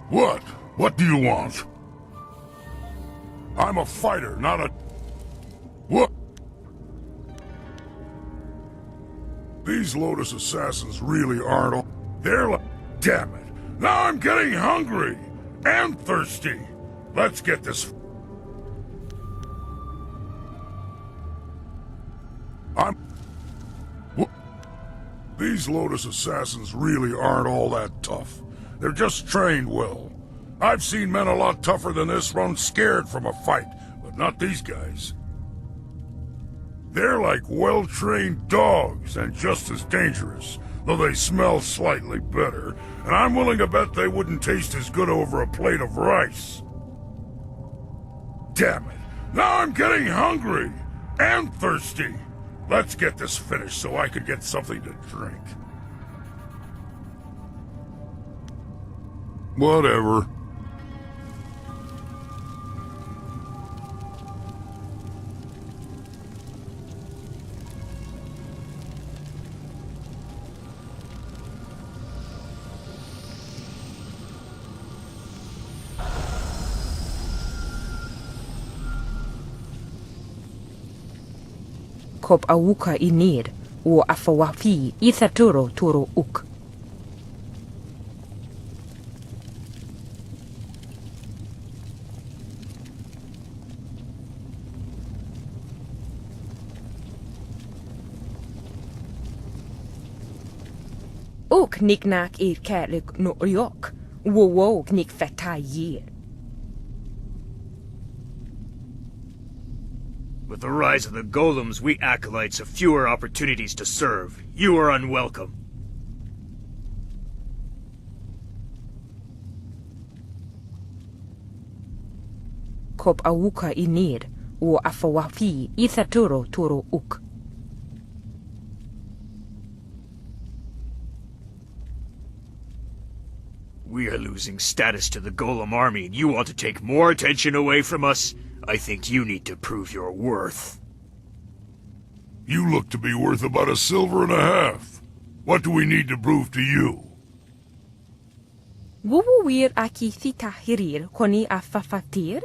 What? What do you want? I'm a fighter, not a... What? These Lotus assassins really aren't all... They're like... Damn it! Now I'm getting hungry! And thirsty! Let's get this... These Lotus assassins really aren't all that tough. They're just trained well. I've seen men a lot tougher than this run scared from a fight, but not these guys. They're like well-trained dogs and just as dangerous, though they smell slightly better, and I'm willing to bet they wouldn't taste as good over a plate of rice. Damn it! Now I'm getting hungry! And thirsty! Let's get this finished so I can get something to drink. Whatever. Kop awuka inir, o afawafi ithaturo turo uk. Uk niknak kärlek no yok, wo nik fetai. With the rise of the golems, we acolytes have fewer opportunities to serve. You are unwelcome. Kop awuka inir, o afawafi ithaturo turo uk. We are losing status to the golem army, and you want to take more attention away from us? I think you need to prove your worth. You look to be worth about $1.50 silver. What do we need to prove to you? Wuwir aki thitahirir koni afafatir?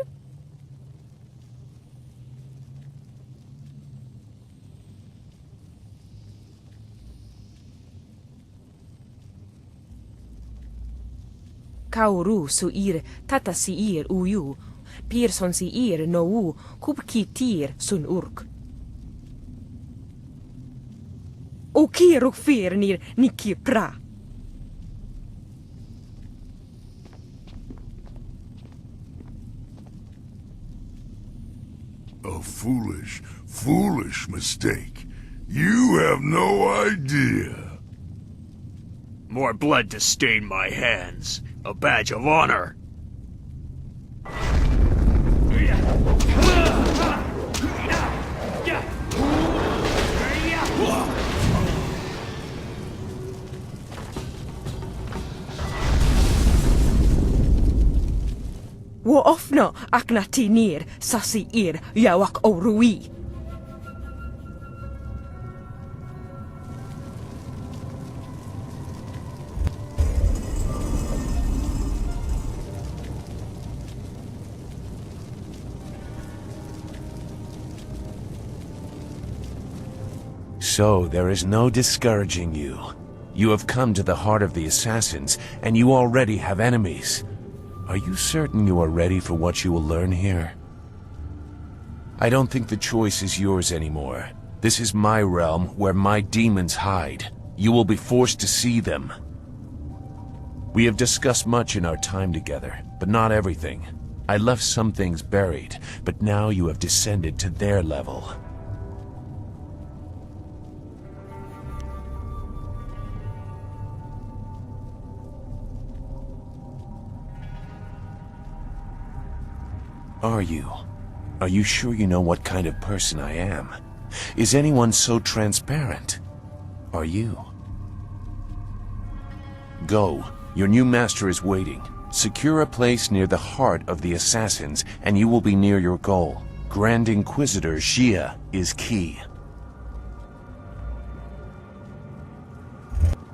Kauru suir tata siir uyu. Pearson siir nou kubkitir sun urk. O kiruk fer nir niki pra. A foolish mistake. You have no idea. More blood to stain my hands. A badge of honor. Wo ofno aknatinir sasiir yawak orui. So there is no discouraging you. You have come to the heart of the assassins, and you already have enemies. Are you certain you are ready for what you will learn here? I don't think the choice is yours anymore. This is my realm where my demons hide. You will be forced to see them. We have discussed much in our time together, but not everything. I left some things buried, but now you have descended to their level. Are you? Are you sure you know what kind of person I am? Is anyone so transparent? Are you? Go. Your new master is waiting. Secure a place near the heart of the assassins, and you will be near your goal. Grand Inquisitor Xia is key.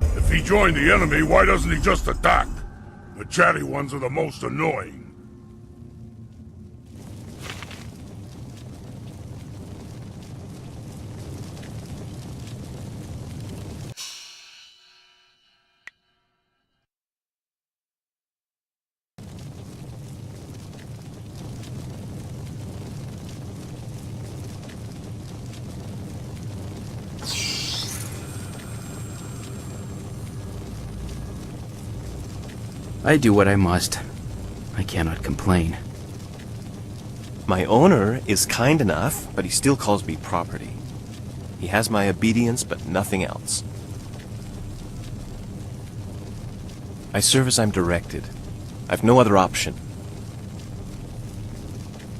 If he joined the enemy, why doesn't he just attack? The chatty ones are the most annoying. I do what I must. I cannot complain. My owner is kind enough, but he still calls me property. He has my obedience, but nothing else. I serve as I'm directed. I've no other option.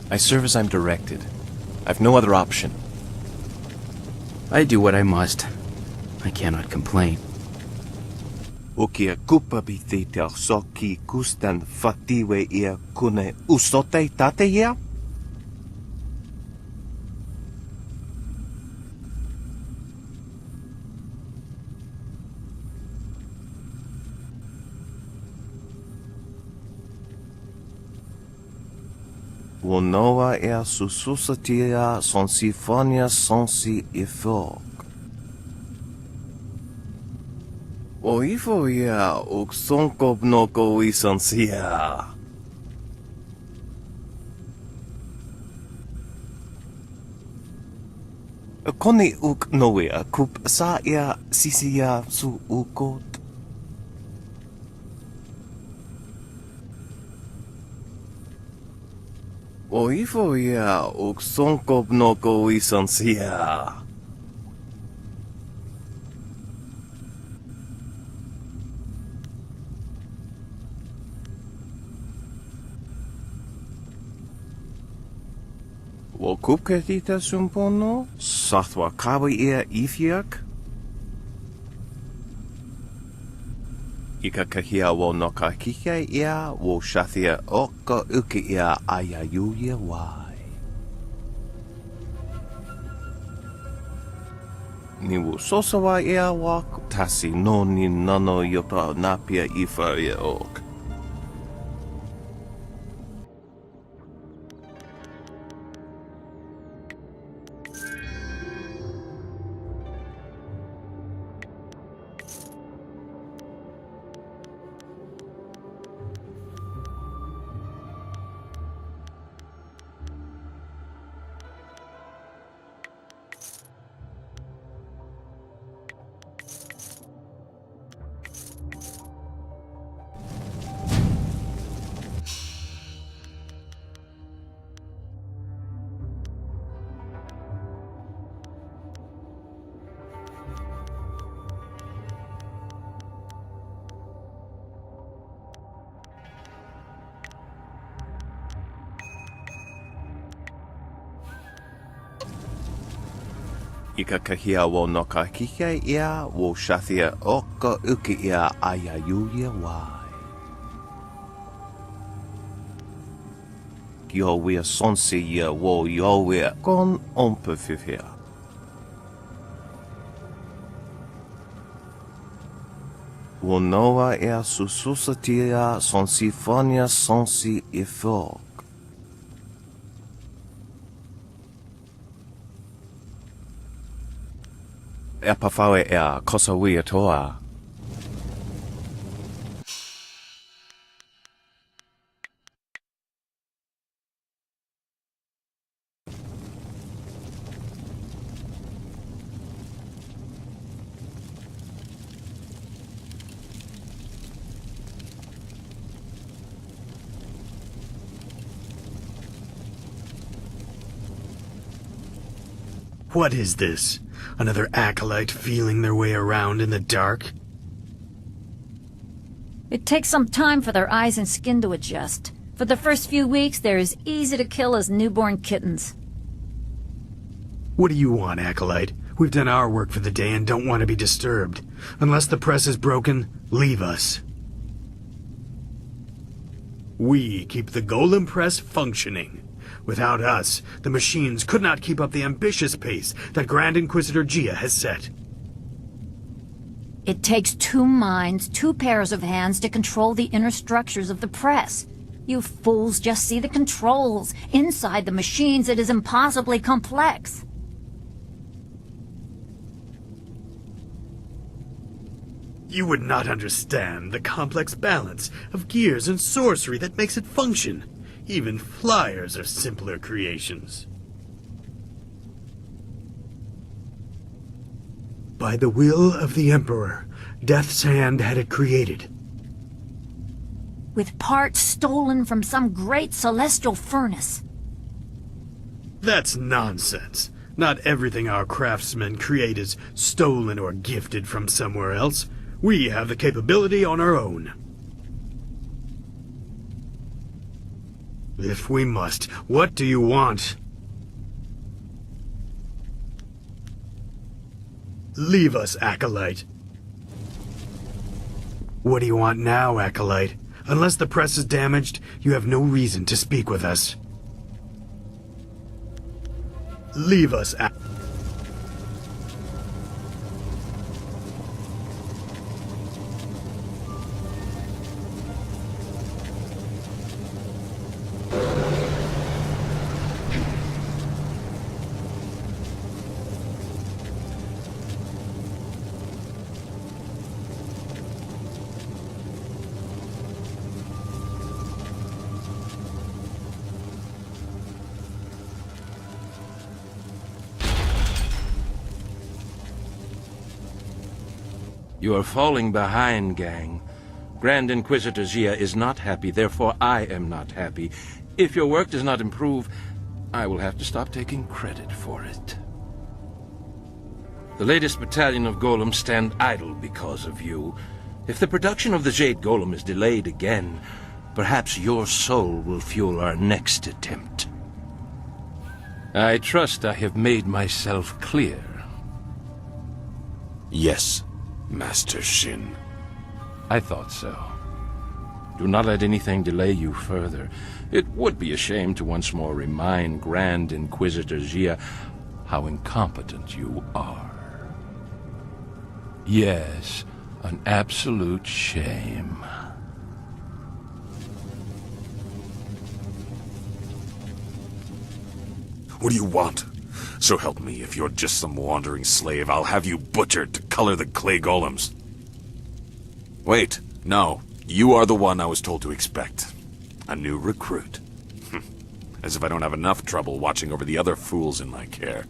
I serve as I'm directed. I've no other option. I do what I must. I cannot complain. Okia kupa bitita soki kustan fatiwe ia kune usote tate ia? Wonoa ea sususatia sonsifonia sonsi ifog. O ifo ia uksonkop noko isansia. Koni uk noea kup sa ia sisia su ukot. O ifo ia uksonkop noko isansia. O kupketita sumpono, sathwa kawi ia ifiak. Ika kahia wo noka kika ia, wo shathia oka uki ia ayayuya wai. Ni wo sosawa ia wak, tasi no ni nano yopa napia ifa ia ok. Ika kahia wo noka kike ia, wo shathia oka uki ia ayayuya wai. Yo wea sonsi ia wo yo wea kon ompe fifia. Wo noa ea sususatia sonsifonia sonsi ifog. E pafawe ea kosawia toa. What is this? Another acolyte feeling their way around in the dark? It takes some time for their eyes and skin to adjust. For the first few weeks, they're as easy to kill as newborn kittens. What do you want, acolyte? We've done our work for the day and don't want to be disturbed. Unless the press is broken, leave us. We keep the golem press functioning. Without us, the machines could not keep up the ambitious pace that Grand Inquisitor Gia has set. It takes 2 minds, 2 pairs of hands to control the inner structures of the press. You fools just see the controls. Inside the machines, it is impossibly complex. You would not understand the complex balance of gears and sorcery that makes it function. Even flyers are simpler creations. By the will of the Emperor, Death's Hand had it created. With parts stolen from some great celestial furnace. That's nonsense. Not everything our craftsmen create is stolen or gifted from somewhere else. We have the capability on our own. If we must, what do you want? Leave us, Acolyte. What do you want now, Acolyte? Unless the press is damaged, you have no reason to speak with us. Leave us, You are falling behind, gang. Grand Inquisitor Jia is not happy, therefore I am not happy. If your work does not improve, I will have to stop taking credit for it. The latest battalion of golems stand idle because of you. If the production of the Jade Golem is delayed again, perhaps your soul will fuel our next attempt. I trust I have made myself clear. Yes, Master Shin. I thought so. Do not let anything delay you further. It would be a shame to once more remind Grand Inquisitor Jia how incompetent you are. Yes, an absolute shame. What do you want? So help me, if you're just some wandering slave, I'll have you butchered to color the clay golems. Wait, no. You are the one I was told to expect. A new recruit. As if I don't have enough trouble watching over the other fools in my care.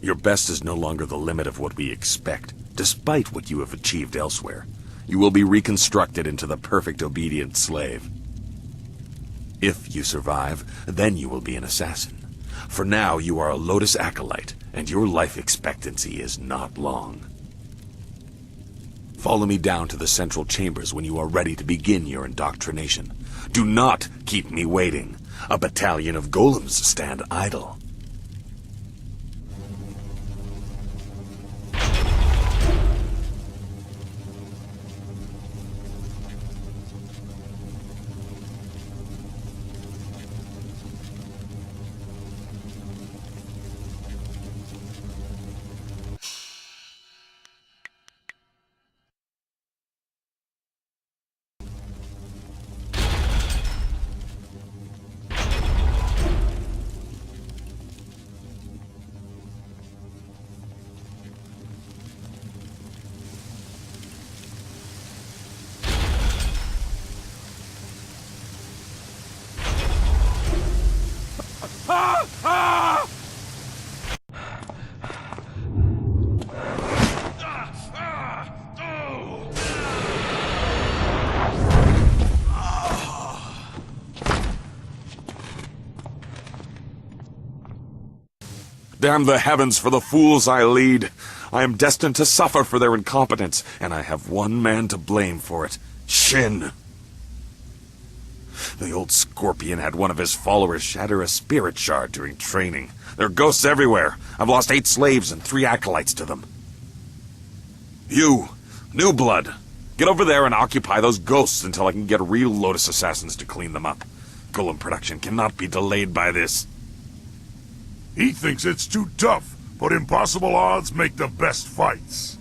Your best is no longer the limit of what we expect, despite what you have achieved elsewhere. You will be reconstructed into the perfect obedient slave. If you survive, then you will be an assassin. For now, you are a Lotus acolyte, and your life expectancy is not long. Follow me down to the central chambers when you are ready to begin your indoctrination. Do not keep me waiting. A battalion of golems stand idle. Damn the heavens for the fools I lead. I am destined to suffer for their incompetence, and I have one man to blame for it. Shin. The old scorpion had one of his followers shatter a spirit shard during training. There are ghosts everywhere. I've lost 8 slaves and 3 acolytes to them. You, new blood, get over there and occupy those ghosts until I can get real Lotus assassins to clean them up. Golem production cannot be delayed by this. He thinks it's too tough, but impossible odds make the best fights.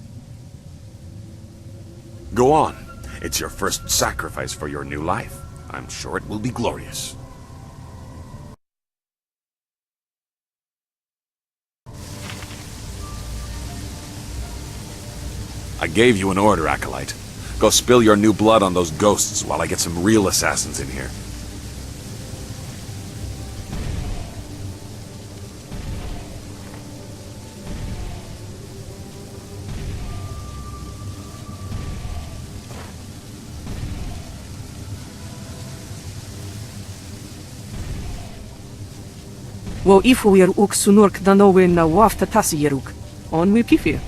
Go on. It's your first sacrifice for your new life. I'm sure it will be glorious. I gave you an order, Acolyte. Go spill your new blood on those ghosts while I get some real assassins in here. Wo ifuir uk sunurk danowin na wafta tasieruk. On we pifir.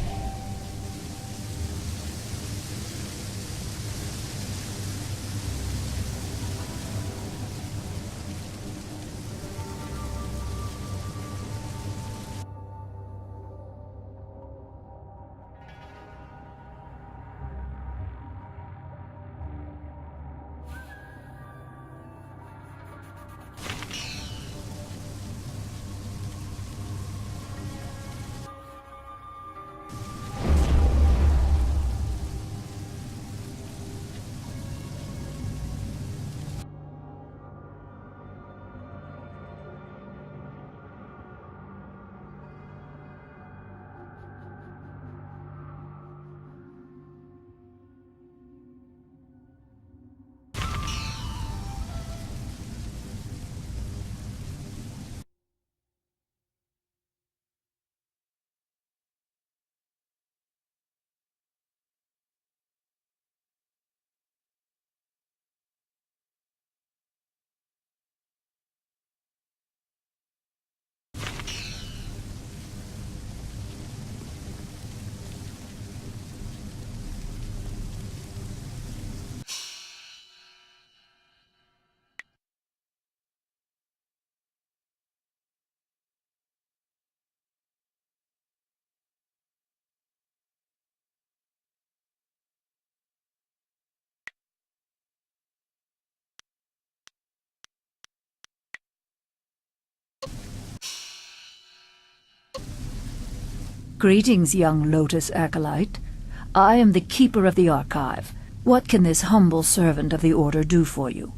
Greetings, young Lotus acolyte. I am the keeper of the archive. What can this humble servant of the Order do for you?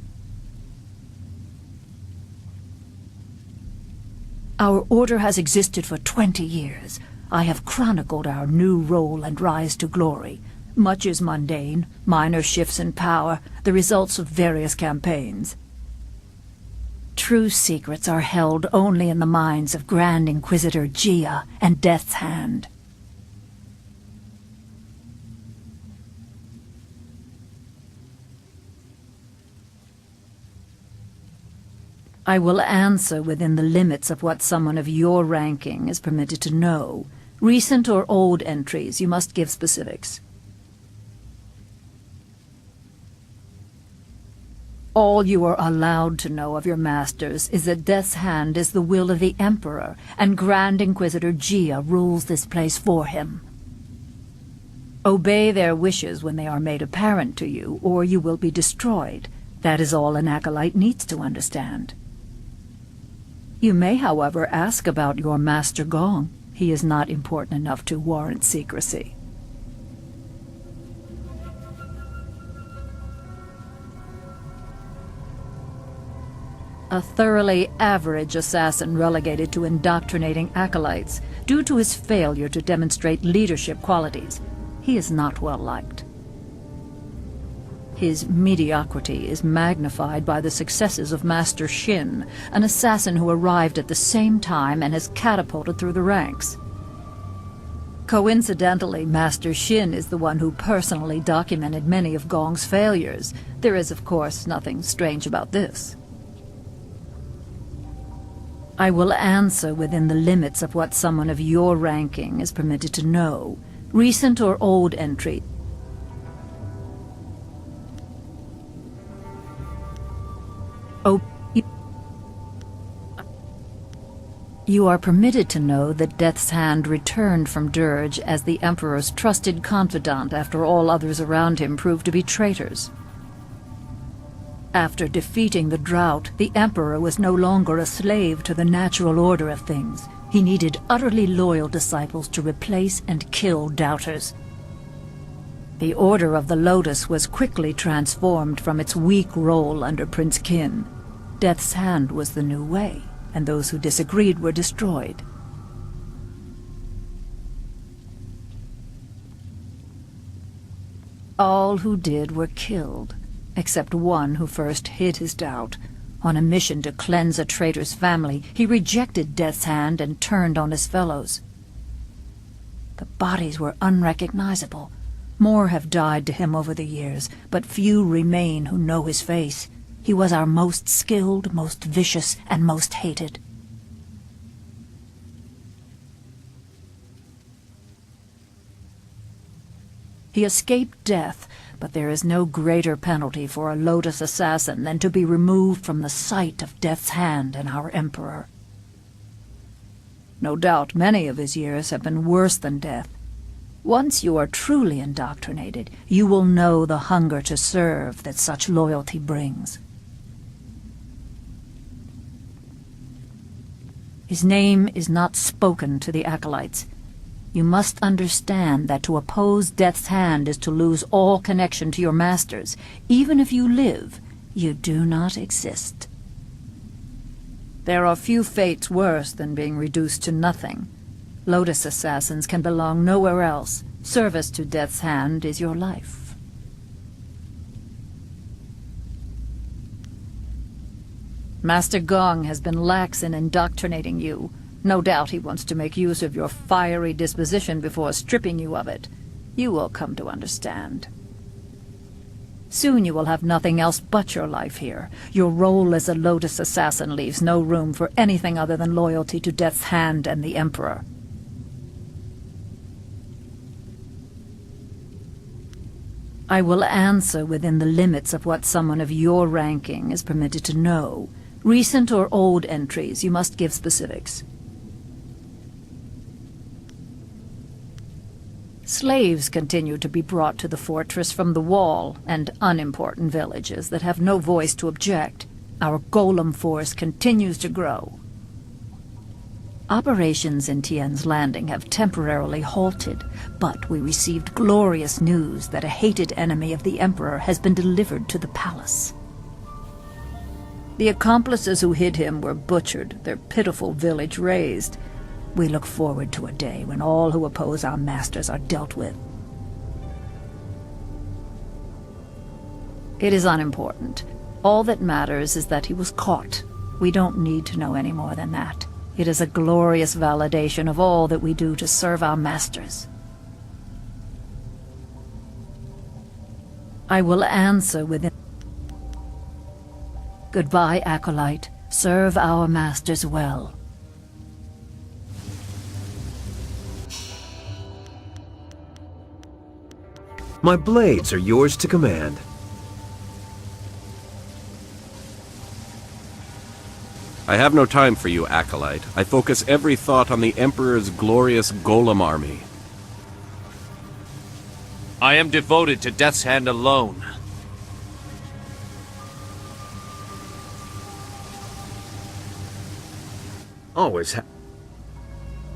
Our Order has existed for 20 years. I have chronicled our new role and rise to glory. Much is mundane, minor shifts in power, the results of various campaigns. True secrets are held only in the minds of Grand Inquisitor Gia and Death's Hand. I will answer within the limits of what someone of your ranking is permitted to know. Recent or old entries, you must give specifics. All you are allowed to know of your masters is that Death's Hand is the will of the Emperor, and Grand Inquisitor Gia rules this place for him. Obey their wishes when they are made apparent to you, or you will be destroyed. That is all an acolyte needs to understand. You may, however, ask about your Master Gong. He is not important enough to warrant secrecy. A thoroughly average assassin relegated to indoctrinating acolytes due to his failure to demonstrate leadership qualities. He is not well liked. His mediocrity is magnified by the successes of Master Shin, an assassin who arrived at the same time and has catapulted through the ranks. Coincidentally, Master Shin is the one who personally documented many of Gong's failures. There is, of course, nothing strange about this. I will answer within the limits of what someone of your ranking is permitted to know. Recent or old entry. Oh, you are permitted to know that Death's Hand returned from Dirge as the Emperor's trusted confidant after all others around him proved to be traitors. After defeating the drought, the Emperor was no longer a slave to the natural order of things. He needed utterly loyal disciples to replace and kill doubters. The Order of the Lotus was quickly transformed from its weak role under Prince Qin. Death's Hand was the new way, and those who disagreed were destroyed. All who did were killed, except one who first hid his doubt. On a mission to cleanse a traitor's family, he rejected Death's Hand and turned on his fellows. The bodies were unrecognizable. More have died to him over the years, but few remain who know his face. He was our most skilled, most vicious, and most hated. He escaped death, but there is no greater penalty for a Lotus assassin than to be removed from the sight of Death's Hand and our Emperor. No doubt many of his years have been worse than death. Once you are truly indoctrinated, you will know the hunger to serve that such loyalty brings. His name is not spoken to the acolytes. You must understand that to oppose Death's Hand is to lose all connection to your masters. Even if you live, you do not exist. There are few fates worse than being reduced to nothing. Lotus assassins can belong nowhere else. Service to Death's Hand is your life. Master Gong has been lax in indoctrinating you. No doubt he wants to make use of your fiery disposition before stripping you of it. You will come to understand. Soon you will have nothing else but your life here. Your role as a Lotus assassin leaves no room for anything other than loyalty to Death's Hand and the Emperor. I will answer within the limits of what someone of your ranking is permitted to know. Recent or old entries, you must give specifics. Slaves continue to be brought to the fortress from the wall and unimportant villages that have no voice to object. Our golem force continues to grow. Operations in Tian's Landing have temporarily halted, but we received glorious news that a hated enemy of the Emperor has been delivered to the palace. The accomplices who hid him were butchered, their pitiful village razed. We look forward to a day when all who oppose our masters are dealt with. It is unimportant. All that matters is that he was caught. We don't need to know any more than that. It is a glorious validation of all that we do to serve our masters. I will answer within... Goodbye, acolyte. Serve our masters well. My blades are yours to command. I have no time for you, acolyte. I focus every thought on the Emperor's glorious golem army. I am devoted to Death's Hand alone.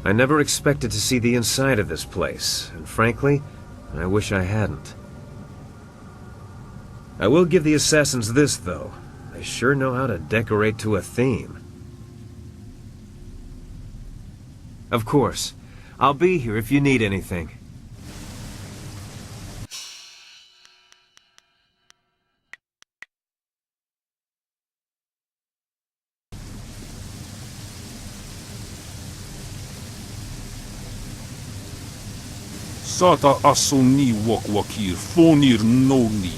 I never expected to see the inside of this place, and frankly, I wish I hadn't. I will give the assassins this, though. They sure know how to decorate to a theme. Of course. I'll be here if you need anything. Sata asuni wakwakir fonir noni.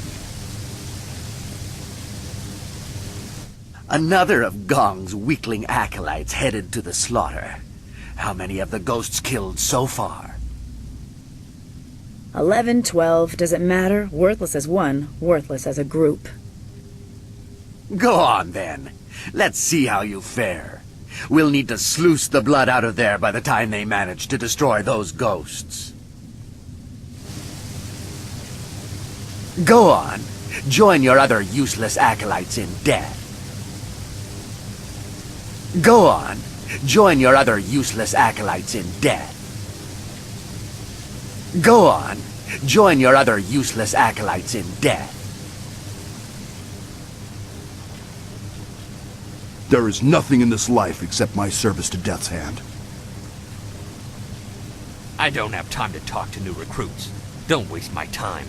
Another of Gong's weakling acolytes headed to the slaughter. How many of the ghosts killed so far? 11, 12, does it matter? Worthless as one, worthless as a group. Go on, then. Let's see how you fare. We'll need to sluice the blood out of there by the time they manage to destroy those ghosts. Go on. join your other useless acolytes in death. Go on, join your other useless acolytes in death. Go on, join your other useless acolytes in death. There is nothing in this life except my service to Death's Hand. I don't have time to talk to new recruits. Don't waste my time.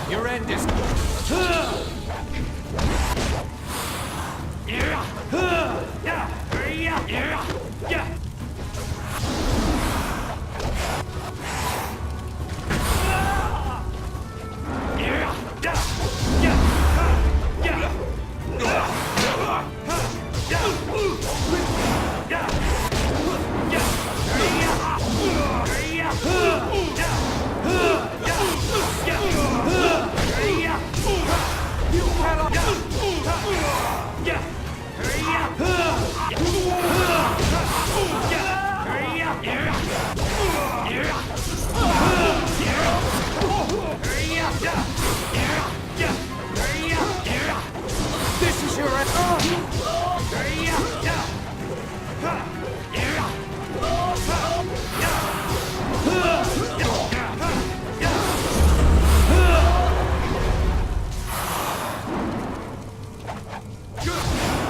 Your end is... This is your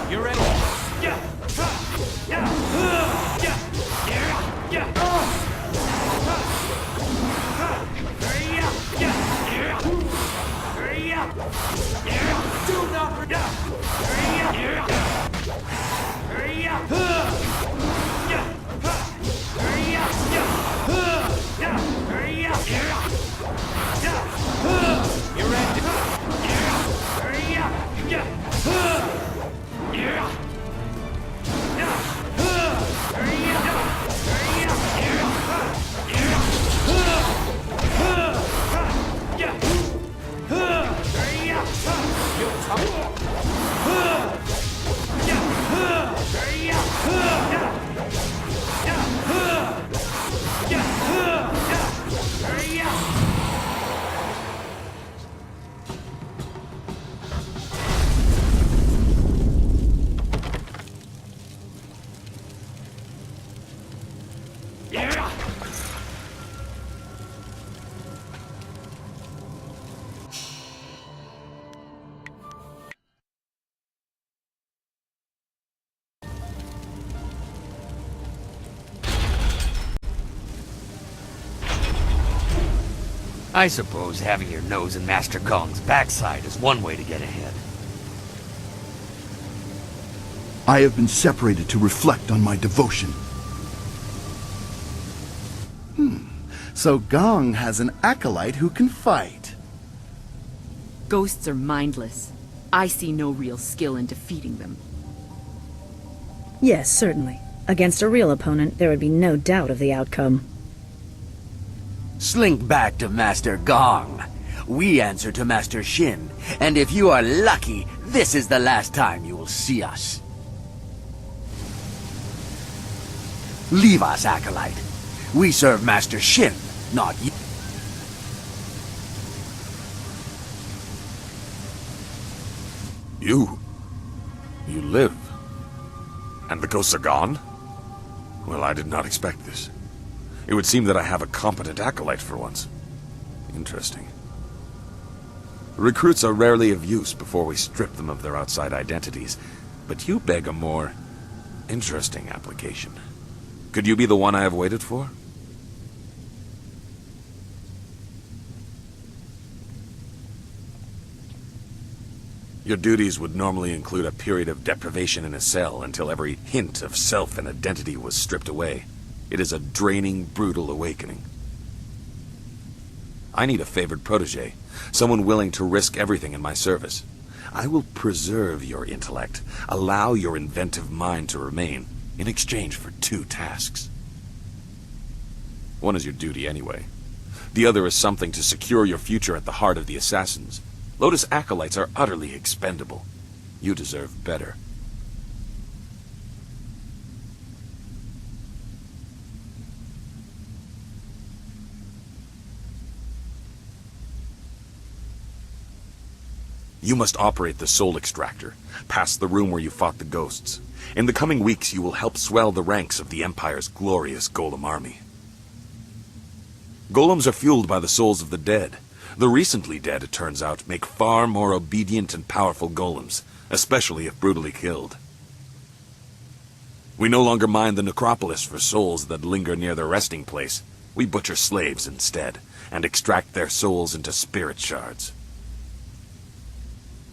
You're ready. Do not You're ready. I suppose having your nose in Master Gong's backside is one way to get ahead. I have been separated to reflect on my devotion. So Gong has an acolyte who can fight. Ghosts are mindless. I see no real skill in defeating them. Yes, certainly. Against a real opponent, there would be no doubt of the outcome. Slink back to Master Gong. We answer to Master Shin, and if you are lucky, this is the last time you will see us. Leave us, acolyte. We serve Master Shin, not you. You live? And the ghosts are gone? Well, I did not expect this. It would seem that I have a competent acolyte for once. Interesting. Recruits are rarely of use before we strip them of their outside identities, but you beg a more interesting application. Could you be the one I have waited for? Your duties would normally include a period of deprivation in a cell until every hint of self and identity was stripped away. It is a draining, brutal awakening. I need a favored protege, someone willing to risk everything in my service. I will preserve your intellect, allow your inventive mind to remain, in exchange for 2 tasks. One is your duty anyway. The other is something to secure your future at the heart of the Assassins. Lotus acolytes are utterly expendable. You deserve better. You must operate the soul extractor, past the room where you fought the ghosts. In the coming weeks, you will help swell the ranks of the Empire's glorious golem army. Golems are fueled by the souls of the dead. The recently dead, it turns out, make far more obedient and powerful golems, especially if brutally killed. We no longer mine the necropolis for souls that linger near their resting place. We butcher slaves instead, and extract their souls into spirit shards.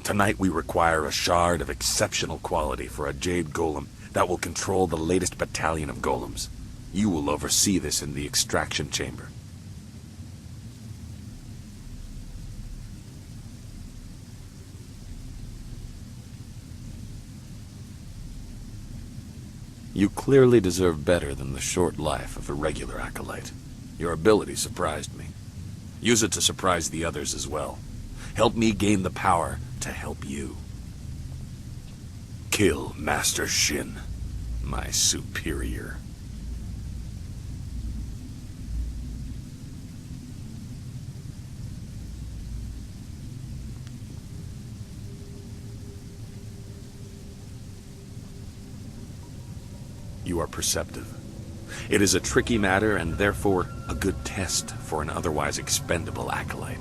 Tonight we require a shard of exceptional quality for a Jade Golem that will control the latest battalion of golems. You will oversee this in the extraction chamber. You clearly deserve better than the short life of a regular acolyte. Your ability surprised me. Use it to surprise the others as well. Help me gain the power to help you. Kill Master Shin, my superior. You are perceptive. It is a tricky matter and therefore a good test for an otherwise expendable acolyte.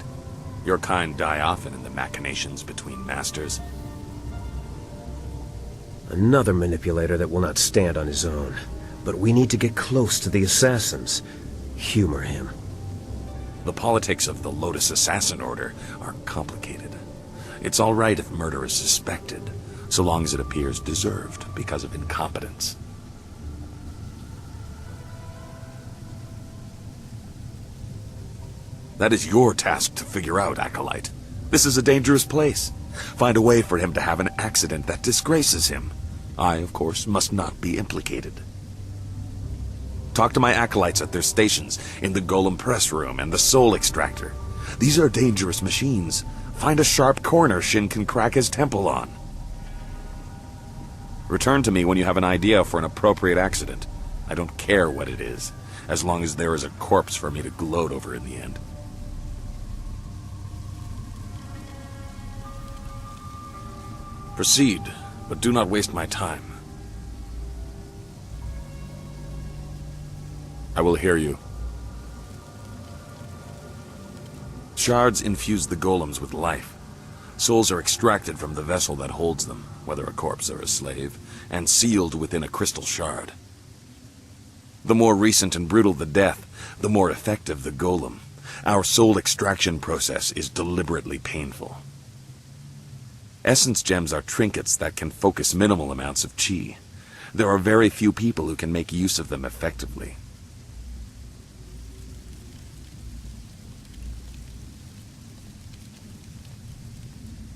Your kind die often in the machinations between masters. Another manipulator that will not stand on his own. But we need to get close to the assassins. Humor him. The politics of the Lotus Assassin Order are complicated. It's all right if murder is suspected, so long as it appears deserved because of incompetence. That is your task to figure out, acolyte. This is a dangerous place. Find a way for him to have an accident that disgraces him. I, of course, must not be implicated. Talk to my acolytes at their stations, in the golem press room and the soul extractor. These are dangerous machines. Find a sharp corner Shin can crack his temple on. Return to me when you have an idea for an appropriate accident. I don't care what it is, as long as there is a corpse for me to gloat over in the end. Proceed, but do not waste my time. I will hear you. Shards infuse the golems with life. Souls are extracted from the vessel that holds them, whether a corpse or a slave, and sealed within a crystal shard. The more recent and brutal the death, the more effective the golem. Our soul extraction process is deliberately painful. Essence gems are trinkets that can focus minimal amounts of chi. There are very few people who can make use of them effectively.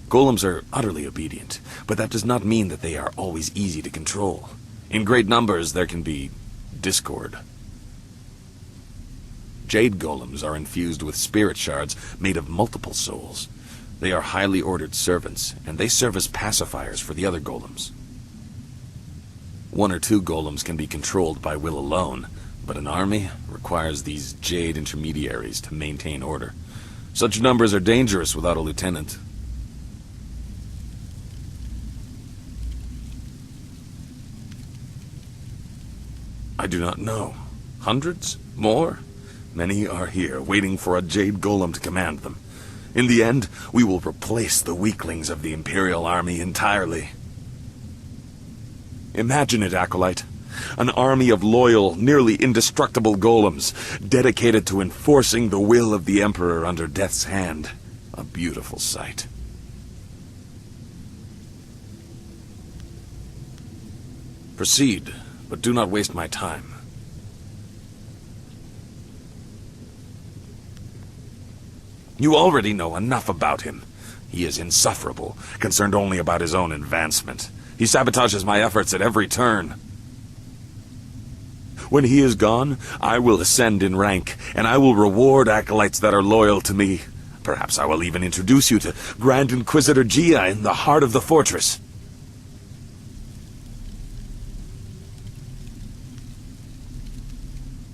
Golems are utterly obedient, but that does not mean that they are always easy to control. In great numbers, there can be discord. Jade golems are infused with spirit shards made of multiple souls. They are highly ordered servants, and they serve as pacifiers for the other golems. 1 or 2 golems can be controlled by will alone, but an army requires these Jade intermediaries to maintain order. Such numbers are dangerous without a lieutenant. I do not know. Hundreds? More? Many are here, waiting for a Jade Golem to command them. In the end, we will replace the weaklings of the Imperial Army entirely. Imagine it, Acolyte. An army of loyal, nearly indestructible golems, dedicated to enforcing the will of the Emperor under death's hand. A beautiful sight. Proceed, but do not waste my time. You already know enough about him. He is insufferable, concerned only about his own advancement. He sabotages my efforts at every turn. When he is gone, I will ascend in rank, and I will reward acolytes that are loyal to me. Perhaps I will even introduce you to Grand Inquisitor Gia in the heart of the fortress.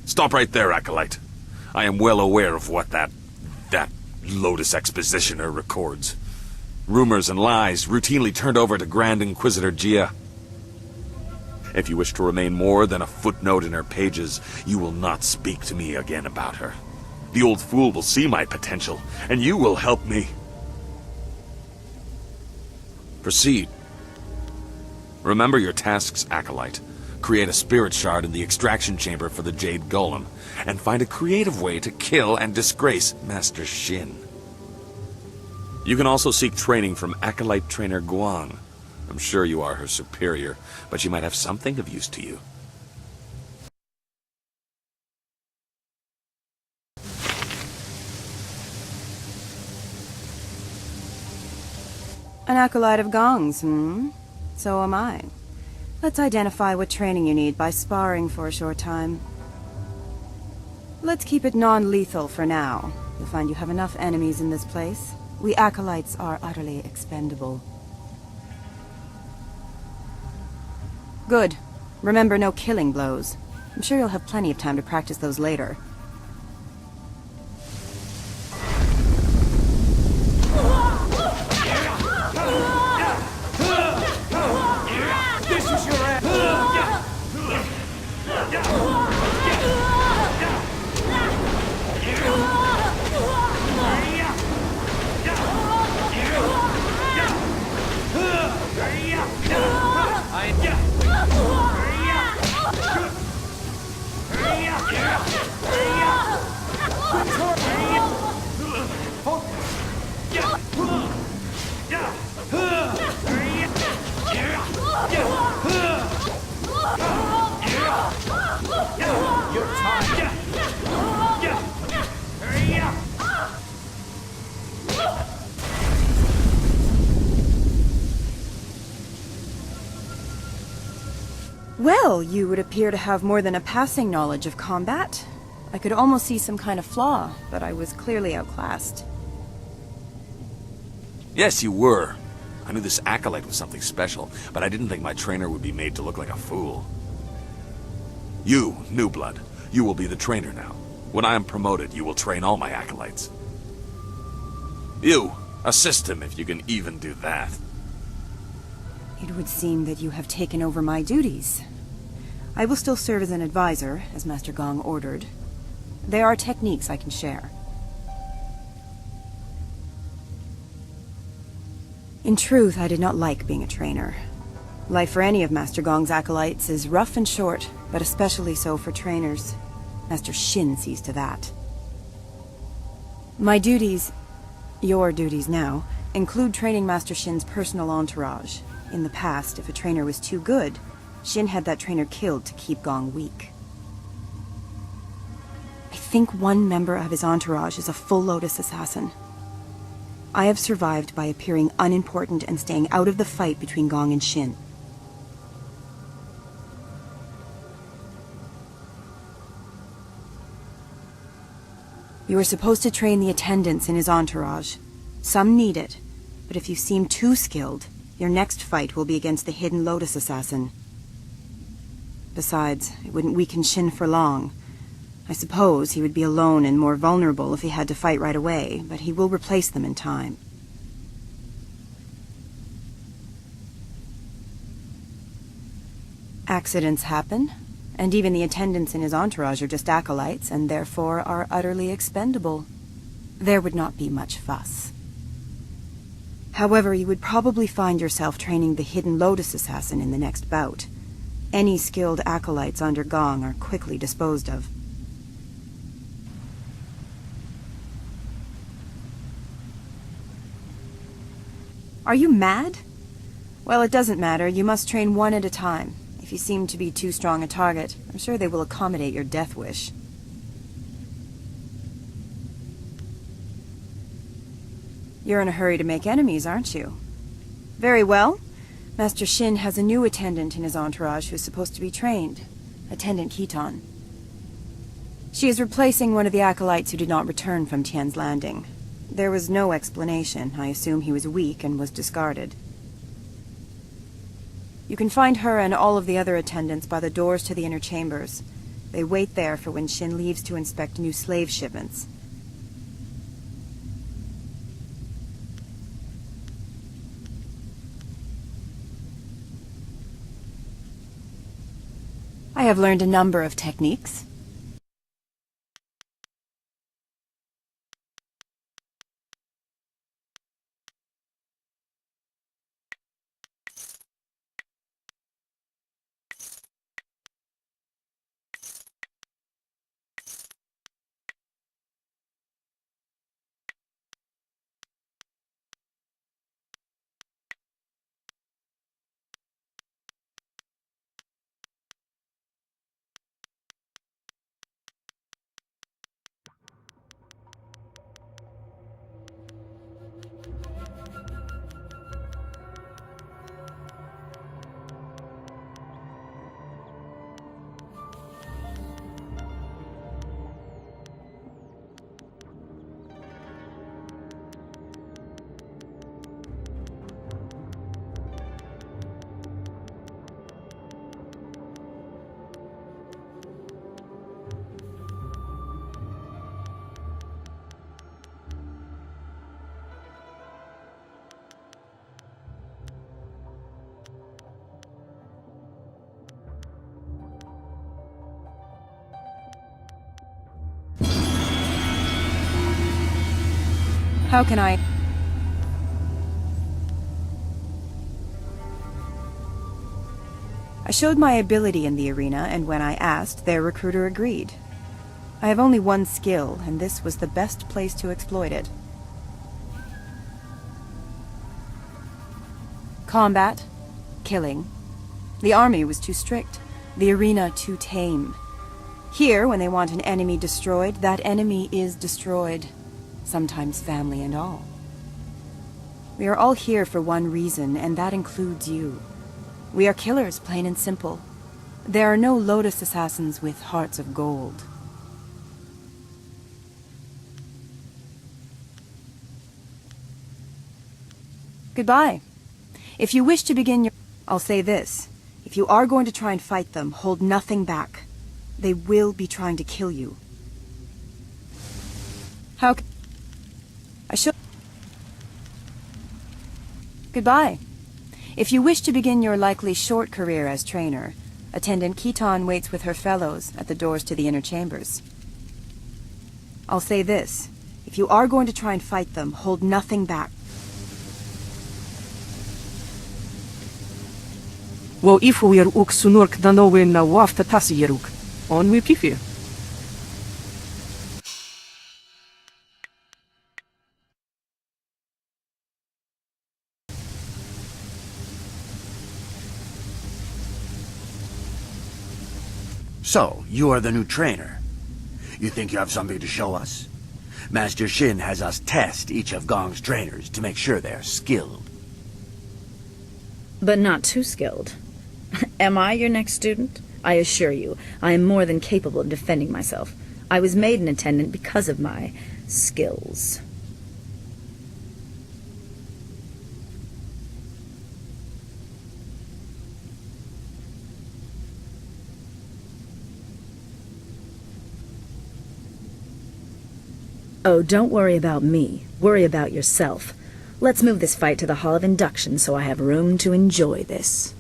Stop right there, Acolyte. I am well aware of what that Lotus expositioner records. Rumors and lies routinely turned over to Grand Inquisitor Gia. If you wish to remain more than a footnote in her pages, you will not speak to me again about her. The old fool will see my potential, and you will help me. Proceed. Remember your tasks, Acolyte. Create a spirit shard in the extraction chamber for the Jade Golem, and find a creative way to kill and disgrace Master Shin. You can also seek training from Acolyte trainer Gong. I'm sure you are her superior, but she might have something of use to you. An acolyte of Gong's, So am I. Let's identify what training you need by sparring for a short time. Let's keep it non-lethal for now. You'll find you have enough enemies in this place. We acolytes are utterly expendable. Good. Remember, no killing blows. I'm sure you'll have plenty of time to practice those later. Well, you would appear to have more than a passing knowledge of combat. I could almost see some kind of flaw, but I was clearly outclassed. Yes, you were. I knew this acolyte was something special, but I didn't think my trainer would be made to look like a fool. You, new blood, you will be the trainer now. When I am promoted, you will train all my acolytes. You, assist him if you can even do that. It would seem that you have taken over my duties. I will still serve as an advisor, as Master Gong ordered. There are techniques I can share. In truth, I did not like being a trainer. Life for any of Master Gong's acolytes is rough and short, but especially so for trainers. Master Shin sees to that. My duties, your duties now, include training Master Shin's personal entourage. In the past, if a trainer was too good, Shin had that trainer killed to keep Gong weak. I think one member of his entourage is a full Lotus assassin. I have survived by appearing unimportant and staying out of the fight between Gong and Shin. You are supposed to train the attendants in his entourage. Some need it, but if you seem too skilled, your next fight will be against the hidden Lotus assassin. Besides, it wouldn't weaken Shin for long. I suppose he would be alone and more vulnerable if he had to fight right away, but he will replace them in time. Accidents happen, and even the attendants in his entourage are just acolytes, and therefore are utterly expendable. There would not be much fuss. However, you would probably find yourself training the hidden Lotus assassin in the next bout. Any skilled acolytes under Gong are quickly disposed of. Are you mad? Well, it doesn't matter. You must train one at a time. If you seem to be too strong a target, I'm sure they will accommodate your death wish. You're in a hurry to make enemies, aren't you? Very well. Master Shin has a new attendant in his entourage who's supposed to be trained. Attendant Keaton. She is replacing one of the acolytes who did not return from Tian's Landing. There was no explanation. I assume he was weak and was discarded. You can find her and all of the other attendants by the doors to the inner chambers. They wait there for when Shin leaves to inspect new slave shipments. I have learned a number of techniques. How can I... I showed my ability in the arena, and when I asked, their recruiter agreed. I have only one skill, and this was the best place to exploit it. Combat. Killing. The army was too strict. The arena too tame. Here, when they want an enemy destroyed, that enemy is destroyed. Sometimes family and all. We are all here for one reason, and that includes you. We are killers, plain and simple. There are no Lotus assassins with hearts of gold. Goodbye. If you wish to begin your... I'll say this. If you are going to try and fight them, hold nothing back. They will be trying to kill you. How... I should... Goodbye. If you wish to begin your likely short career as trainer, Attendant Keaton waits with her fellows at the doors to the inner chambers. I'll say this. If you are going to try and fight them, hold nothing back. Wo ifuir uk sunurk danowin na wafta tasieruk. On we pifir. So, you are the new trainer. You think you have something to show us? Master Shin has us test each of Gong's trainers to make sure they're skilled. But not too skilled. Am I your next student? I assure you, I am more than capable of defending myself. I was made an attendant because of my skills. Oh, don't worry about me. Worry about yourself. Let's move this fight to the Hall of Induction so I have room to enjoy this.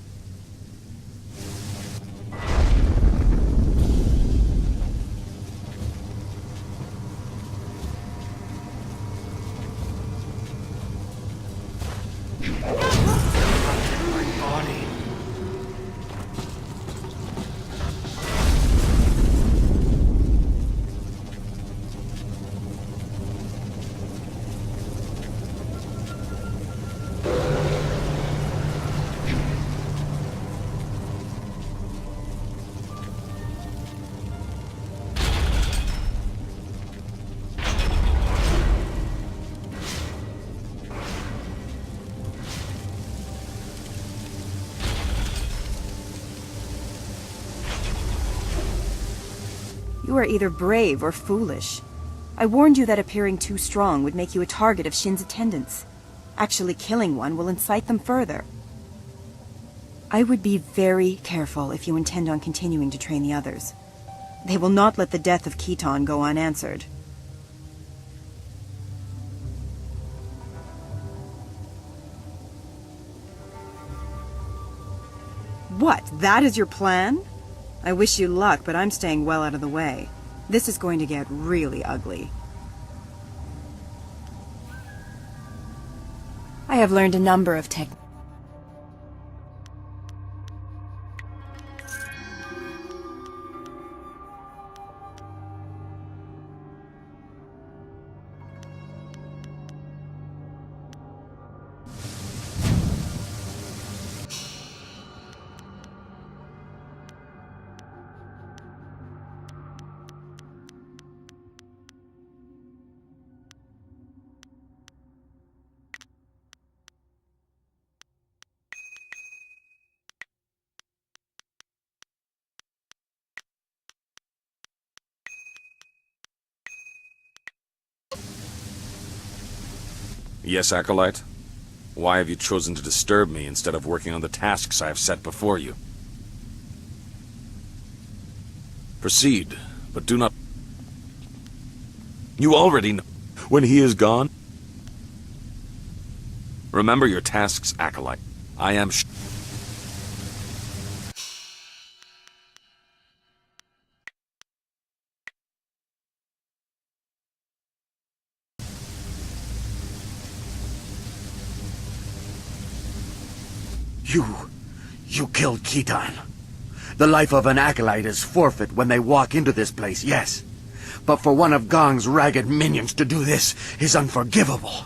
You are either brave or foolish. I warned you that appearing too strong would make you a target of Shin's attendants. Actually killing one will incite them further. I would be very careful if you intend on continuing to train the others. They will not let the death of Khitan go unanswered. What? That is your plan? I wish you luck, but I'm staying well out of the way. This is going to get really ugly. I have learned a number of techniques. Yes, Acolyte? Why have you chosen to disturb me instead of working on the tasks I have set before you? Proceed, but do not... You already know when he is gone. Remember your tasks, Acolyte. I am You killed Khitan. The life of an acolyte is forfeit when they walk into this place, yes. But for one of Gong's ragged minions to do this is unforgivable.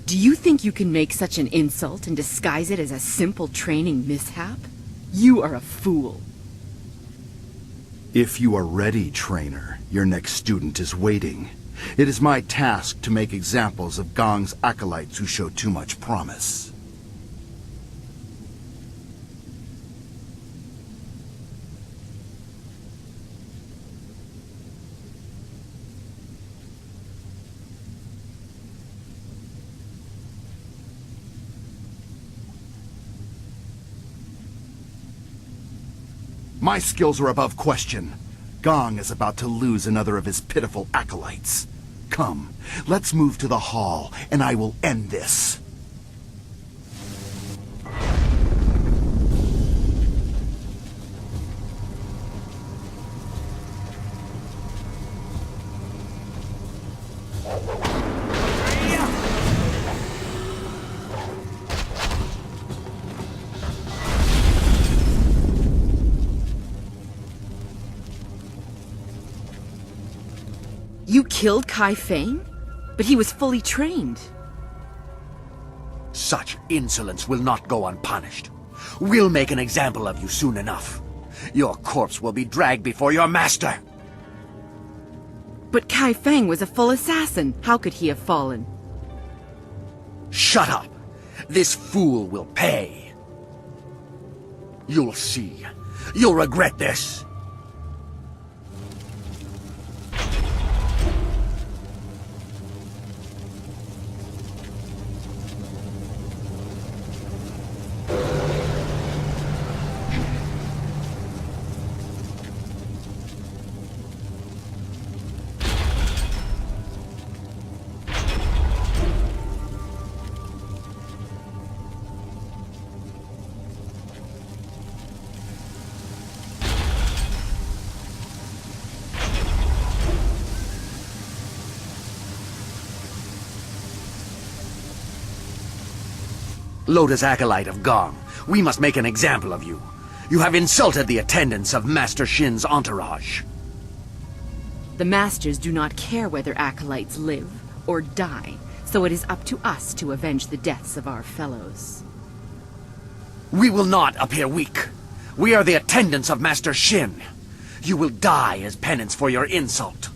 Do you think you can make such an insult and disguise it as a simple training mishap? You are a fool. If you are ready, trainer, your next student is waiting. It is my task to make examples of Gong's acolytes who show too much promise. My skills are above question. Gong is about to lose another of his pitiful acolytes. Come, let's move to the hall, and I will end this. You killed Kai Feng? But he was fully trained. Such insolence will not go unpunished. We'll make an example of you soon enough. Your corpse will be dragged before your master. But Kai Feng was a full assassin. How could he have fallen? Shut up! This fool will pay. You'll see. You'll regret this. Lotus acolyte of Gong, we must make an example of you. You have insulted the attendants of Master Shin's entourage. The Masters do not care whether acolytes live or die, so it is up to us to avenge the deaths of our fellows. We will not appear weak. We are the attendants of Master Shin. You will die as penance for your insult.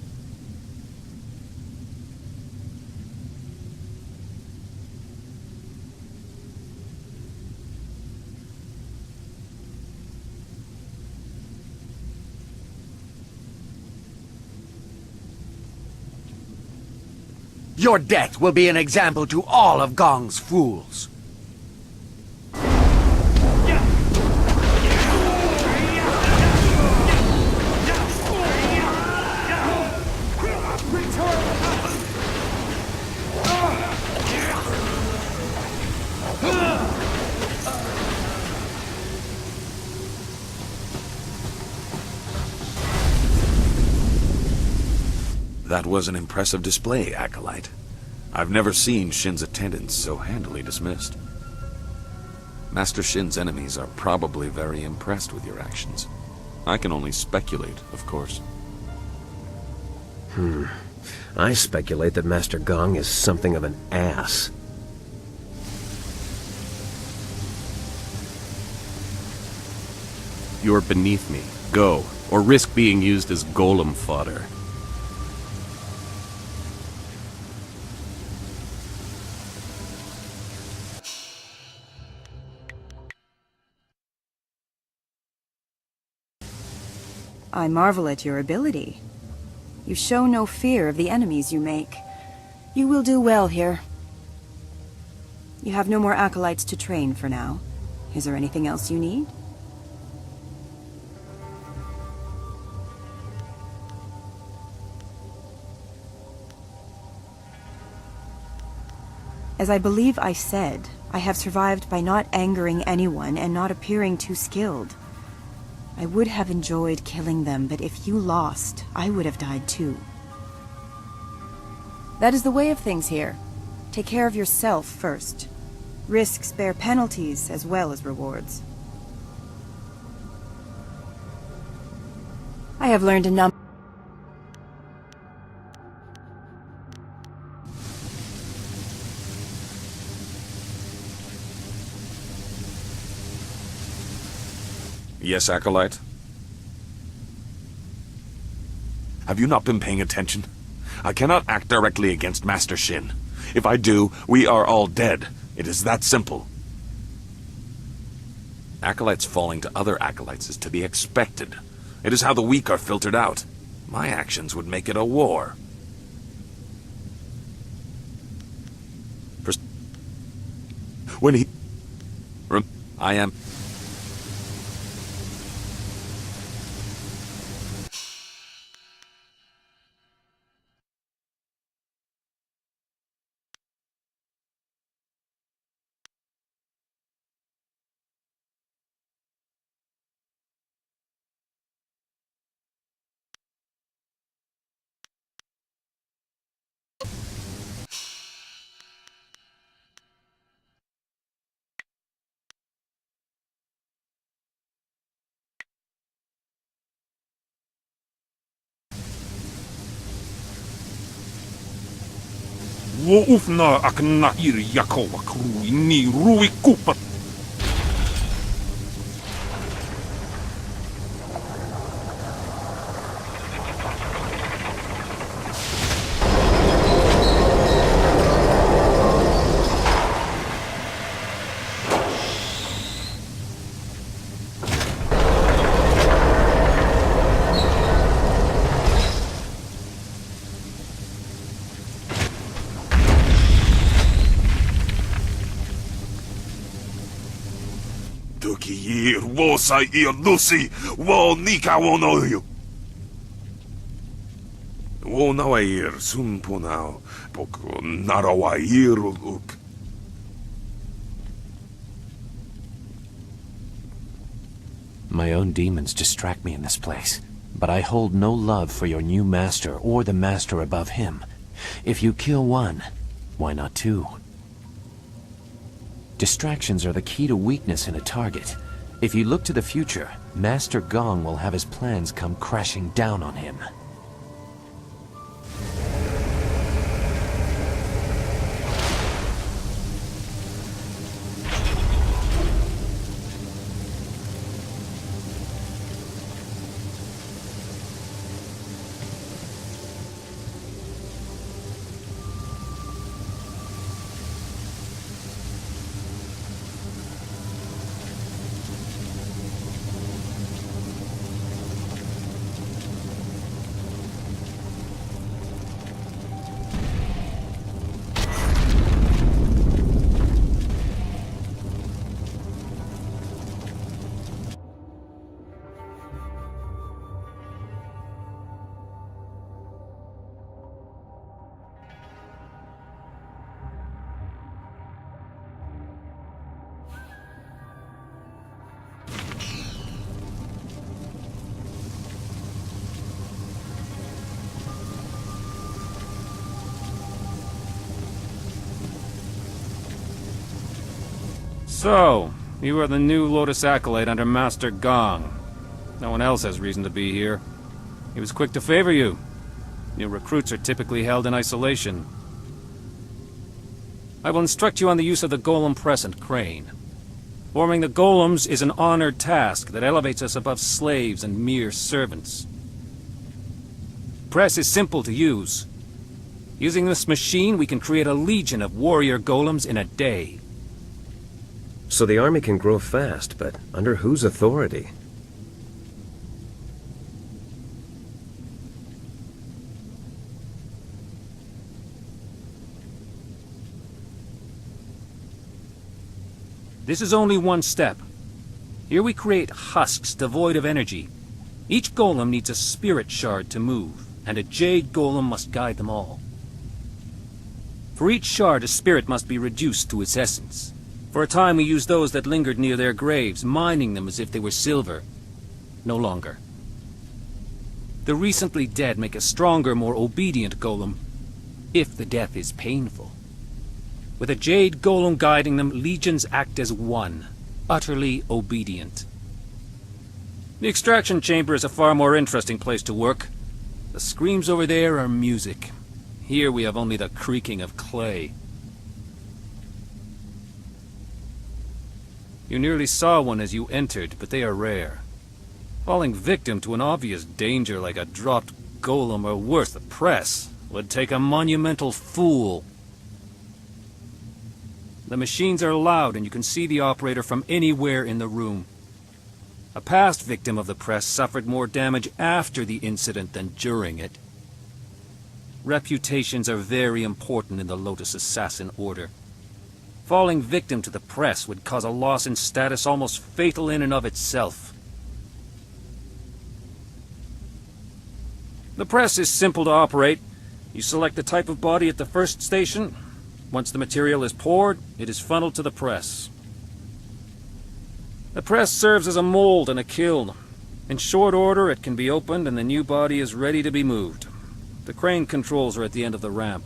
Your death will be an example to all of Gong's fools. That was an impressive display, Acolyte. I've never seen Shin's attendants so handily dismissed. Master Shin's enemies are probably very impressed with your actions. I can only speculate, of course. I speculate that Master Gong is something of an ass. You're beneath me. Go, or risk being used as golem fodder. I marvel at your ability. You show no fear of the enemies you make. You will do well here. You have no more acolytes to train for now. Is there anything else you need? As I believe I said, I have survived by not angering anyone and not appearing too skilled. I would have enjoyed killing them, but if you lost, I would have died too. That is the way of things here. Take care of yourself first. Risks bear penalties as well as rewards. I have learned a number. Yes, Acolyte? Have you not been paying attention? I cannot act directly against Master Shin. If I do, we are all dead. It is that simple. Acolytes falling to other acolytes is to be expected. It is how the weak are filtered out. My actions would make it a war. When he... I am... Wo ufna ak na ir yakowa krui ni rui kupat. Wosa ir Lucy, wo nika wonoyu. Wo nawair sumpunao, poko narawair uk. My own demons distract me in this place, but I hold no love for your new master or the master above him. If you kill one, why not two? Distractions are the key to weakness in a target. If you look to the future, Master Gong will have his plans come crashing down on him. So, you are the new Lotus acolyte under Master Gong. No one else has reason to be here. He was quick to favor you. New recruits are typically held in isolation. I will instruct you on the use of the golem press and crane. Forming the golems is an honored task that elevates us above slaves and mere servants. Press is simple to use. Using this machine, we can create a legion of warrior golems in a day. So the army can grow fast, but under whose authority? This is only one step. Here we create husks devoid of energy. Each golem needs a spirit shard to move, and a jade golem must guide them all. For each shard, a spirit must be reduced to its essence. For a time we used those that lingered near their graves, mining them as if they were silver. No longer. The recently dead make a stronger, more obedient golem, if the death is painful. With a jade golem guiding them, legions act as one, utterly obedient. The extraction chamber is a far more interesting place to work. The screams over there are music. Here we have only the creaking of clay. You nearly saw one as you entered, but they are rare. Falling victim to an obvious danger like a dropped golem or worse, the press, would take a monumental fool. The machines are loud and you can see the operator from anywhere in the room. A past victim of the press suffered more damage after the incident than during it. Reputations are very important in the Lotus Assassin Order. Falling victim to the press would cause a loss in status almost fatal in and of itself. The press is simple to operate. You select the type of body at the first station. Once the material is poured, it is funneled to the press. The press serves as a mold and a kiln. In short order, it can be opened and the new body is ready to be moved. The crane controls are at the end of the ramp.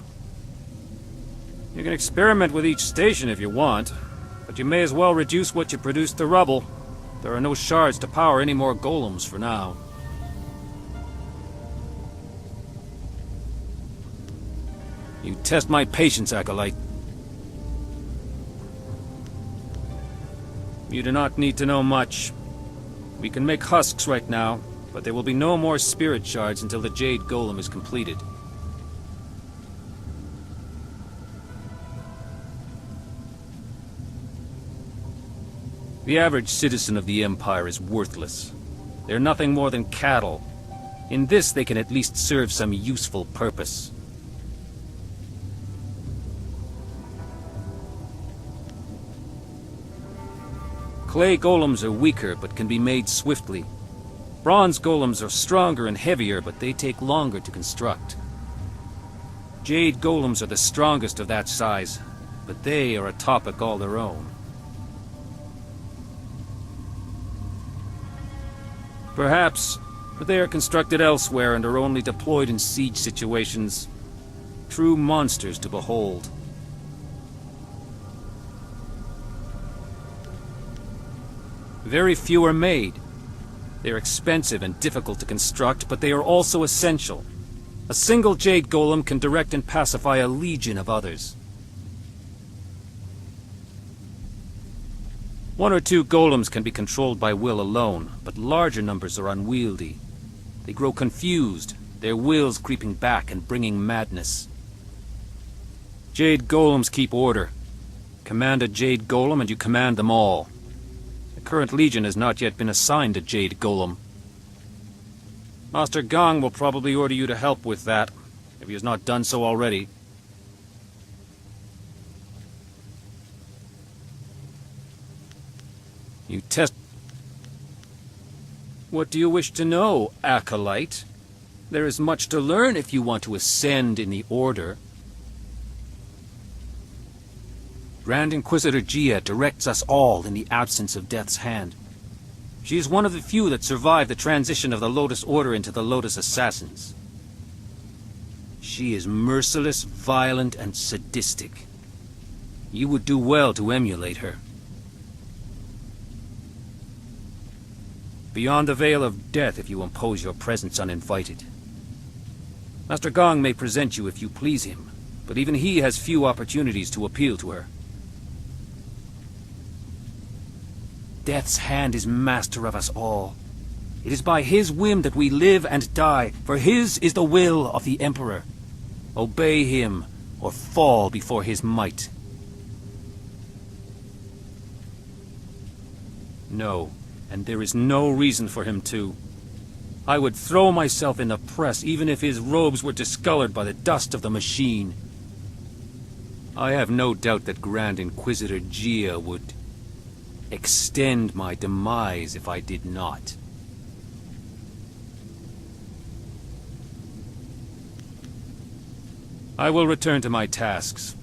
You can experiment with each station if you want, but you may as well reduce what you produce to rubble. There are no shards to power any more golems for now. You test my patience, acolyte. You do not need to know much. We can make husks right now, but there will be no more spirit shards until the Jade Golem is completed. The average citizen of the Empire is worthless. They're nothing more than cattle. In this, they can at least serve some useful purpose. Clay golems are weaker, but can be made swiftly. Bronze golems are stronger and heavier, but they take longer to construct. Jade golems are the strongest of that size, but they are a topic all their own. Perhaps, but they are constructed elsewhere and are only deployed in siege situations. True monsters to behold. Very few are made. They're expensive and difficult to construct, but they are also essential. A single Jade Golem can direct and pacify a legion of others. 1 or 2 golems can be controlled by will alone, but larger numbers are unwieldy. They grow confused, their wills creeping back and bringing madness. Jade Golems keep order. Command a Jade Golem and you command them all. The current legion has not yet been assigned a Jade Golem. Master Gong will probably order you to help with that, if he has not done so already. You test... What do you wish to know, acolyte? There is much to learn if you want to ascend in the Order. Grand Inquisitor Gia directs us all in the absence of Death's Hand. She is one of the few that survived the transition of the Lotus Order into the Lotus Assassins. She is merciless, violent, and sadistic. You would do well to emulate her. Beyond the veil of death if you impose your presence uninvited. Master Gong may present you if you please him, but even he has few opportunities to appeal to her. Death's Hand is master of us all. It is by his whim that we live and die, for his is the will of the Emperor. Obey him, or fall before his might. No, and there is no reason for him to. I would throw myself in the press even if his robes were discolored by the dust of the machine. I have no doubt that Grand Inquisitor Gia would extend my demise if I did not. I will return to my tasks.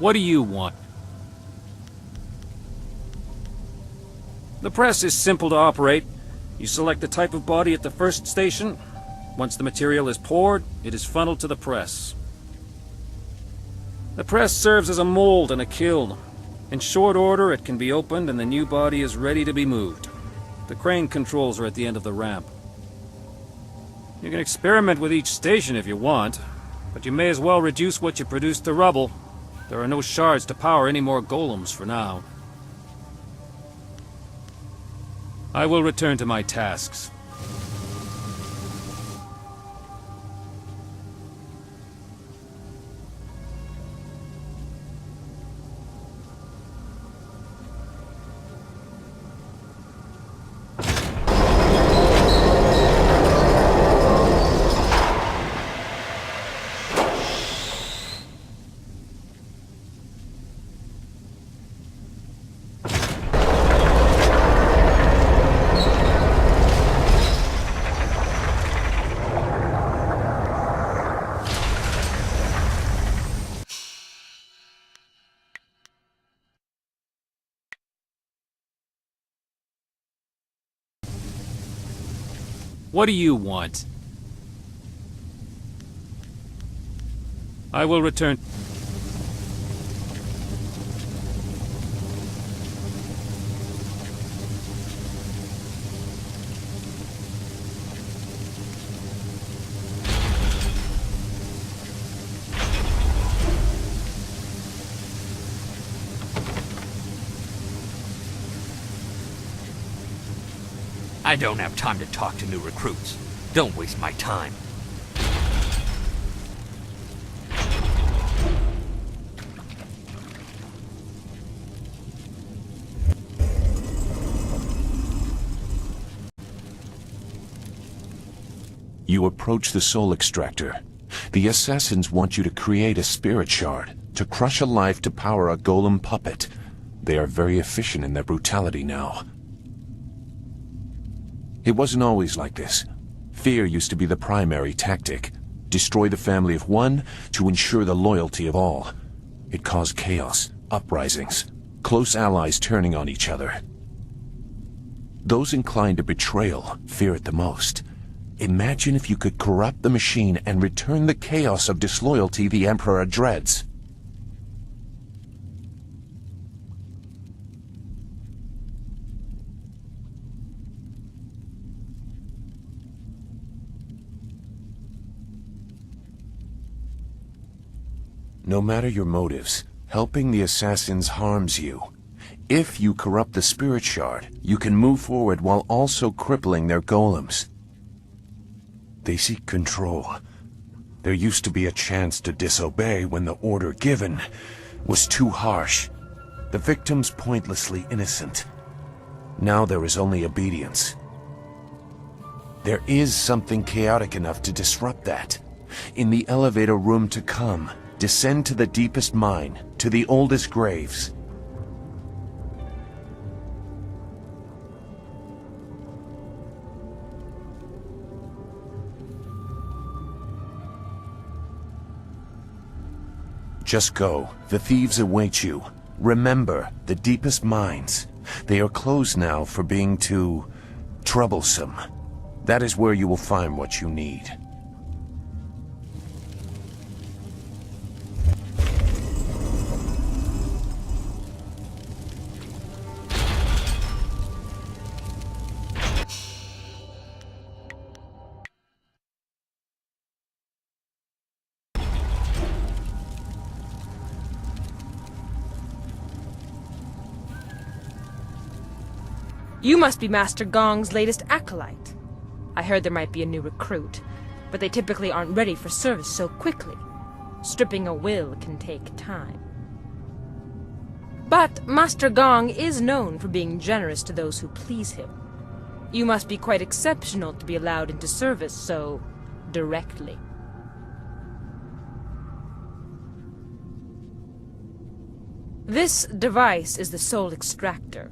What do you want? The press is simple to operate. You select the type of body at the first station. Once the material is poured, it is funneled to the press. The press serves as a mold and a kiln. In short order, it can be opened and the new body is ready to be moved. The crane controls are at the end of the ramp. You can experiment with each station if you want, but you may as well reduce what you produce to rubble. There are no shards to power any more golems for now. I will return to my tasks. What do you want? I will return. I don't have time to talk to new recruits. Don't waste my time. You approach the soul extractor. The assassins want you to create a spirit shard, to crush a life to power a golem puppet. They are very efficient in their brutality now. It wasn't always like this. Fear used to be the primary tactic. Destroy the family of one to ensure the loyalty of all. It caused chaos, uprisings, close allies turning on each other. Those inclined to betrayal fear it the most. Imagine if you could corrupt the machine and return the chaos of disloyalty the Emperor dreads. No matter your motives, helping the assassins harms you. If you corrupt the spirit shard, you can move forward while also crippling their golems. They seek control. There used to be a chance to disobey when the order given was too harsh. The victims pointlessly innocent. Now there is only obedience. There is something chaotic enough to disrupt that. In the elevator room to come, descend to the deepest mine, to the oldest graves. Just go. The thieves await you. Remember, the deepest mines. They are closed now for being too troublesome. That is where you will find what you need. You must be Master Gong's latest acolyte. I heard there might be a new recruit, but they typically aren't ready for service so quickly. Stripping a will can take time. But Master Gong is known for being generous to those who please him. You must be quite exceptional to be allowed into service so directly. This device is the Soul Extractor.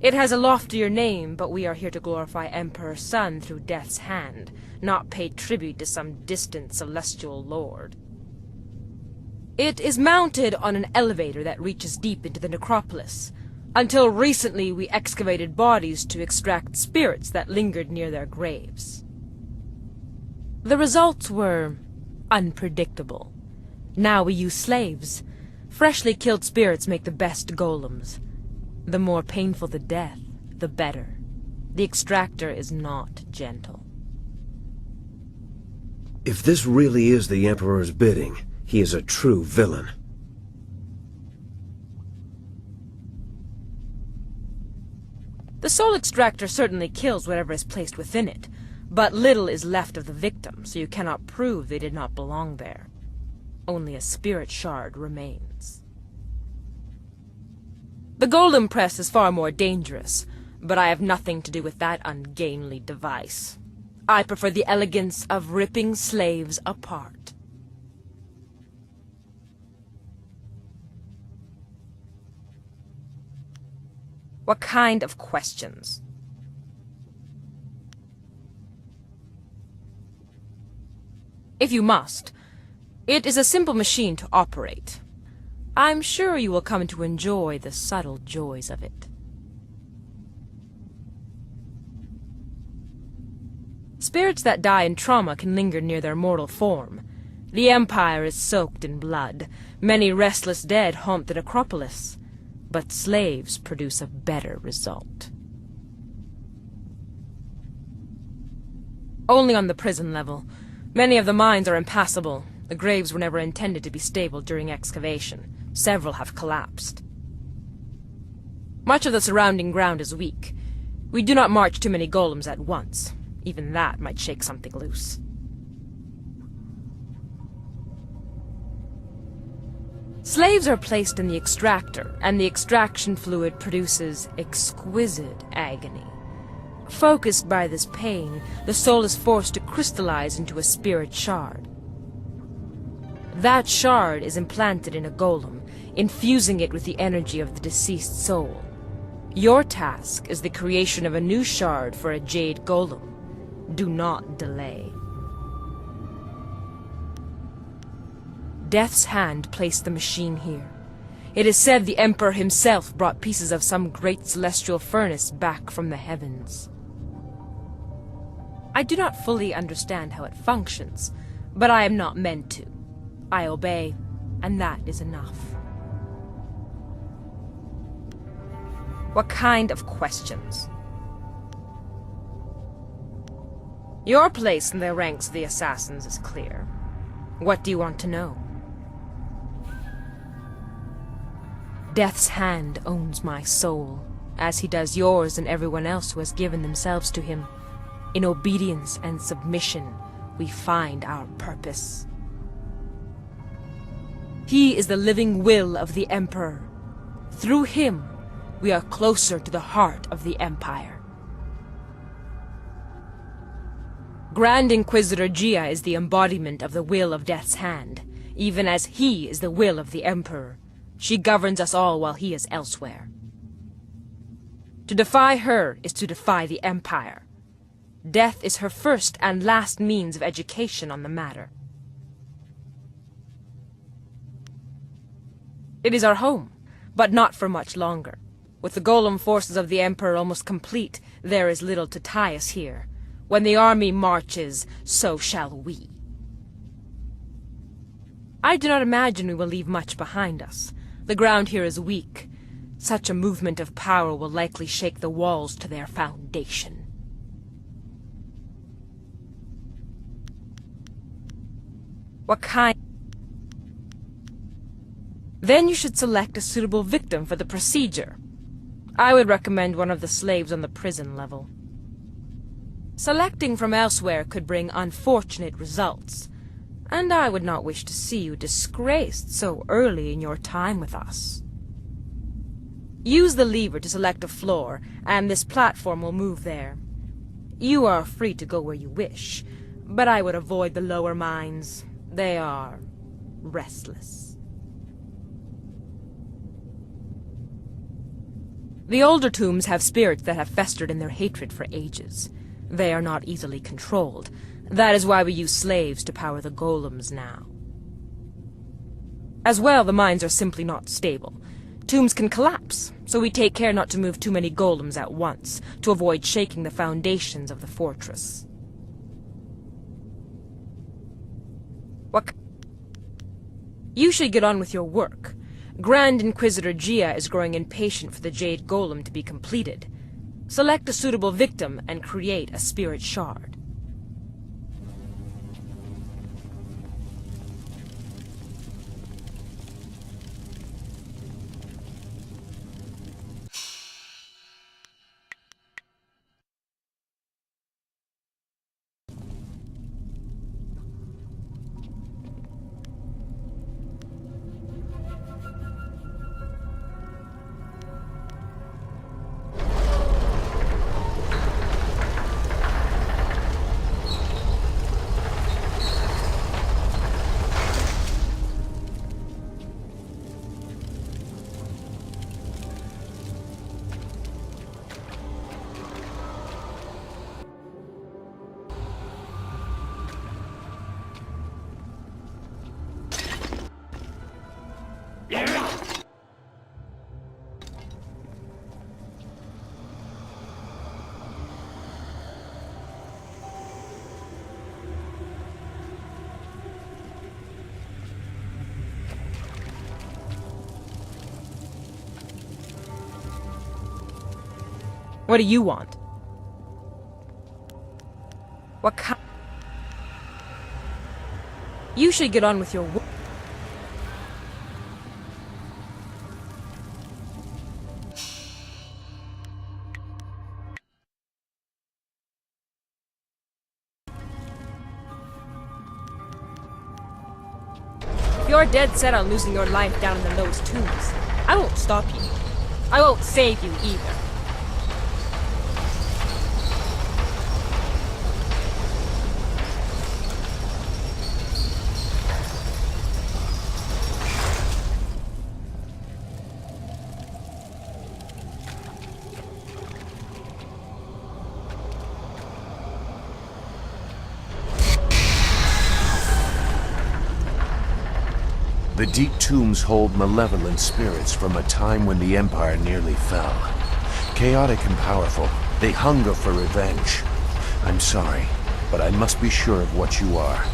It has a loftier name, but we are here to glorify Emperor Sun through Death's hand, not pay tribute to some distant celestial lord. It is mounted on an elevator that reaches deep into the necropolis. Until recently, we excavated bodies to extract spirits that lingered near their graves. The results were unpredictable. Now we use slaves. Freshly killed spirits make the best golems. The more painful the death, the better. The extractor is not gentle. If this really is the Emperor's bidding, he is a true villain. The soul extractor certainly kills whatever is placed within it, but little is left of the victim, so you cannot prove they did not belong there. Only a spirit shard remains. The golem press is far more dangerous, but I have nothing to do with that ungainly device. I prefer the elegance of ripping slaves apart. What kind of questions? If you must. It is a simple machine to operate. I'm sure you will come to enjoy the subtle joys of it. Spirits that die in trauma can linger near their mortal form. The Empire is soaked in blood. Many restless dead haunt the necropolis. But slaves produce a better result. Only on the prison level. Many of the mines are impassable. The graves were never intended to be stable during excavation. Several have collapsed. Much of the surrounding ground is weak. We do not march too many golems at once. Even that might shake something loose. Slaves are placed in the extractor, and the extraction fluid produces exquisite agony. Focused by this pain, the soul is forced to crystallize into a spirit shard. That shard is implanted in a golem, infusing it with the energy of the deceased soul. Your task is the creation of a new shard for a Jade Golem. Do not delay. Death's hand placed the machine here. It is said the Emperor himself brought pieces of some great celestial furnace back from the heavens. I do not fully understand how it functions, but I am not meant to. I obey, and that is enough. What kind of questions? Your place in the ranks of the assassins is clear. What do you want to know? Death's hand owns my soul, as he does yours and everyone else who has given themselves to him. In obedience and submission, we find our purpose. He is the living will of the Emperor. Through him, we are closer to the heart of the Empire. Grand Inquisitor Gia is the embodiment of the will of Death's hand, even as he is the will of the Emperor. She governs us all while he is elsewhere. To defy her is to defy the Empire. Death is her first and last means of education on the matter. It is our home, but not for much longer. With the golem forces of the Emperor almost complete, there is little to tie us here. When the army marches, so shall we. I do not imagine we will leave much behind us. The ground here is weak. Such a movement of power will likely shake the walls to their foundation. What kind? Then you should select a suitable victim for the procedure. I would recommend one of the slaves on the prison level. Selecting from elsewhere could bring unfortunate results, and I would not wish to see you disgraced so early in your time with us. Use the lever to select a floor, and this platform will move there. You are free to go where you wish, but I would avoid the lower mines. They are restless. The older tombs have spirits that have festered in their hatred for ages. They are not easily controlled. That is why we use slaves to power the golems now. As well, the mines are simply not stable. Tombs can collapse, so we take care not to move too many golems at once, to avoid shaking the foundations of the fortress. You should get on with your work. Grand Inquisitor Gia is growing impatient for the Jade Golem to be completed. Select a suitable victim and create a spirit shard. What do you want? What kind? You should get on with your work. If you're dead set on losing your life down in the lowest tombs, I won't stop you. I won't save you either. The deep tombs hold malevolent spirits from a time when the Empire nearly fell. Chaotic and powerful, they hunger for revenge. I'm sorry, but I must be sure of what you are.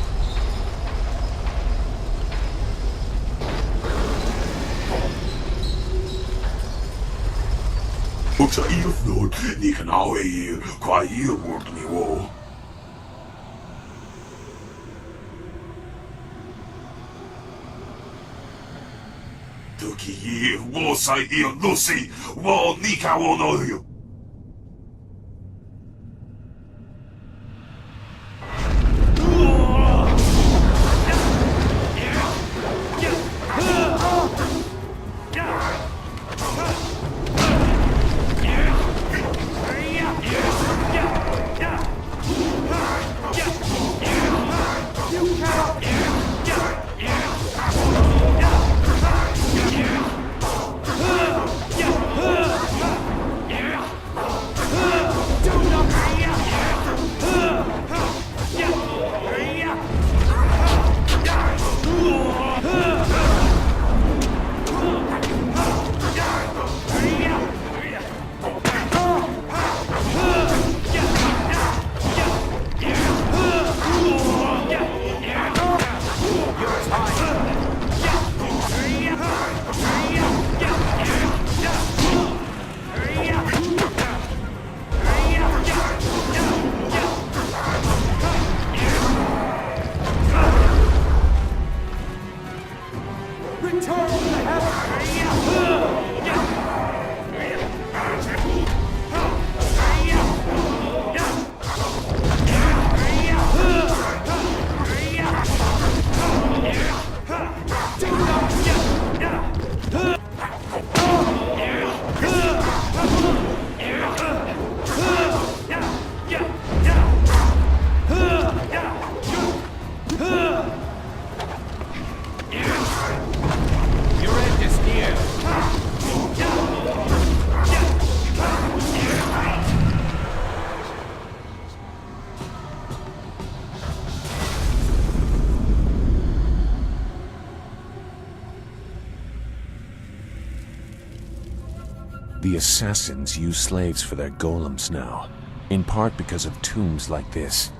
The assassins use slaves for their golems now, in part because of tombs like this.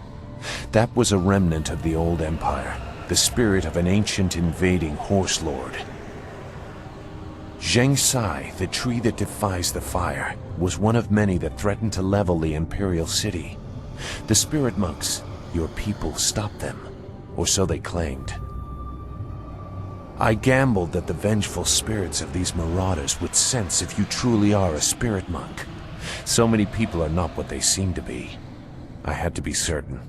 That was a remnant of the old empire, the spirit of an ancient invading horse lord. Zheng Sai, the tree that defies the fire, was one of many that threatened to level the imperial city. The spirit monks, your people, stopped them, or so they claimed. I gambled that the vengeful spirits of these marauders would sense if you truly are a spirit monk. So many people are not what they seem to be. I had to be certain.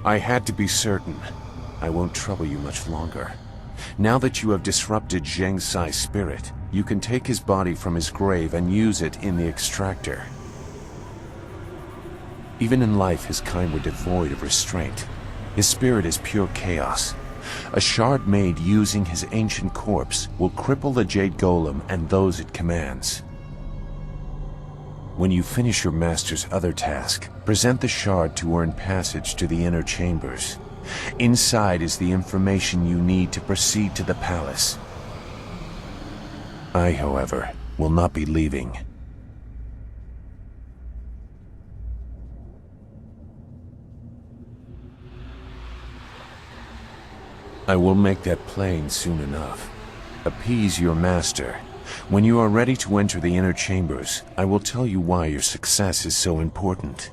I had to be certain. I won't trouble you much longer. Now that you have disrupted Zheng Sai's spirit, you can take his body from his grave and use it in the extractor. Even in life, his kind were devoid of restraint. His spirit is pure chaos. A shard made using his ancient corpse will cripple the Jade Golem and those it commands. When you finish your master's other task, present the shard to earn passage to the inner chambers. Inside is the information you need to proceed to the palace. I, however, will not be leaving. I will make that plain soon enough. Appease your master. When you are ready to enter the inner chambers, I will tell you why your success is so important.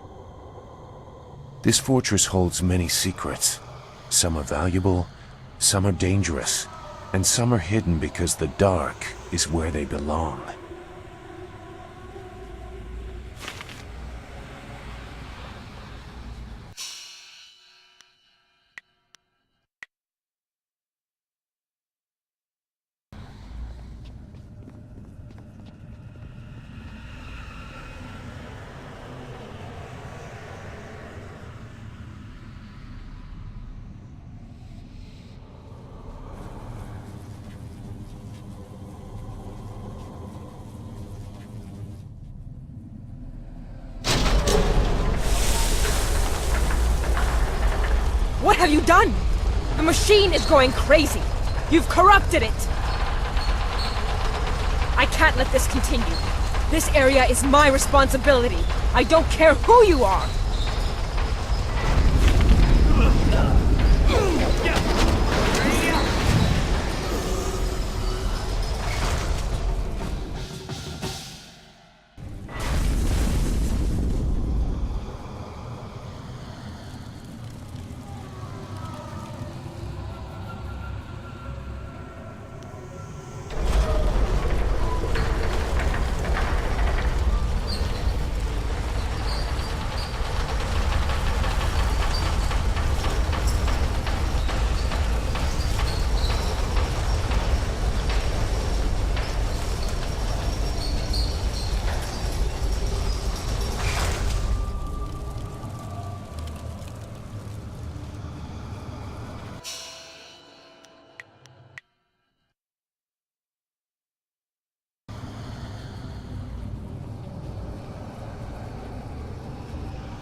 This fortress holds many secrets. Some are valuable, some are dangerous, and some are hidden because the dark is where they belong. you done? The machine is going crazy. You've corrupted it. I can't let this continue. This area is my responsibility. I don't care who you are.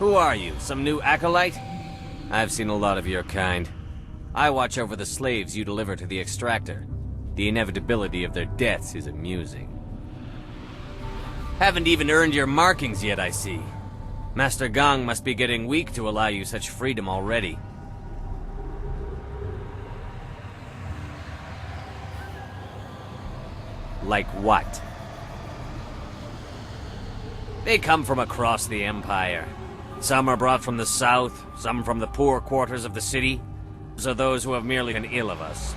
Who are you, some new acolyte? I've seen a lot of your kind. I watch over the slaves you deliver to the extractor. The inevitability of their deaths is amusing. Haven't even earned your markings yet, I see. Master Gong must be getting weak to allow you such freedom already. Like what? They come from across the Empire. Some are brought from the south, some from the poor quarters of the city. Those are those who have merely been ill of us.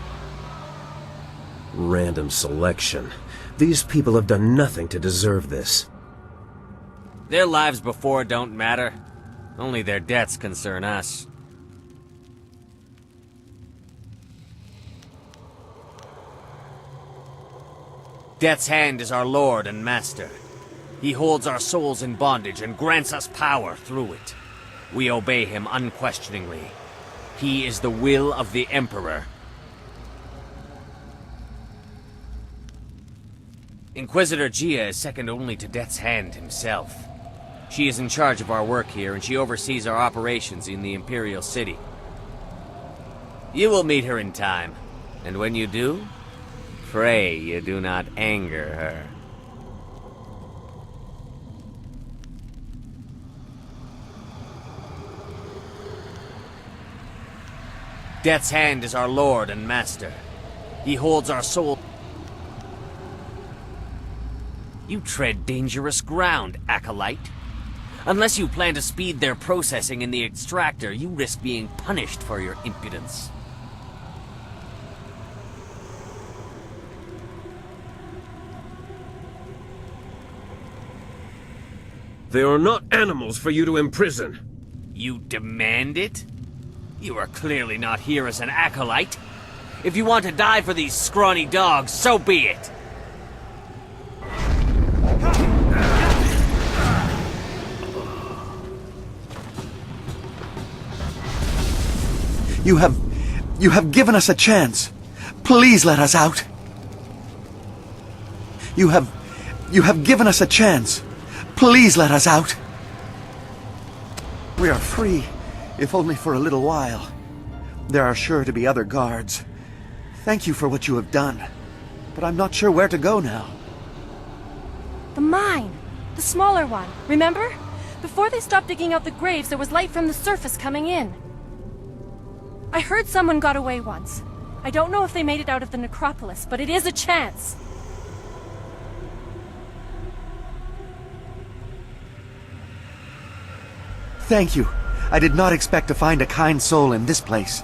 Random selection. These people have done nothing to deserve this. Their lives before don't matter. Only their deaths concern us. Death's hand is our lord and master. He holds our souls in bondage and grants us power through it. We obey him unquestioningly. He is the will of the Emperor. Inquisitor Jia is second only to Death's Hand himself. She is in charge of our work here, and she oversees our operations in the Imperial City. You will meet her in time, and when you do, pray you do not anger her. Death's Hand is our lord and master. He holds our soul. You tread dangerous ground, acolyte. Unless you plan to speed their processing in the extractor, you risk being punished for your impudence. They are not animals for you to imprison. You demand it? You are clearly not here as an acolyte. If you want to die for these scrawny dogs, so be it. You have given us a chance. Please let us out. You have given us a chance. Please let us out. We are free, if only for a little while. There are sure to be other guards. Thank you for what you have done, but I'm not sure where to go now. The mine! The smaller one, remember? Before they stopped digging out the graves, there was light from the surface coming in. I heard someone got away once. I don't know if they made it out of the necropolis, but it is a chance. Thank you. I did not expect to find a kind soul in this place.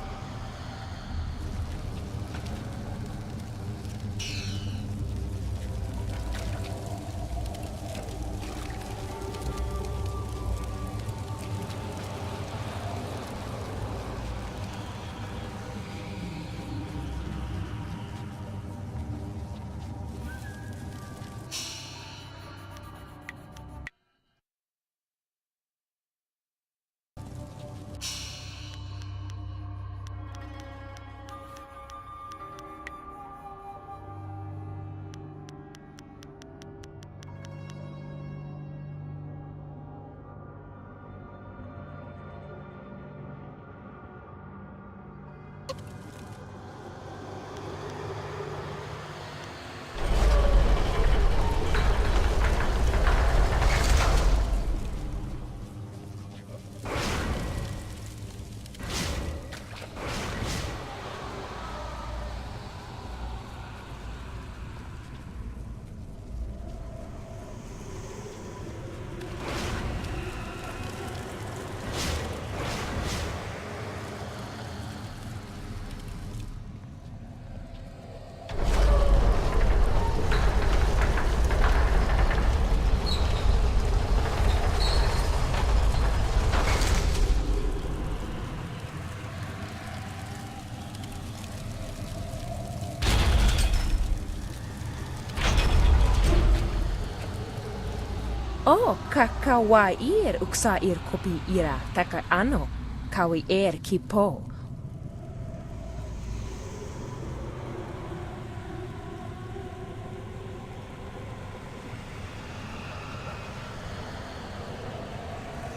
O, kakawair uksair kopi ira taka ano, kawi kipo.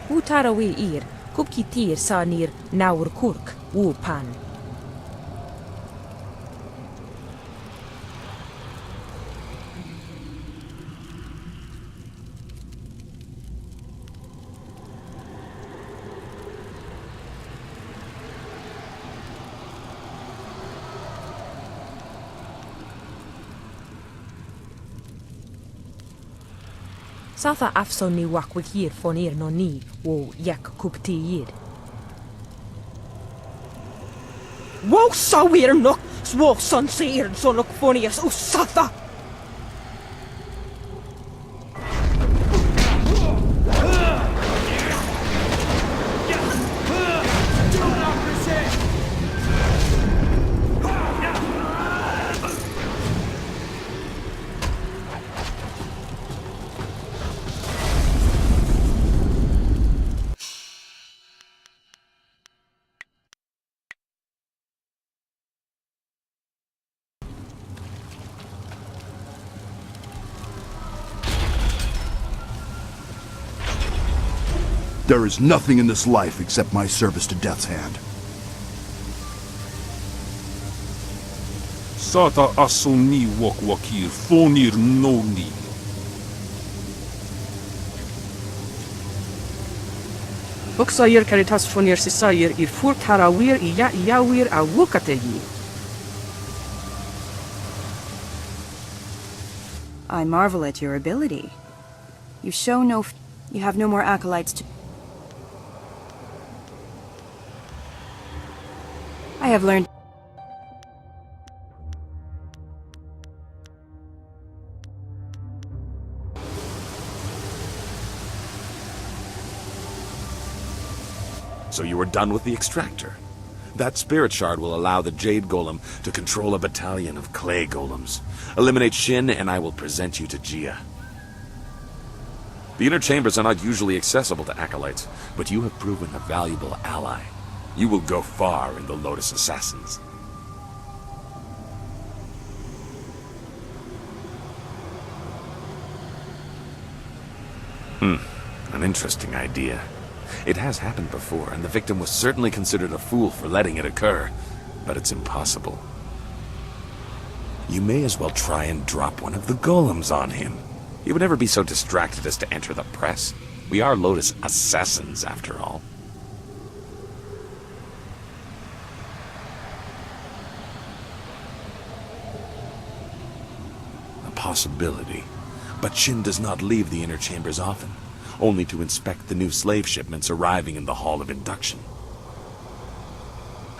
Utarawi ir, kupkitir sanir naur kurk, pan. Satha afson ni wakwikir fonir no ni wo yak kupti yid. Wo sawir nok svo son seir sonok fonias usatha. There is nothing in this life except my service to Death's Hand. Sata asoni wakwakir fonir noni. Uksair caritas fonir sisair ir fur tarawir yawir awukateyi. I marvel at your ability. You show you have no more acolytes to... I have learned... So you are done with the extractor. That spirit shard will allow the Jade Golem to control a battalion of clay golems. Eliminate Shin and I will present you to Gia. The inner chambers are not usually accessible to acolytes, but you have proven a valuable ally. You will go far in the Lotus Assassins. An interesting idea. It has happened before, and the victim was certainly considered a fool for letting it occur, but it's impossible. You may as well try and drop one of the golems on him. He would never be so distracted as to enter the press. We are Lotus Assassins, after all. A possibility. But Shin does not leave the inner chambers often, only to inspect the new slave shipments arriving in the Hall of Induction.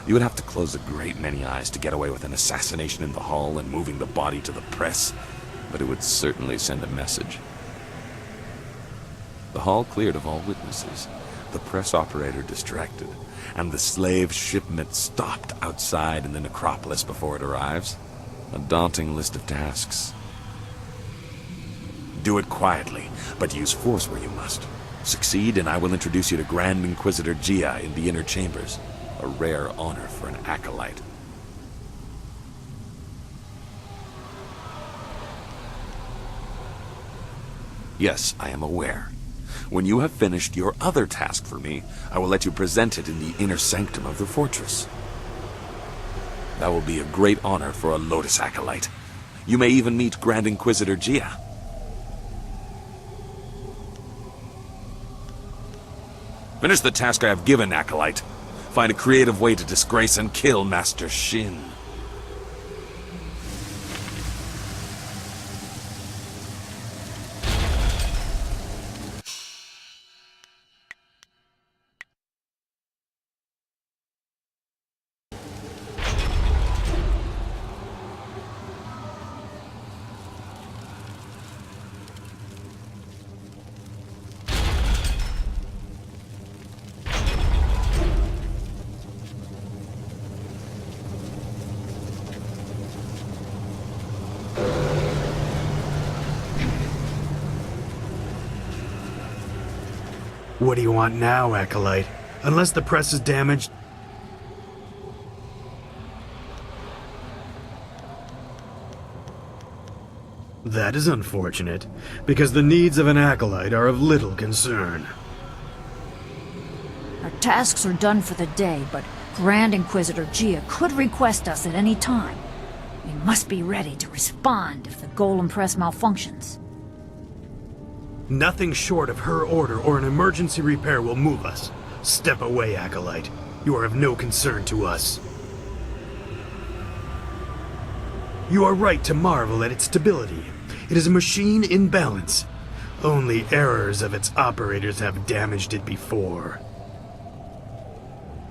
You would have to close a great many eyes to get away with an assassination in the hall and moving the body to the press, but it would certainly send a message. The hall cleared of all witnesses, the press operator distracted, and the slave shipment stopped outside in the necropolis before it arrives. A daunting list of tasks. Do it quietly, but use force where you must. Succeed, and I will introduce you to Grand Inquisitor Gia in the inner chambers. A rare honor for an acolyte. Yes, I am aware. When you have finished your other task for me, I will let you present it in the inner sanctum of the fortress. That will be a great honor for a Lotus acolyte. You may even meet Grand Inquisitor Gia. Finish the task I have given, acolyte. Find a creative way to disgrace and kill Master Shin. What do you want now, Acolyte? Unless the press is damaged... That is unfortunate, because the needs of an Acolyte are of little concern. Our tasks are done for the day, but Grand Inquisitor Gia could request us at any time. We must be ready to respond if the golem press malfunctions. Nothing short of her order or an emergency repair will move us. Step away, Acolyte. You are of no concern to us. You are right to marvel at its stability. It is a machine in balance. Only errors of its operators have damaged it before.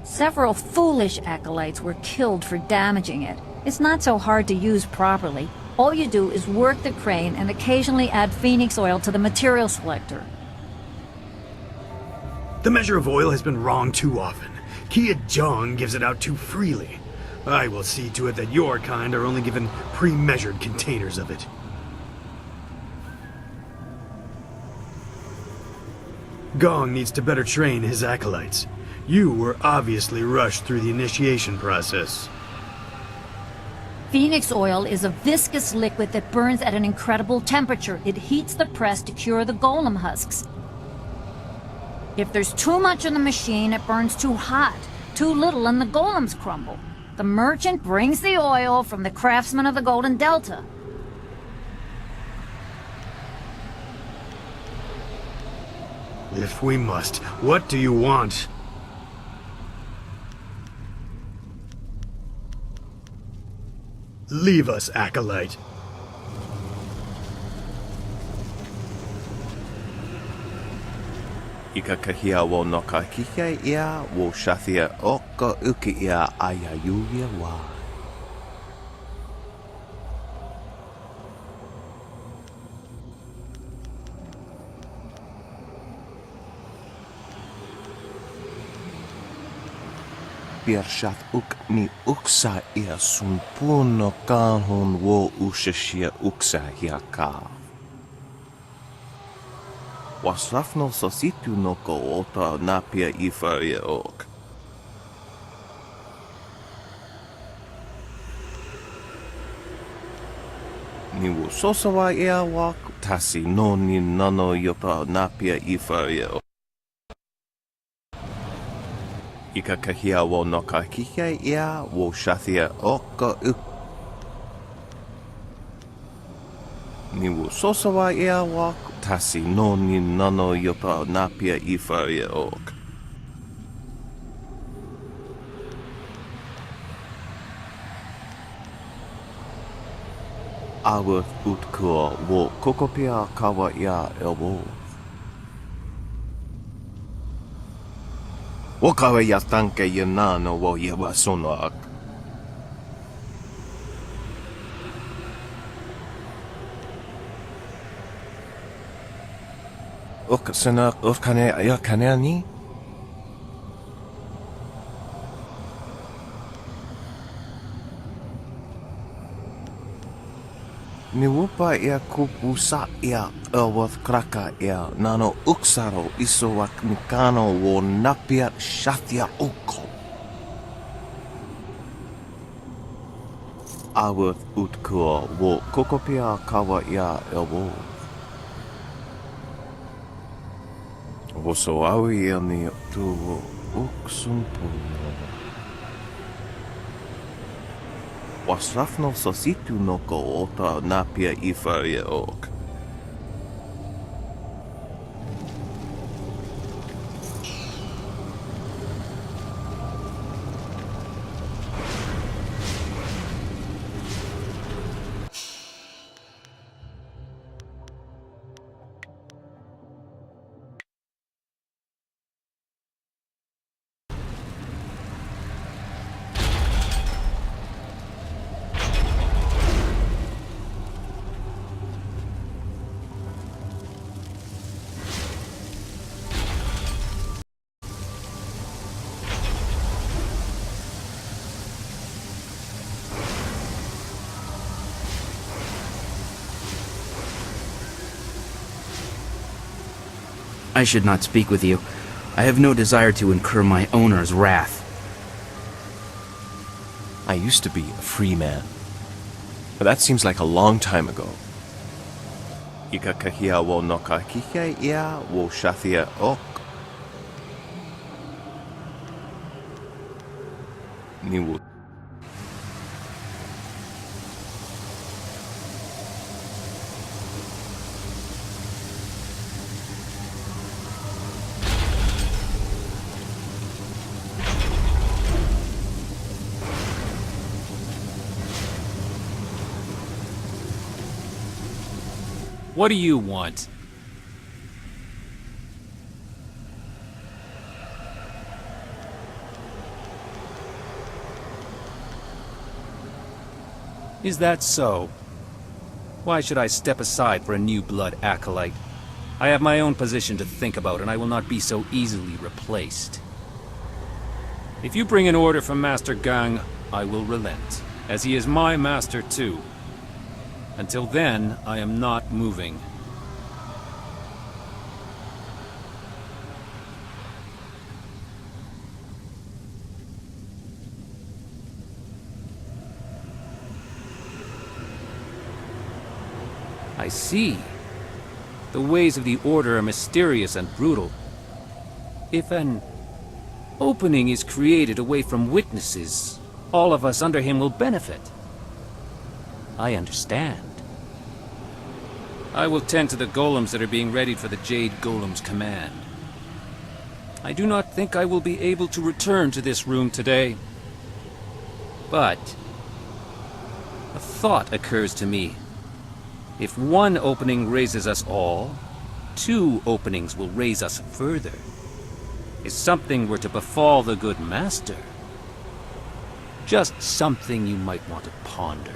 Several foolish acolytes were killed for damaging it. It's not so hard to use properly. All you do is work the crane and occasionally add phoenix oil to the material selector. The measure of oil has been wrong too often. Kia Jong gives it out too freely. I will see to it that your kind are only given pre-measured containers of it. Gong needs to better train his acolytes. You were obviously rushed through the initiation process. Phoenix oil is a viscous liquid that burns at an incredible temperature. It heats the press to cure the golem husks. If there's too much in the machine, it burns too hot. Too little and the golems crumble. The merchant brings the oil from the craftsman of the Golden Delta. If we must, what do you want? Leave us, Acolyte. Ikakahia wo no ka kike ia wo shathia oko uki ia ayayuya wa. Biarshath uk mi uksa ia sun puno kanhun wo ushashia uksa hiaka. Wasrafno sositu no ko ota napia ifaria ok. Ni wo sosawa ia wak tasi no ni nano yota napia ifaria ok. Ikakahia wo no ka kike ia wo shathia oko uk. Ni wo sosawa ia wak tasi no ni nano yota napia ifaria ok. Aworth utkua wo kokopia kawa ia elwo. Wakawa ya tanke ya nano wo ya wasonak. Sana kane ya kane ni? Ni wupa ia kupusa ia Elworth kraka ia nano uksaro isowak mikano wo napia shathia uko. Elworth utkua wo kokopia kawa ia Elworth. Woso awi ia ni tu uksumpuno. Wasrafno sositu no ko ota napia ifaria ok. I should not speak with you, I have no desire to incur my owner's wrath. I used to be a free man, but that seems like a long time ago. Ika kahia wo no ka kike ia wo shathia ok. Ni wo. What do you want? Is that so? Why should I step aside for a new blood acolyte? I have my own position to think about, and I will not be so easily replaced. If you bring an order from Master Gong, I will relent, as he is my master too. Until then, I am not moving. I see. The ways of the Order are mysterious and brutal. If an opening is created away from witnesses, all of us under him will benefit. I understand. I will tend to the golems that are being readied for the Jade Golem's command. I do not think I will be able to return to this room today. But a thought occurs to me. If one opening raises us all, 2 openings will raise us further. If something were to befall the good master, just something you might want to ponder.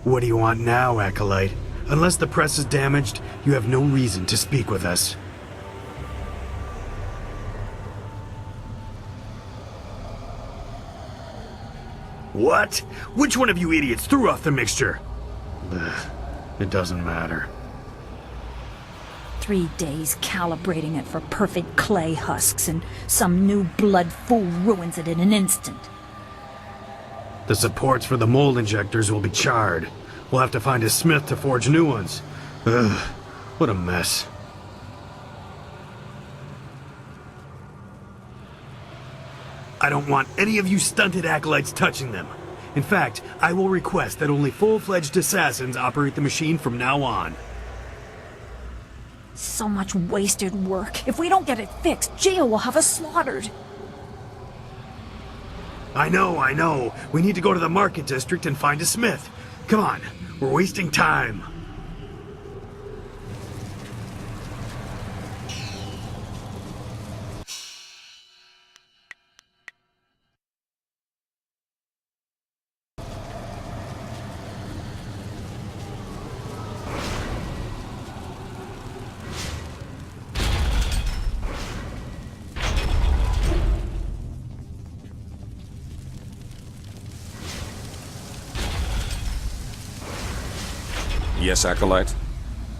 What do you want now, Acolyte? Unless the press is damaged, you have no reason to speak with us. What? Which one of you idiots threw off the mixture? It doesn't matter. 3 days calibrating it for perfect clay husks, and some new blood fool ruins it in an instant. The supports for the mold injectors will be charred. We'll have to find a smith to forge new ones. Ugh, what a mess. I don't want any of you stunted acolytes touching them. In fact, I will request that only full-fledged assassins operate the machine from now on. So much wasted work. If we don't get it fixed, Gia will have us slaughtered. I know. We need to go to the market district and find a smith. Come on, we're wasting time. Yes, Acolyte?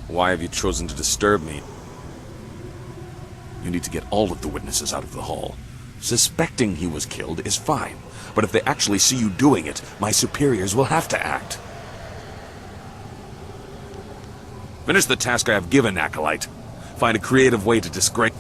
Why have you chosen to disturb me? You need to get all of the witnesses out of the hall. Suspecting he was killed is fine, but if they actually see you doing it, my superiors will have to act. Finish the task I have given, Acolyte. Find a creative way to disgrace...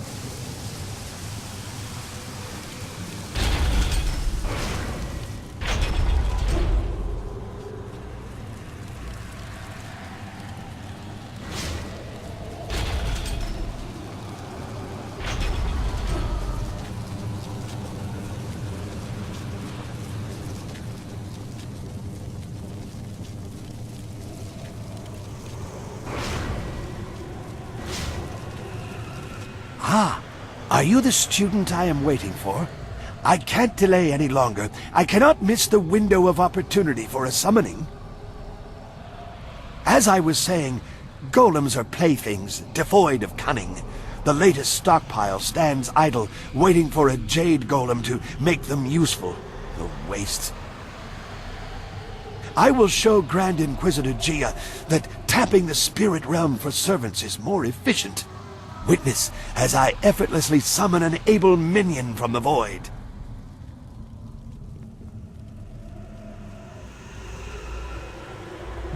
Are you the student I am waiting for? I can't delay any longer. I cannot miss the window of opportunity for a summoning. As I was saying, golems are playthings, devoid of cunning. The latest stockpile stands idle, waiting for a jade golem to make them useful. The waste. I will show Grand Inquisitor Gia that tapping the spirit realm for servants is more efficient. Witness as I effortlessly summon an able minion from the void.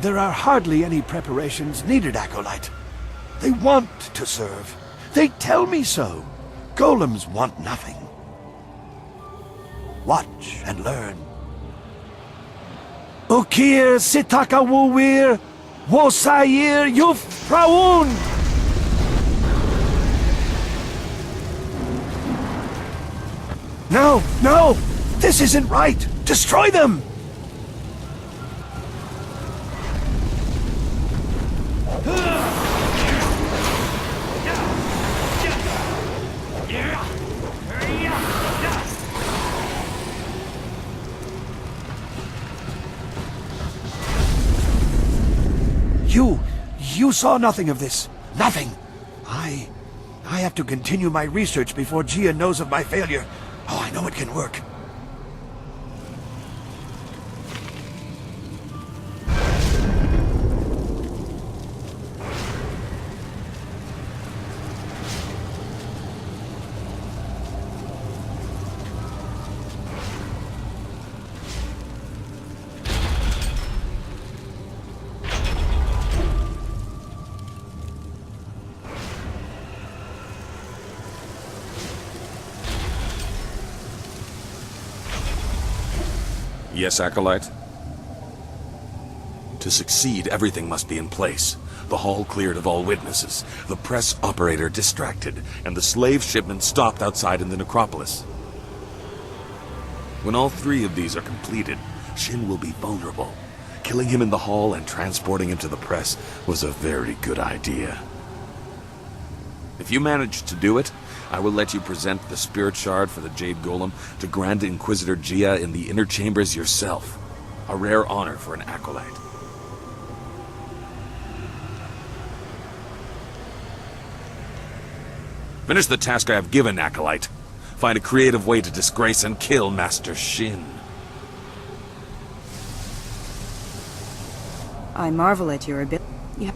There are hardly any preparations needed, Acolyte. They want to serve. They tell me so. Golems want nothing. Watch and learn. Ukir sitaka wuwir, wosayir yuf praun! No! This isn't right! Destroy them! You saw nothing of this. Nothing. I have to continue my research before Gia knows of my failure. Oh, I know it can work. Yes, Acolyte? To succeed, everything must be in place. The hall cleared of all witnesses, the press operator distracted, and the slave shipment stopped outside in the necropolis. When all three of these are completed, Shin will be vulnerable. Killing him in the hall and transporting him to the press was a very good idea. If you manage to do it, I will let you present the spirit shard for the Jade Golem to Grand Inquisitor Gia in the inner chambers yourself. A rare honor for an acolyte. Finish the task I have given, Acolyte. Find a creative way to disgrace and kill Master Shin. I marvel at your ability. Yeah.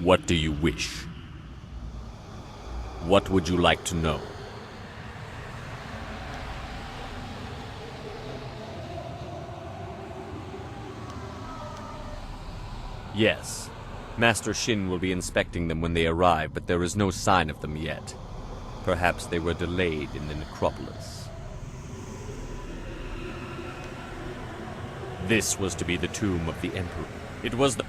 What do you wish? What would you like to know? Yes. Master Shin will be inspecting them when they arrive, but there is no sign of them yet. Perhaps they were delayed in the necropolis. This was to be the tomb of the Emperor. It was the...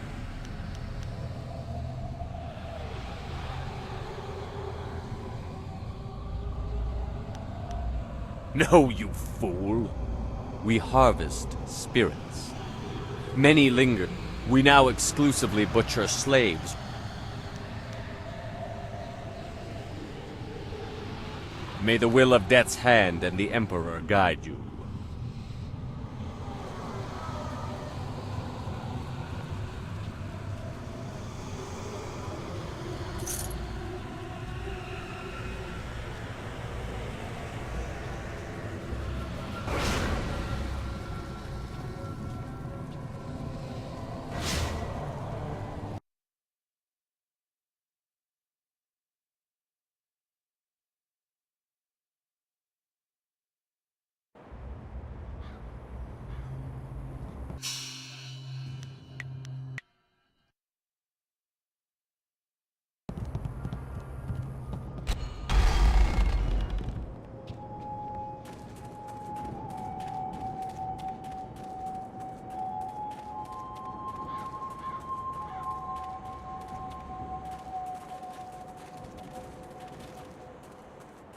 No, you fool! We harvest spirits. Many linger. We now exclusively butcher slaves. May the will of Death's Hand and the Emperor guide you.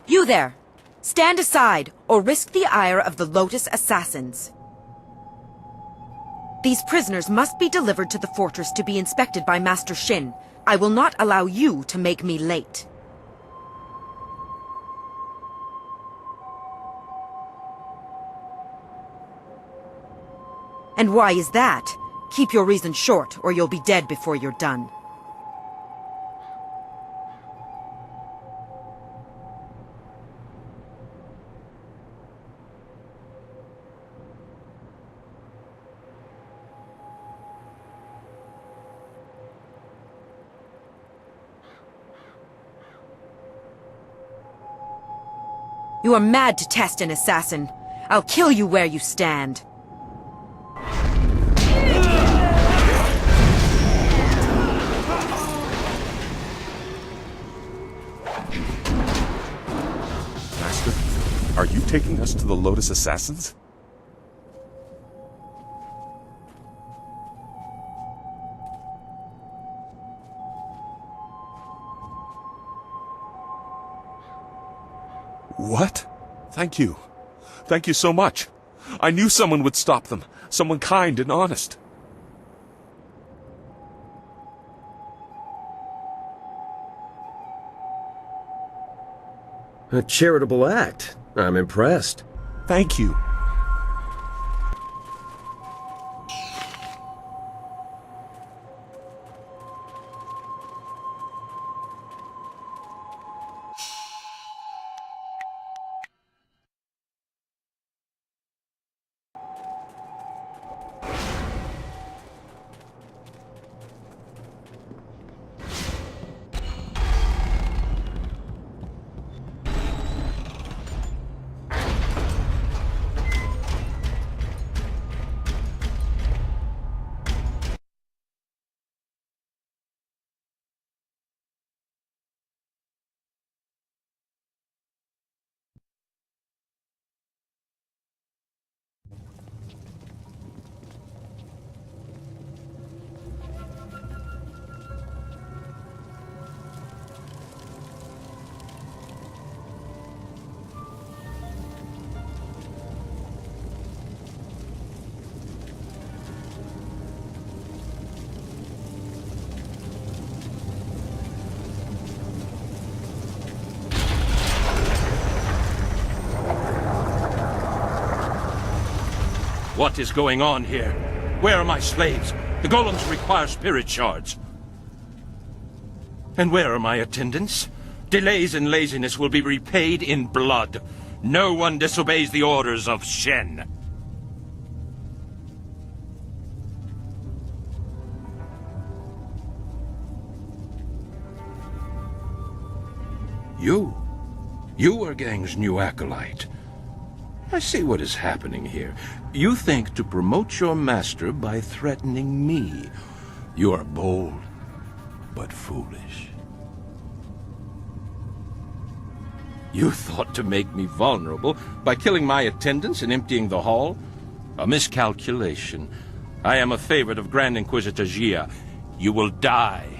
You there! Stand aside, or risk the ire of the Lotus assassins. These prisoners must be delivered to the fortress to be inspected by Master Shin. I will not allow you to make me late. And why is that? Keep your reason short, or you'll be dead before you're done. You are mad to test an assassin. I'll kill you where you stand. Master, are you taking us to the Lotus Assassins? What? Thank you. Thank you so much. I knew someone would stop them. Someone kind and honest. A charitable act. I'm impressed. Thank you. What is going on here? Where are my slaves? The golems require spirit shards. And where are my attendants? Delays and laziness will be repaid in blood. No one disobeys the orders of Shin. You are Gang's new acolyte. I see what is happening here. You think to promote your master by threatening me. You are bold, but foolish. You thought to make me vulnerable by killing my attendants and emptying the hall? A miscalculation. I am a favorite of Grand Inquisitor Jia. You will die.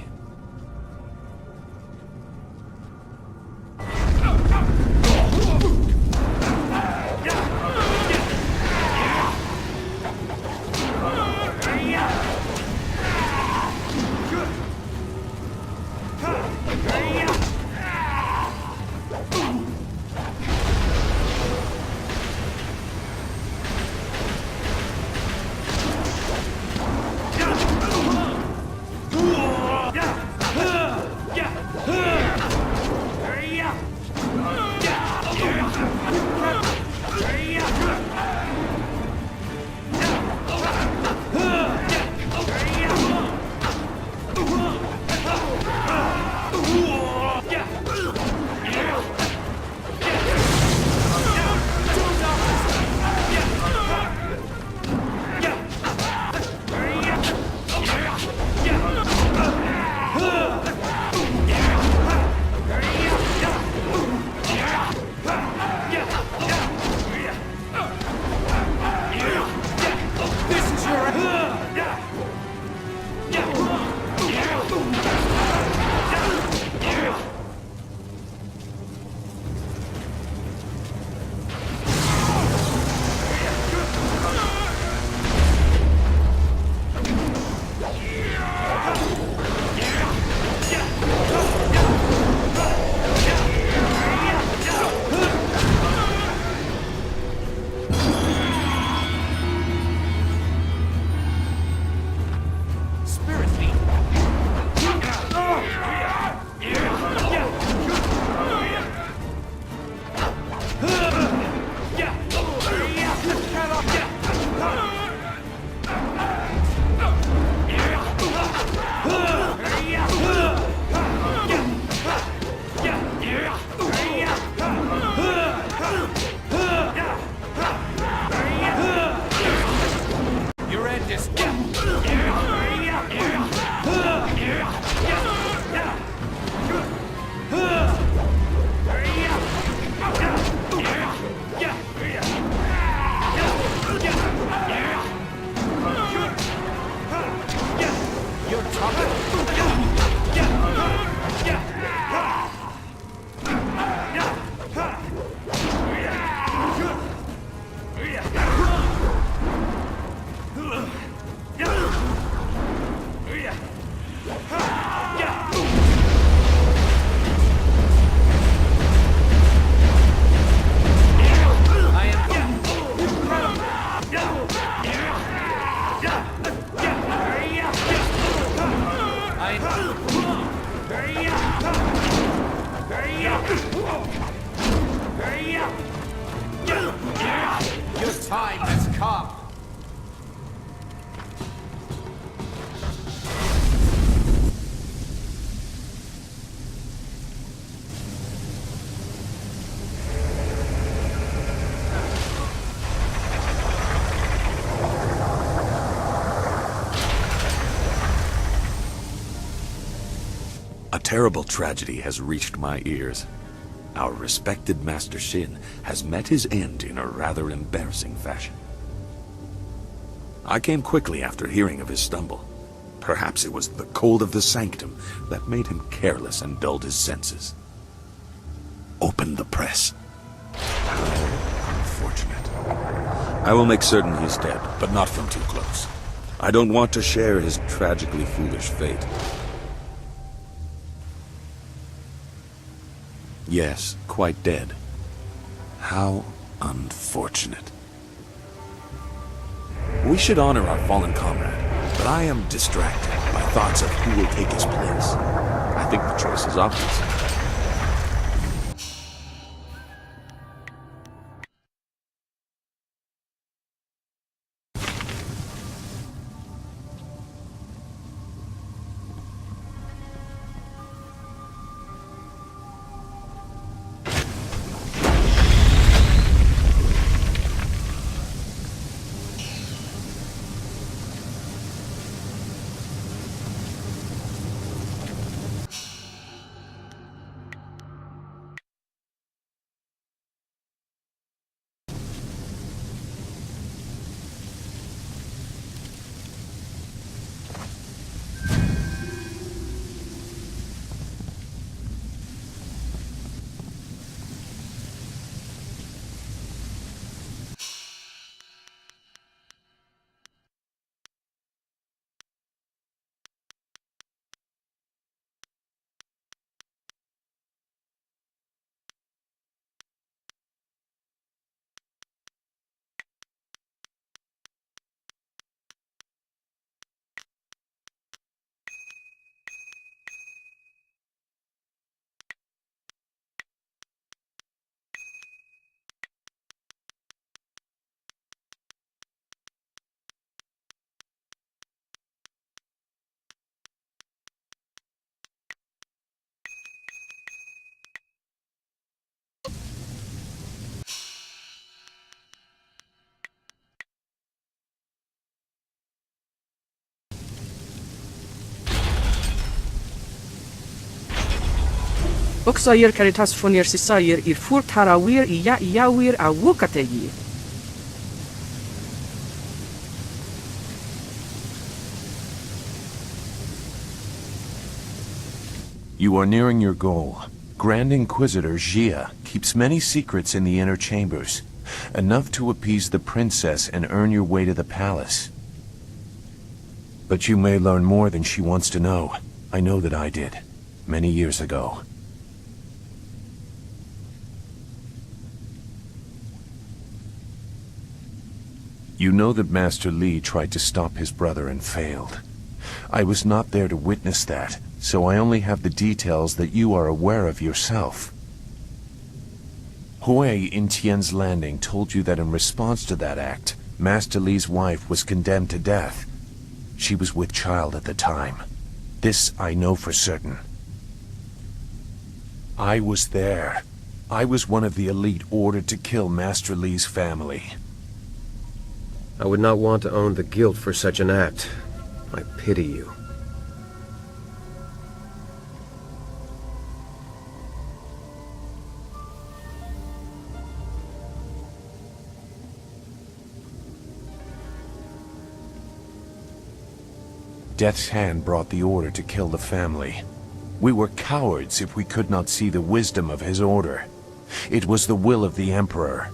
Your time has come. A terrible tragedy has reached my ears. Our respected Master Shin has met his end in a rather embarrassing fashion. I came quickly after hearing of his stumble. Perhaps it was the cold of the sanctum that made him careless and dulled his senses. Open the press. How unfortunate. I will make certain he's dead, but not from too close. I don't want to share his tragically foolish fate. Yes, quite dead. How unfortunate. We should honor our fallen comrade, but I am distracted by thoughts of who will take his place. I think the choice is obvious. Oxair caritas fonir sisair ir fur tarawir iya iawir awukategi. You are nearing your goal. Grand Inquisitor Jia keeps many secrets in the inner chambers, enough to appease the princess and earn your way to the palace. But you may learn more than she wants to know. I know that I did, many years ago. You know that Master Li tried to stop his brother and failed. I was not there to witness that, so I only have the details that you are aware of yourself. Hui in Tian's Landing told you that in response to that act, Master Li's wife was condemned to death. She was with child at the time. This I know for certain. I was there. I was one of the elite ordered to kill Master Li's family. I would not want to own the guilt for such an act. I pity you. Death's hand brought the order to kill the family. We were cowards if we could not see the wisdom of his order. It was the will of the Emperor.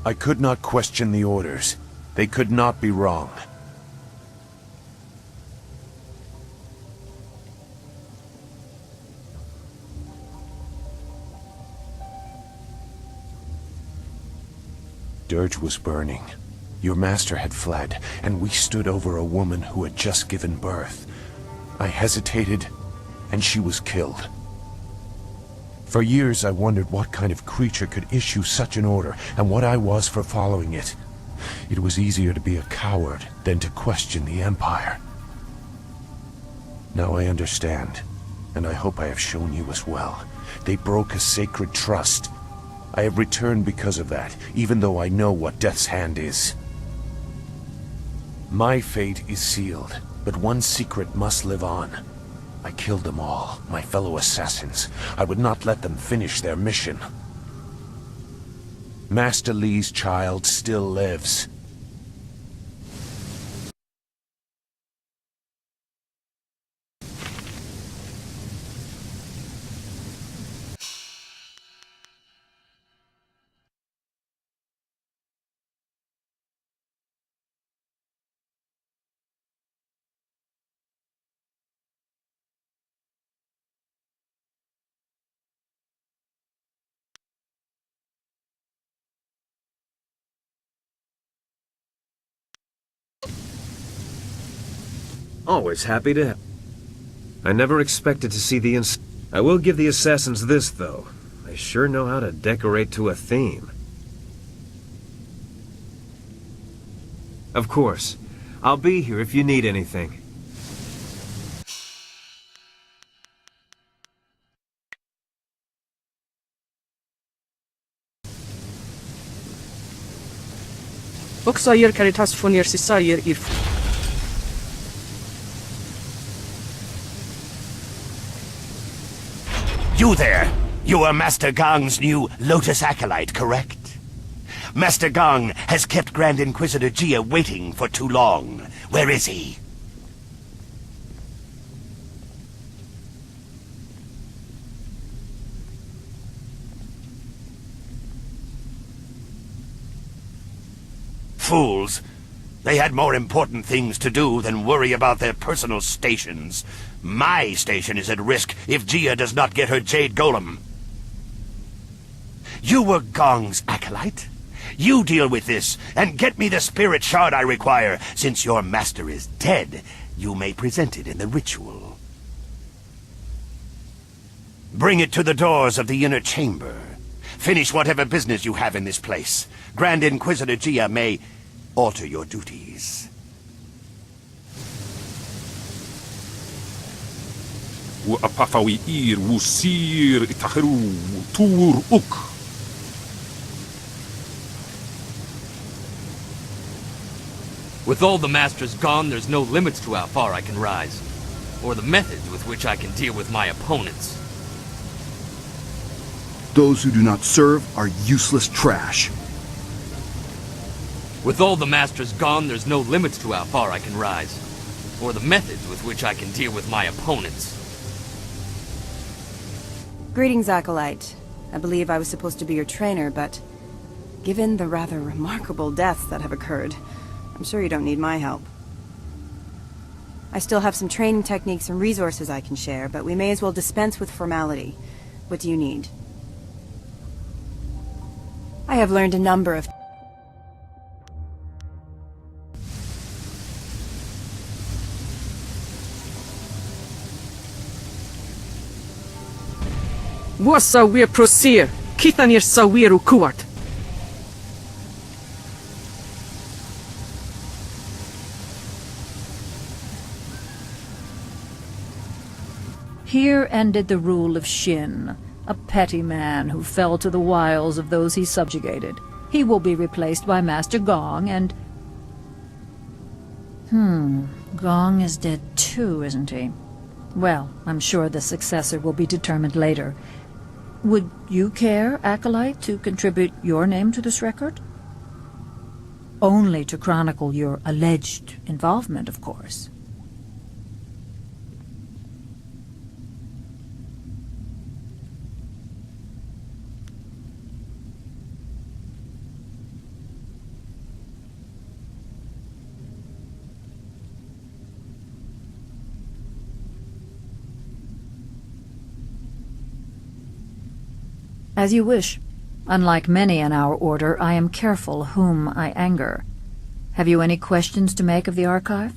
I could not question the orders. They could not be wrong. Dirge was burning. Your master had fled, and we stood over a woman who had just given birth. I hesitated, and she was killed. For years I wondered what kind of creature could issue such an order, and what I was for following it. It was easier to be a coward than to question the Empire. Now I understand, and I hope I have shown you as well. They broke a sacred trust. I have returned because of that, even though I know what Death's hand is. My fate is sealed, but one secret must live on. I killed them all, my fellow assassins. I would not let them finish their mission. Master Li's child still lives. Always happy to help. I never expected to see the I will give the assassins this, though. They sure know how to decorate to a theme. Of course. I'll be here if you need anything. Boksayer caritas fonir sisayer ir. You there! You are Master Gong's new Lotus acolyte, correct? Master Gong has kept Grand Inquisitor Jia waiting for too long. Where is he? Fools! They had more important things to do than worry about their personal stations. My station is at risk if Jia does not get her Jade Golem. You were Gong's acolyte? You deal with this, and get me the spirit shard I require. Since your master is dead, you may present it in the ritual. Bring it to the doors of the inner chamber. Finish whatever business you have in this place. Grand Inquisitor Jia may alter your duties. وأبافوي إير وسير إتخرو تور أك. With all the masters gone, there's no limits to how far I can rise, or the methods with which I can deal with my opponents. Those who do not serve are useless trash. With all the masters gone, there's no limits to how far I can rise, or the methods with which I can deal with my opponents. Greetings, acolyte. I believe I was supposed to be your trainer, but given the rather remarkable deaths that have occurred, I'm sure you don't need my help. I still have some training techniques and resources I can share, but we may as well dispense with formality. What do you need? I have learned a number of... Wasa wir prosir, kithanir sawir ukuart. Here ended the rule of Shin, a petty man who fell to the wiles of those he subjugated. He will be replaced by Master Gong and... Gong is dead too, isn't he? Well, I'm sure the successor will be determined later. Would you care, acolyte, to contribute your name to this record? Only to chronicle your alleged involvement, of course. As you wish. Unlike many in our order, I am careful whom I anger. Have you any questions to make of the archive?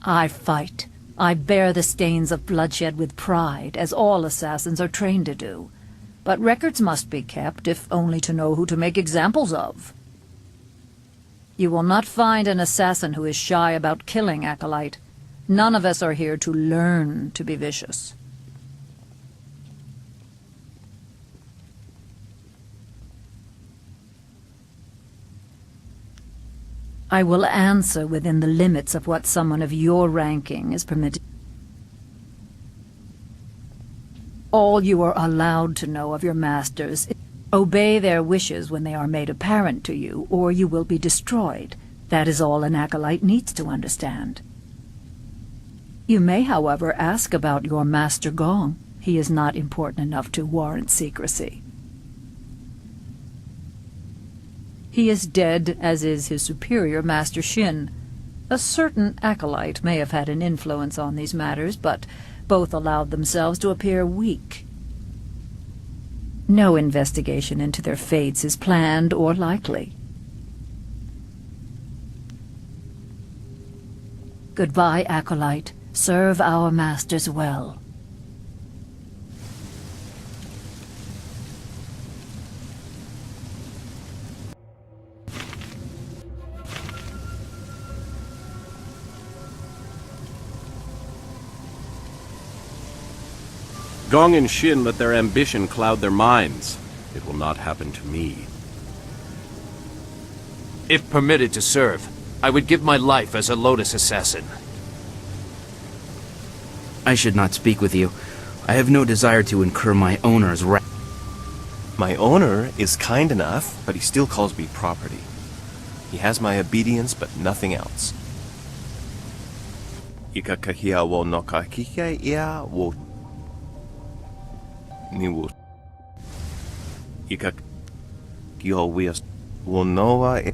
I fight. I bear the stains of bloodshed with pride, as all assassins are trained to do. But records must be kept, if only to know who to make examples of. You will not find an assassin who is shy about killing, acolyte. None of us are here to learn to be vicious. I will answer within the limits of what someone of your ranking is permitted. All you are allowed to know of your masters is obey their wishes when they are made apparent to you, or you will be destroyed. That is all an acolyte needs to understand. You may, however, ask about your Master Gong. He is not important enough to warrant secrecy. He is dead, as is his superior, Master Shin. A certain acolyte may have had an influence on these matters, but both allowed themselves to appear weak. No investigation into their fates is planned or likely. Goodbye, acolyte. Serve our masters well. Gong and Shin let their ambition cloud their minds. It will not happen to me. If permitted to serve, I would give my life as a Lotus assassin. I should not speak with you. I have no desire to incur my owner's wrath. My owner is kind enough, but he still calls me property. He has my obedience, but nothing else. Ikakahia wo no kakike ia wo ni wo Ikakio wias wo noa e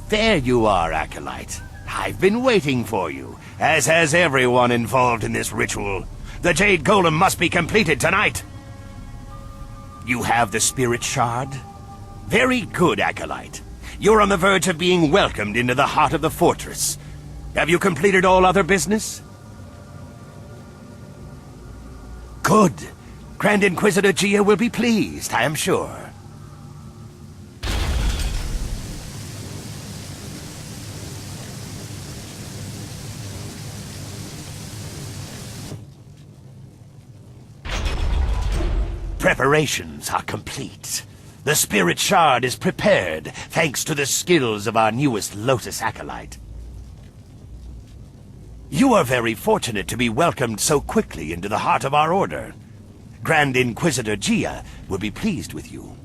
There you are, Acolyte. I've been waiting for you, as has everyone involved in this ritual. The Jade Golem must be completed tonight. You have the Spirit Shard? Very good, Acolyte. You're on the verge of being welcomed into the heart of the fortress. Have you completed all other business? Good. Grand Inquisitor Gia will be pleased, I am sure. Preparations are complete. The Spirit Shard is prepared, thanks to the skills of our newest Lotus Acolyte. You are very fortunate to be welcomed so quickly into the heart of our order. Grand Inquisitor Gia will be pleased with you.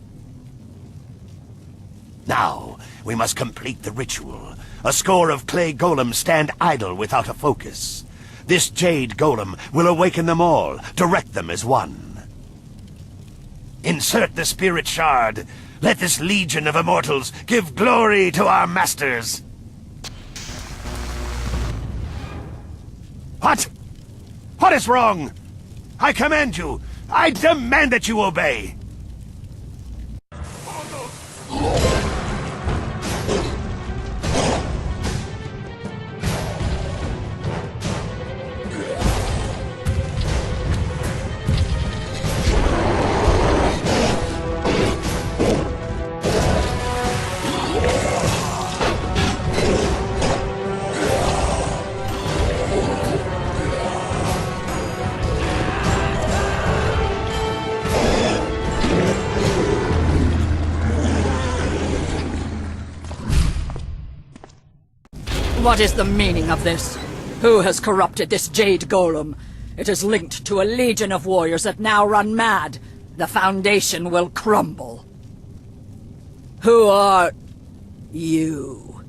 Now, we must complete the ritual. A score of clay golems stand idle without a focus. This Jade Golem will awaken them all, direct them as one. Insert the Spirit Shard. Let this legion of immortals give glory to our masters. What? What is wrong? I command you. I demand that you obey. What is the meaning of this? Who has corrupted this Jade Golem? It is linked to a legion of warriors that now run mad. The Foundation will crumble. Who are you?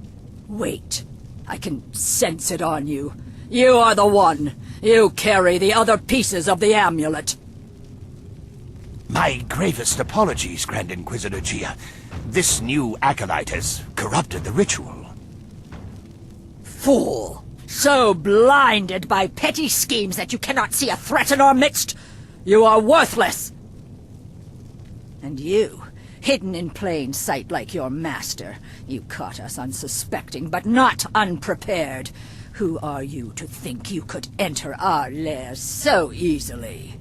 Wait. I can sense it on you. You are the one. You carry the other pieces of the amulet. My gravest apologies, Grand Inquisitor Gia. This new acolyte has corrupted the ritual. Fool! So blinded by petty schemes that you cannot see a threat in our midst? You are worthless! And you, hidden in plain sight like your master, you caught us unsuspecting but not unprepared. Who are you to think you could enter our lair so easily?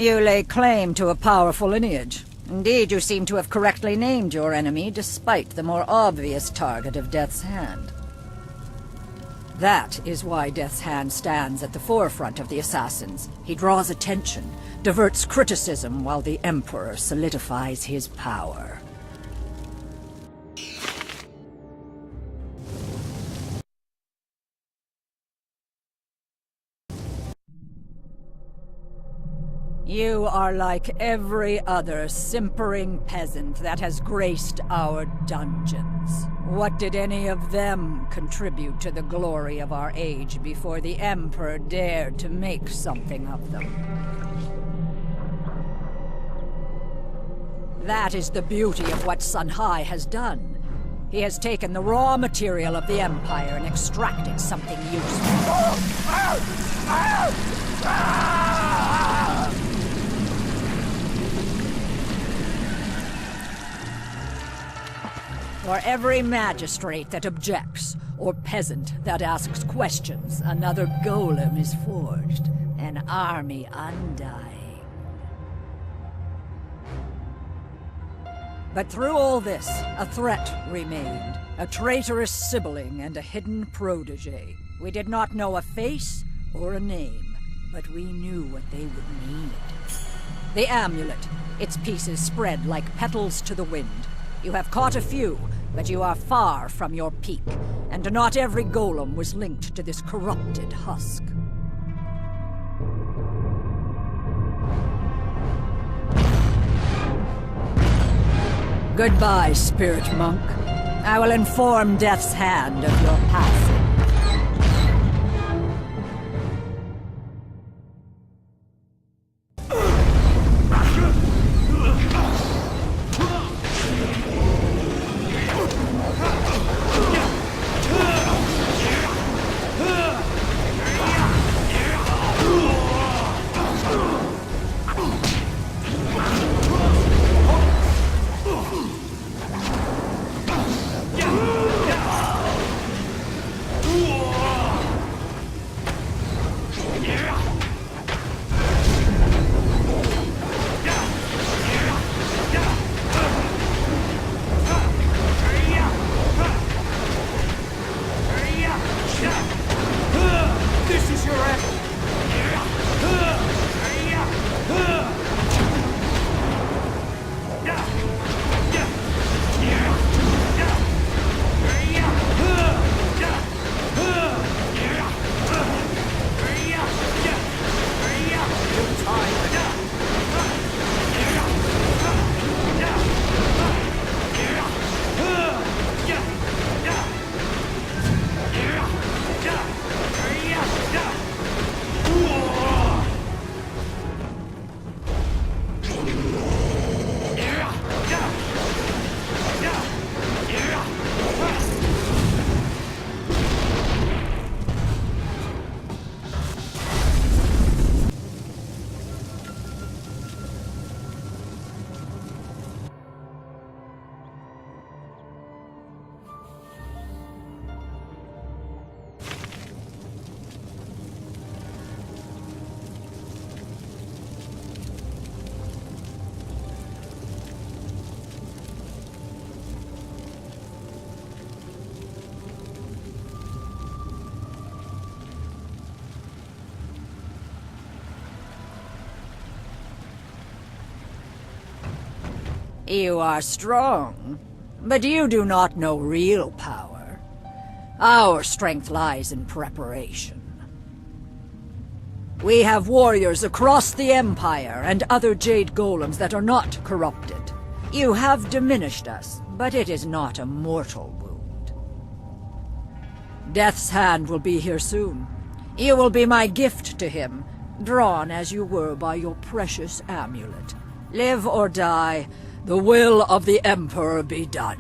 You lay claim to a powerful lineage. Indeed, you seem to have correctly named your enemy, despite the more obvious target of Death's Hand. That is why Death's Hand stands at the forefront of the assassins. He draws attention, diverts criticism, while the Emperor solidifies his power. You are like every other simpering peasant that has graced our dungeons. What did any of them contribute to the glory of our age before the Emperor dared to make something of them? That is the beauty of what Sun Hai has done. He has taken the raw material of the Empire and extracted something useful. For every magistrate that objects, or peasant that asks questions, another golem is forged, an army undying. But through all this, a threat remained. A traitorous sibling and a hidden protege. We did not know a face or a name, but we knew what they would need. The amulet, its pieces spread like petals to the wind. You have caught a few, but you are far from your peak, and not every golem was linked to this corrupted husk. Goodbye, spirit monk. I will inform Death's Hand of your passing. You are strong, but you do not know real power. Our strength lies in preparation. We have warriors across the Empire and other Jade Golems that are not corrupted. You have diminished us, but it is not a mortal wound. Death's Hand will be here soon. You will be my gift to him, drawn as you were by your precious amulet. Live or die, the will of the Emperor be done.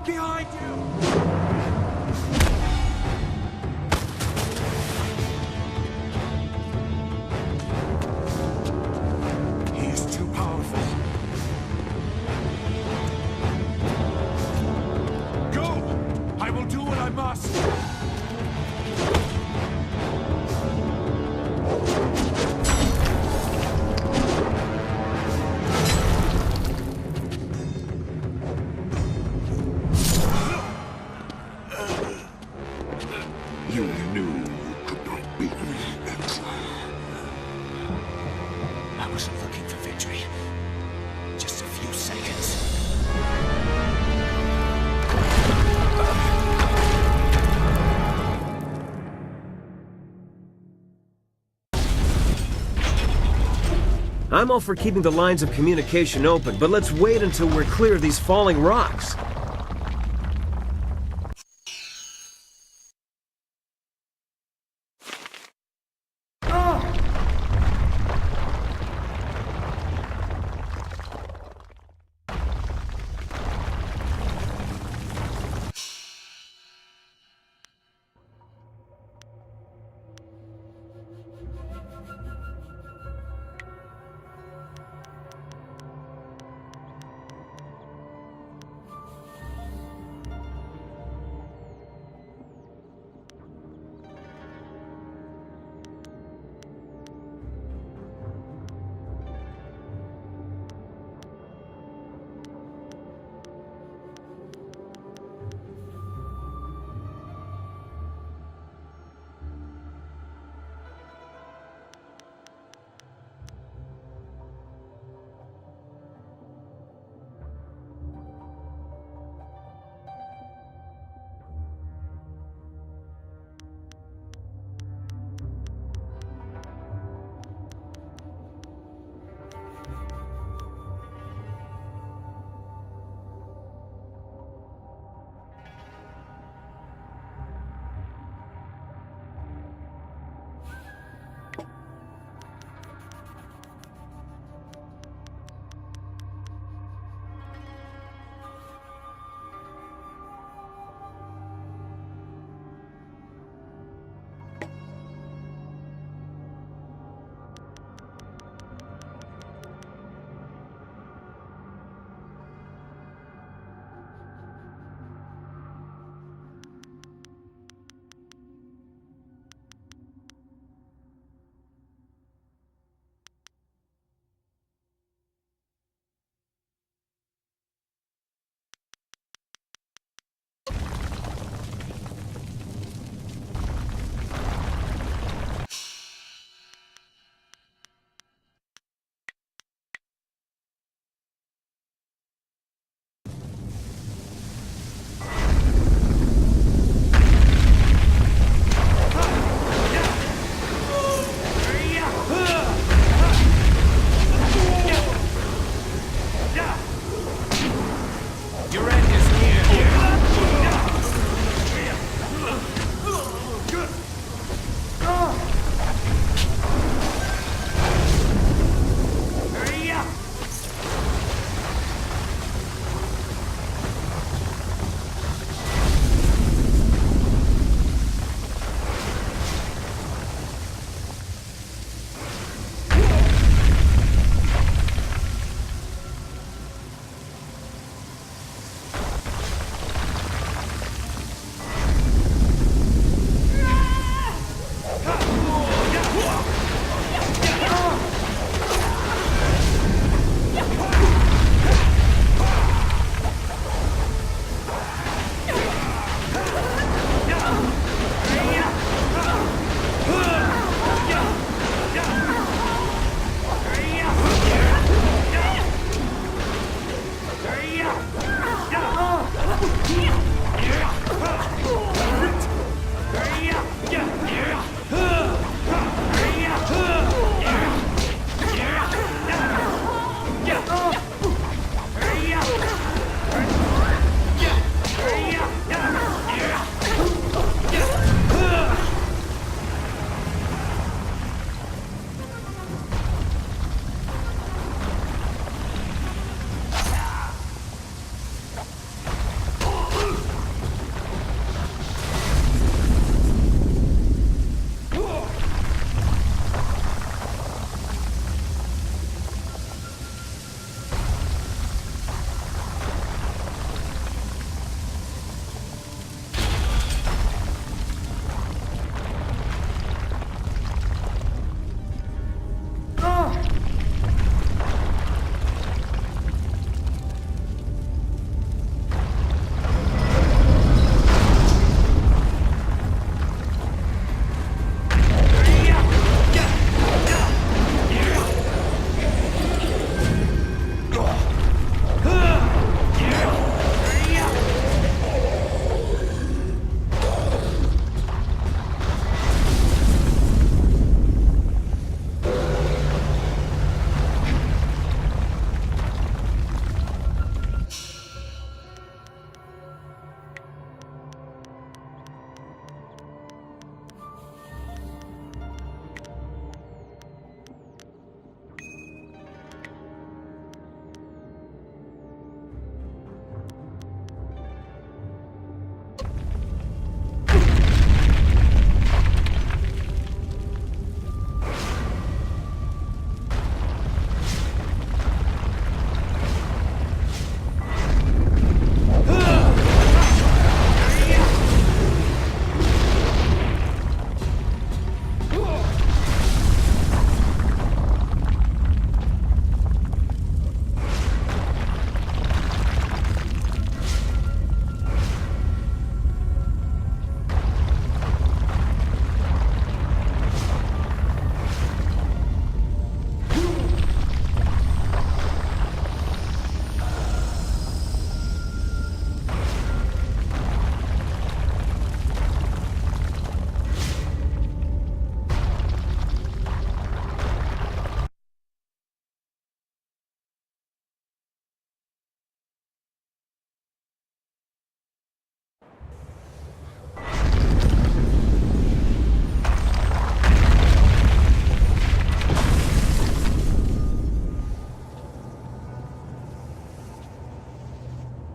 Behind you! He is too powerful. Go! I will do what I must. You knew you could not beat me, Exile. I wasn't looking for victory. Just a few seconds. I'm all for keeping the lines of communication open, but let's wait until we're clear of these falling rocks.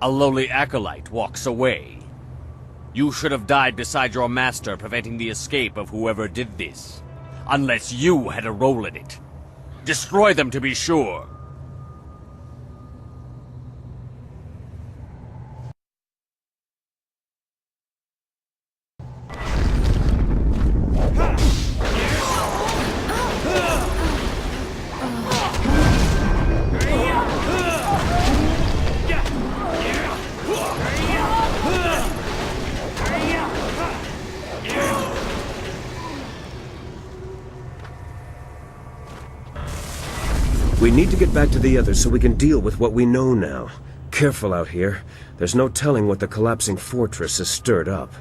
a lowly acolyte walks away. You should have died beside your master, preventing the escape of whoever did this. Unless you had a role in it. Destroy them to be sure. We need to get back to the others so we can deal with what we know now. Careful out here. There's no telling what the collapsing fortress has stirred up.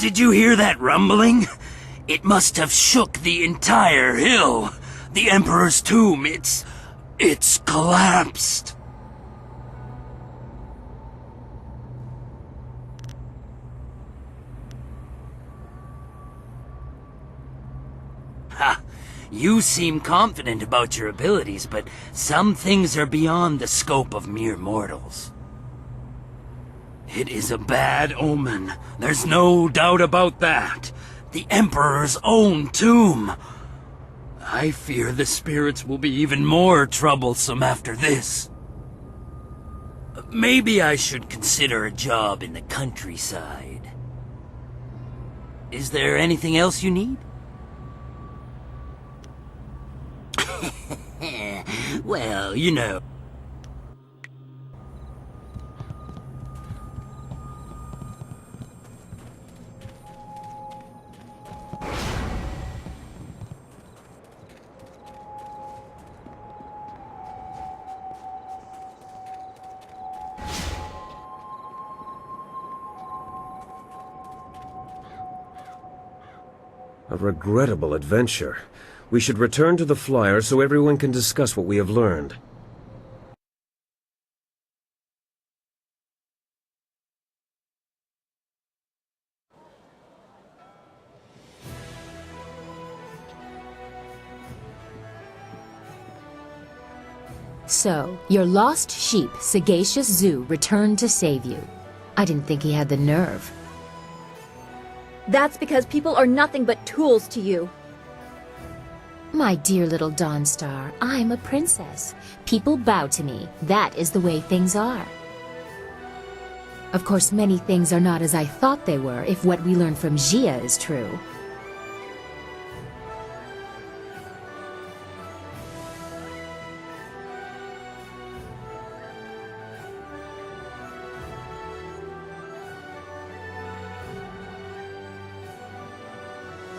Did you hear that rumbling? It must have shook the entire hill. The Emperor's tomb, it's collapsed. Ha! You seem confident about your abilities, but some things are beyond the scope of mere mortals. It is a bad omen. There's no doubt about that. The Emperor's own tomb. I fear the spirits will be even more troublesome after this. Maybe I should consider a job in the countryside. Is there anything else you need? Well, you know. A regrettable adventure. We should return to the flyer so everyone can discuss what we have learned. So, your lost sheep, Sagacious Zoo, returned to save you. I didn't think he had the nerve. That's because people are nothing but tools to you. My dear little Dawnstar, I'm a princess. People bow to me. That is the way things are. Of course, many things are not as I thought they were, if what we learned from Jia is true.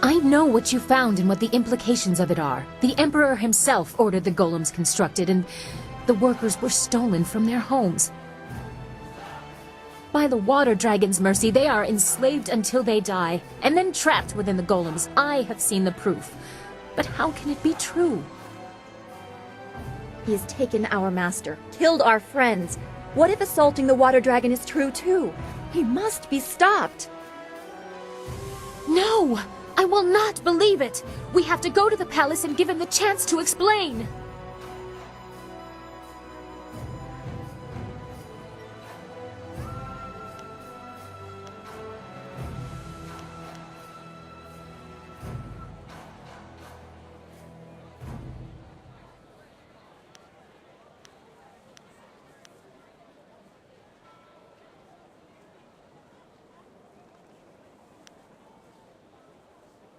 I know what you found and what the implications of it are. The Emperor himself ordered the golems constructed, and the workers were stolen from their homes. By the Water Dragon's mercy, they are enslaved until they die, and then trapped within the golems. I have seen the proof. But how can it be true? He has taken our master, killed our friends. What if assaulting the Water Dragon is true too? He must be stopped. No! I will not believe it! We have to go to the palace and give him the chance to explain!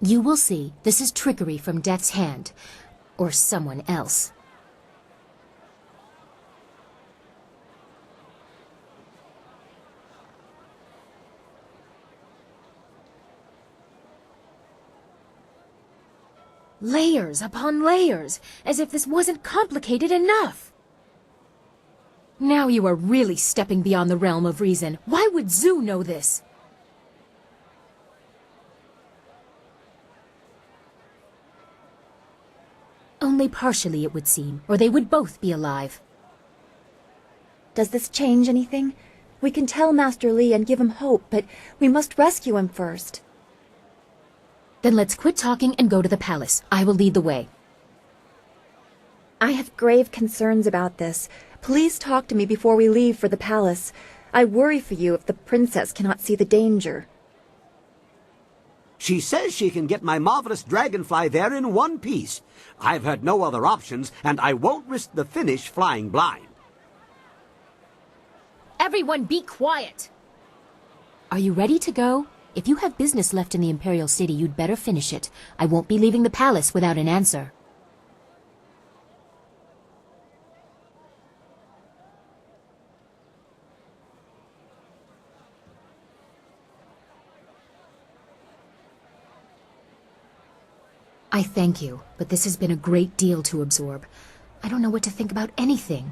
You will see, this is trickery from Death's hand. Or someone else. Layers upon layers, as if this wasn't complicated enough. Now you are really stepping beyond the realm of reason. Why would Zhu know this? Only partially, it would seem, or they would both be alive. Does this change anything? We can tell Master Li and give him hope, but we must rescue him first. Then let's quit talking and go to the palace. I will lead the way. I have grave concerns about this. Please talk to me before we leave for the palace. I worry for you if the princess cannot see the danger. She says she can get my marvelous dragonfly there in one piece. I've had no other options, and I won't risk the finish flying blind. Everyone be quiet! Are you ready to go? If you have business left in the Imperial City, you'd better finish it. I won't be leaving the palace without an answer. I thank you, but this has been a great deal to absorb. I don't know what to think about anything.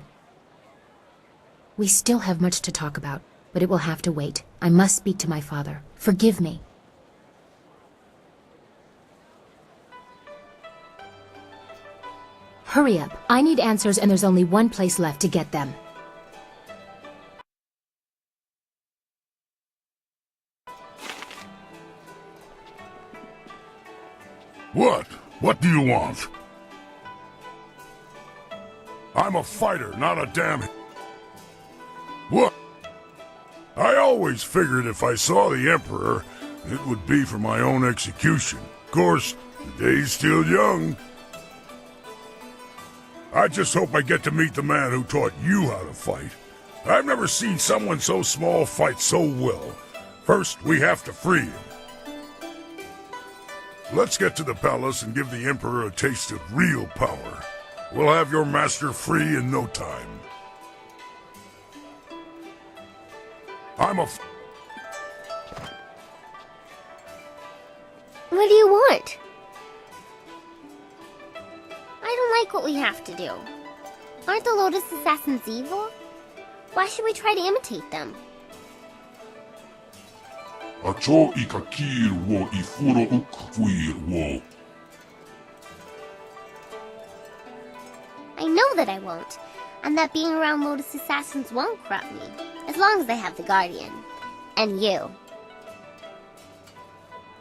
We still have much to talk about, but it will have to wait. I must speak to my father. Forgive me. Hurry up. I need answers and there's only one place left to get them. What? What do you want? I'm a fighter, not a damn... What? I always figured if I saw the Emperor, it would be for my own execution. Of course, the day's still young. I just hope I get to meet the man who taught you how to fight. I've never seen someone so small fight so well. First, we have to free him. Let's get to the palace and give the Emperor a taste of real power. We'll have your master free in no time. What do you want? I don't like what we have to do. Aren't the Lotus Assassins evil? Why should we try to imitate them? Acho ikakir wo ifuro ukfuir wo. I know that I won't, and that being around Lotus Assassins won't corrupt me, as long as I have the Guardian. And you.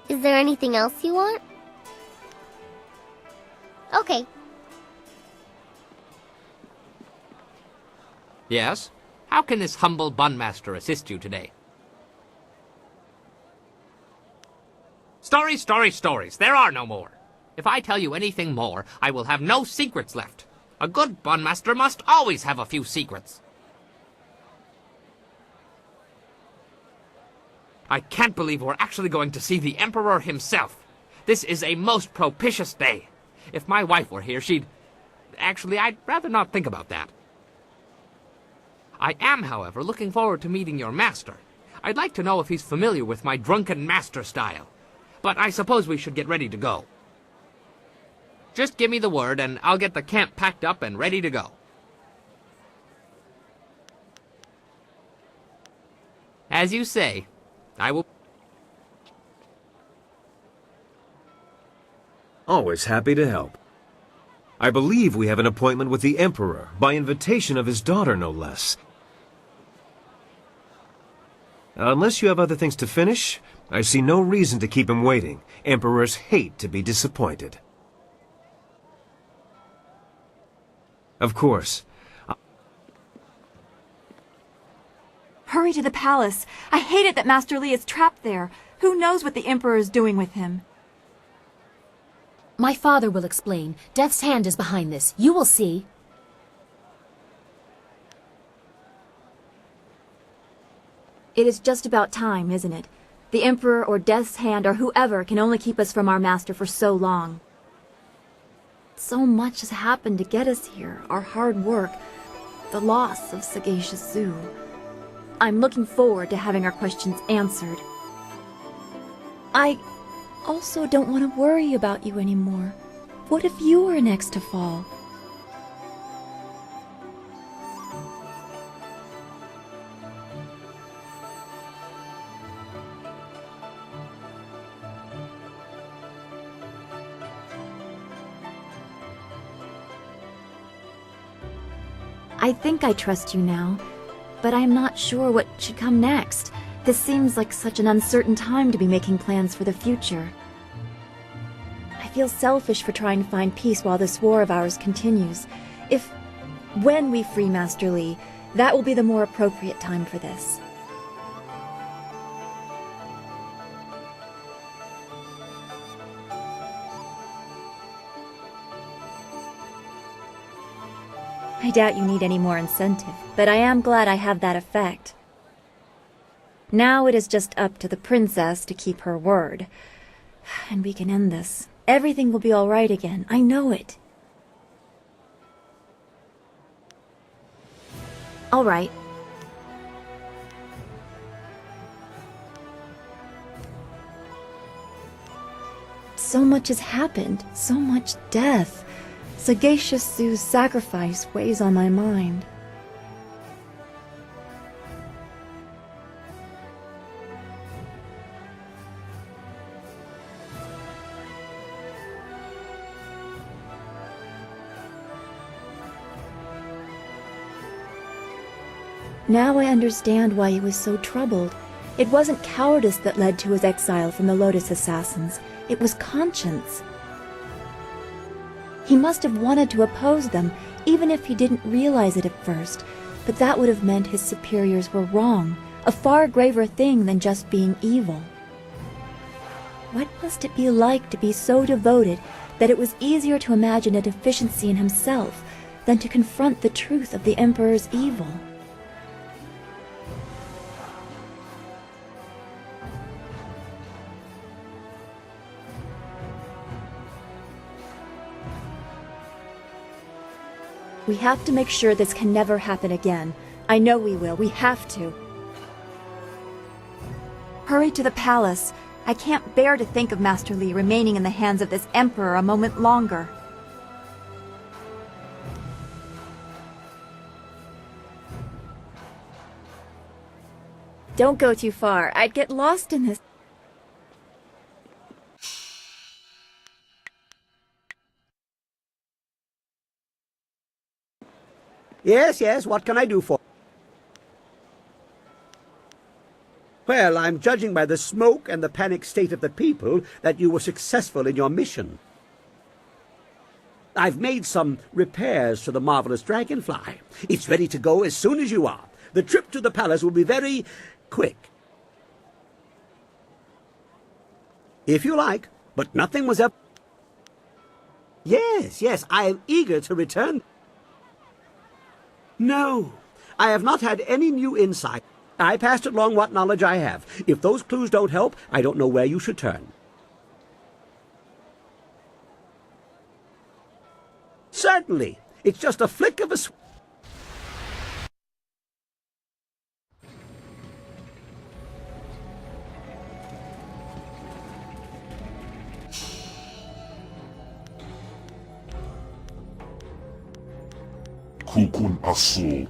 Is there anything else you want? Okay. Yes? How can this humble Bunmaster assist you today? Stories, stories, stories. There are no more. If I tell you anything more, I will have no secrets left. A good Bunmaster must always have a few secrets. I can't believe we're actually going to see the Emperor himself. This is a most propitious day. If my wife were here, she'd... Actually, I'd rather not think about that. I am, however, looking forward to meeting your master. I'd like to know if he's familiar with my drunken master style. But I suppose we should get ready to go. Just give me the word, and I'll get the camp packed up and ready to go. As you say, I will... Always happy to help. I believe we have an appointment with the Emperor, by invitation of his daughter, no less. Unless you have other things to finish, I see no reason to keep him waiting. Emperors hate to be disappointed. Of course. Hurry to the palace. I hate it that Master Li is trapped there. Who knows what the Emperor is doing with him? My father will explain. Death's hand is behind this. You will see. It is just about time, isn't it? The Emperor or Death's Hand or whoever can only keep us from our master for so long. So much has happened to get us here. Our hard work, the loss of Sagacious Zoo. I'm looking forward to having our questions answered. I also don't want to worry about you anymore. What if you were next to fall? I think I trust you now, but I'm not sure what should come next. This seems like such an uncertain time to be making plans for the future. I feel selfish for trying to find peace while this war of ours continues. When we free Master Li, that will be the more appropriate time for this. I doubt you need any more incentive, but I am glad I have that effect. Now it is just up to the princess to keep her word. And we can end this. Everything will be all right again. I know it. All right. So much has happened. So much death. Sagacious Zoo's sacrifice weighs on my mind. Now I understand why he was so troubled. It wasn't cowardice that led to his exile from the Lotus assassins. It was conscience. He must have wanted to oppose them, even if he didn't realize it at first, but that would have meant his superiors were wrong, a far graver thing than just being evil. What must it be like to be so devoted that it was easier to imagine a deficiency in himself than to confront the truth of the Emperor's evil? We have to make sure this can never happen again. I know we will. We have to. Hurry to the palace. I can't bear to think of Master Li remaining in the hands of this Emperor a moment longer. Don't go too far. I'd get lost in this. Yes, yes, what can I do for? Well, I'm judging by the smoke and the panicked state of the people that you were successful in your mission. I've made some repairs to the marvelous dragonfly. It's ready to go as soon as you are. The trip to the palace will be very quick. If you like, but nothing was ever... Yes, yes, I am eager to return. No, I have not had any new insight. I passed along what knowledge I have. If those clues don't help, I don't know where you should turn. Certainly. It's just a flick of a switch. Kukun Asul.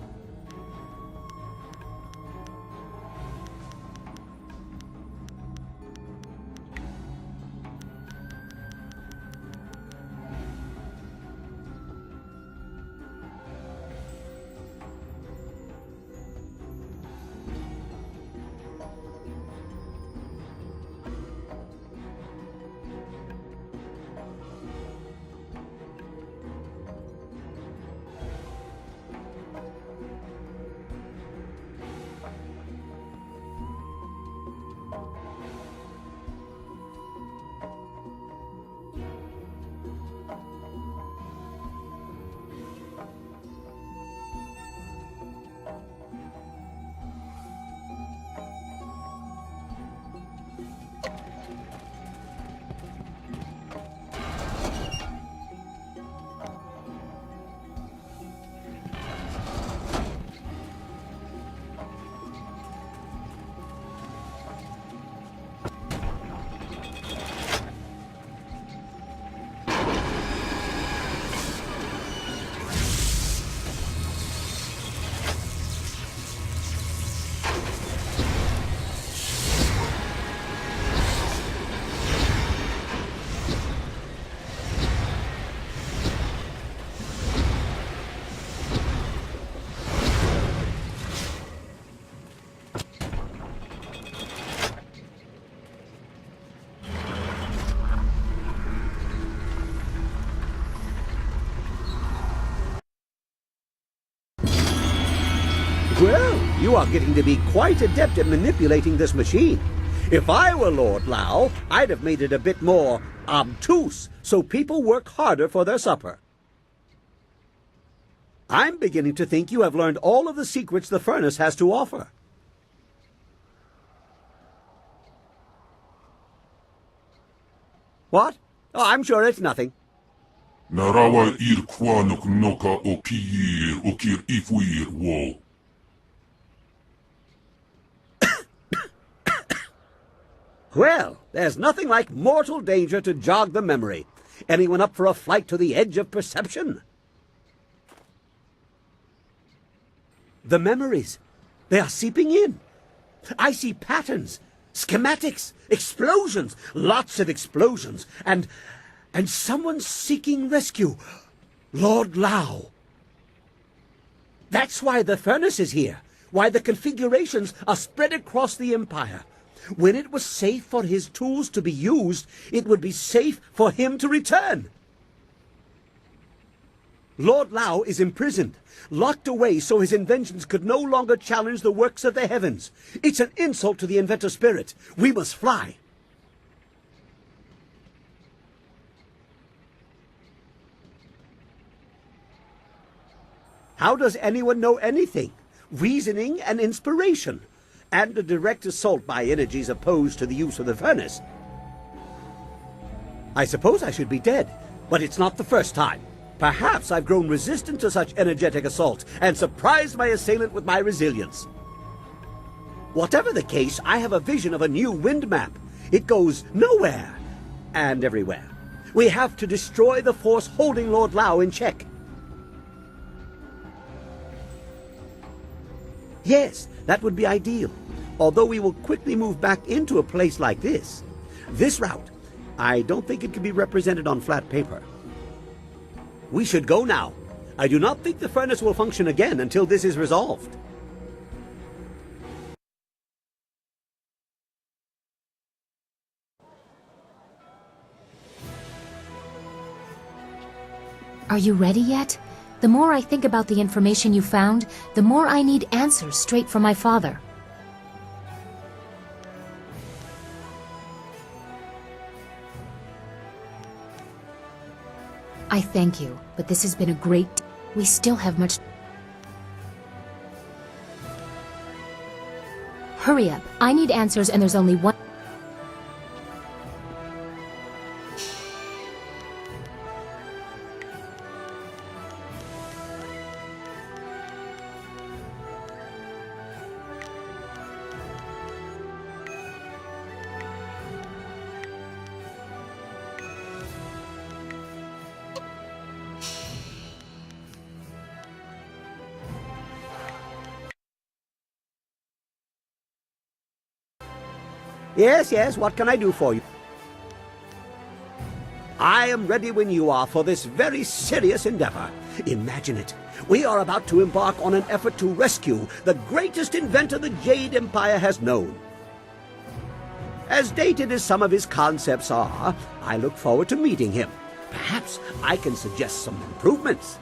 Well, you are getting to be quite adept at manipulating this machine. If I were Lord Lao, I'd have made it a bit more obtuse, so people work harder for their supper. I'm beginning to think you have learned all of the secrets the furnace has to offer. What? Oh, I'm sure it's nothing. Narawa ir kwanuk noka okir okir ifuir wo. Well, there's nothing like mortal danger to jog the memory. Anyone up for a flight to the edge of perception? The memories, they are seeping in. I see patterns, schematics, explosions, lots of explosions, and someone seeking rescue. Lord Lao. That's why the furnace is here. Why, the configurations are spread across the Empire. When it was safe for his tools to be used, it would be safe for him to return. Lord Lao is imprisoned, locked away so his inventions could no longer challenge the works of the heavens. It's an insult to the inventor spirit. We must fly. How does anyone know anything? Reasoning and inspiration, and a direct assault by energies opposed to the use of the furnace. I suppose I should be dead, but it's not the first time. Perhaps I've grown resistant to such energetic assault and surprised my assailant with my resilience. Whatever the case, I have a vision of a new wind map. It goes nowhere and everywhere. We have to destroy the force holding Lord Lao in check. Yes, that would be ideal, although we will quickly move back into a place like this. This route, I don't think it can be represented on flat paper. We should go now. I do not think the furnace will function again until this is resolved. Are you ready yet? The more I think about the information you found, the more I need answers straight from my father. I thank you, but this has been a great... We still have much... Hurry up. I need answers and there's only one... Yes, what can I do for you? I am ready when you are for this very serious endeavor. Imagine it. We are about to embark on an effort to rescue the greatest inventor the Jade Empire has known. As dated as some of his concepts are, I look forward to meeting him. Perhaps I can suggest some improvements.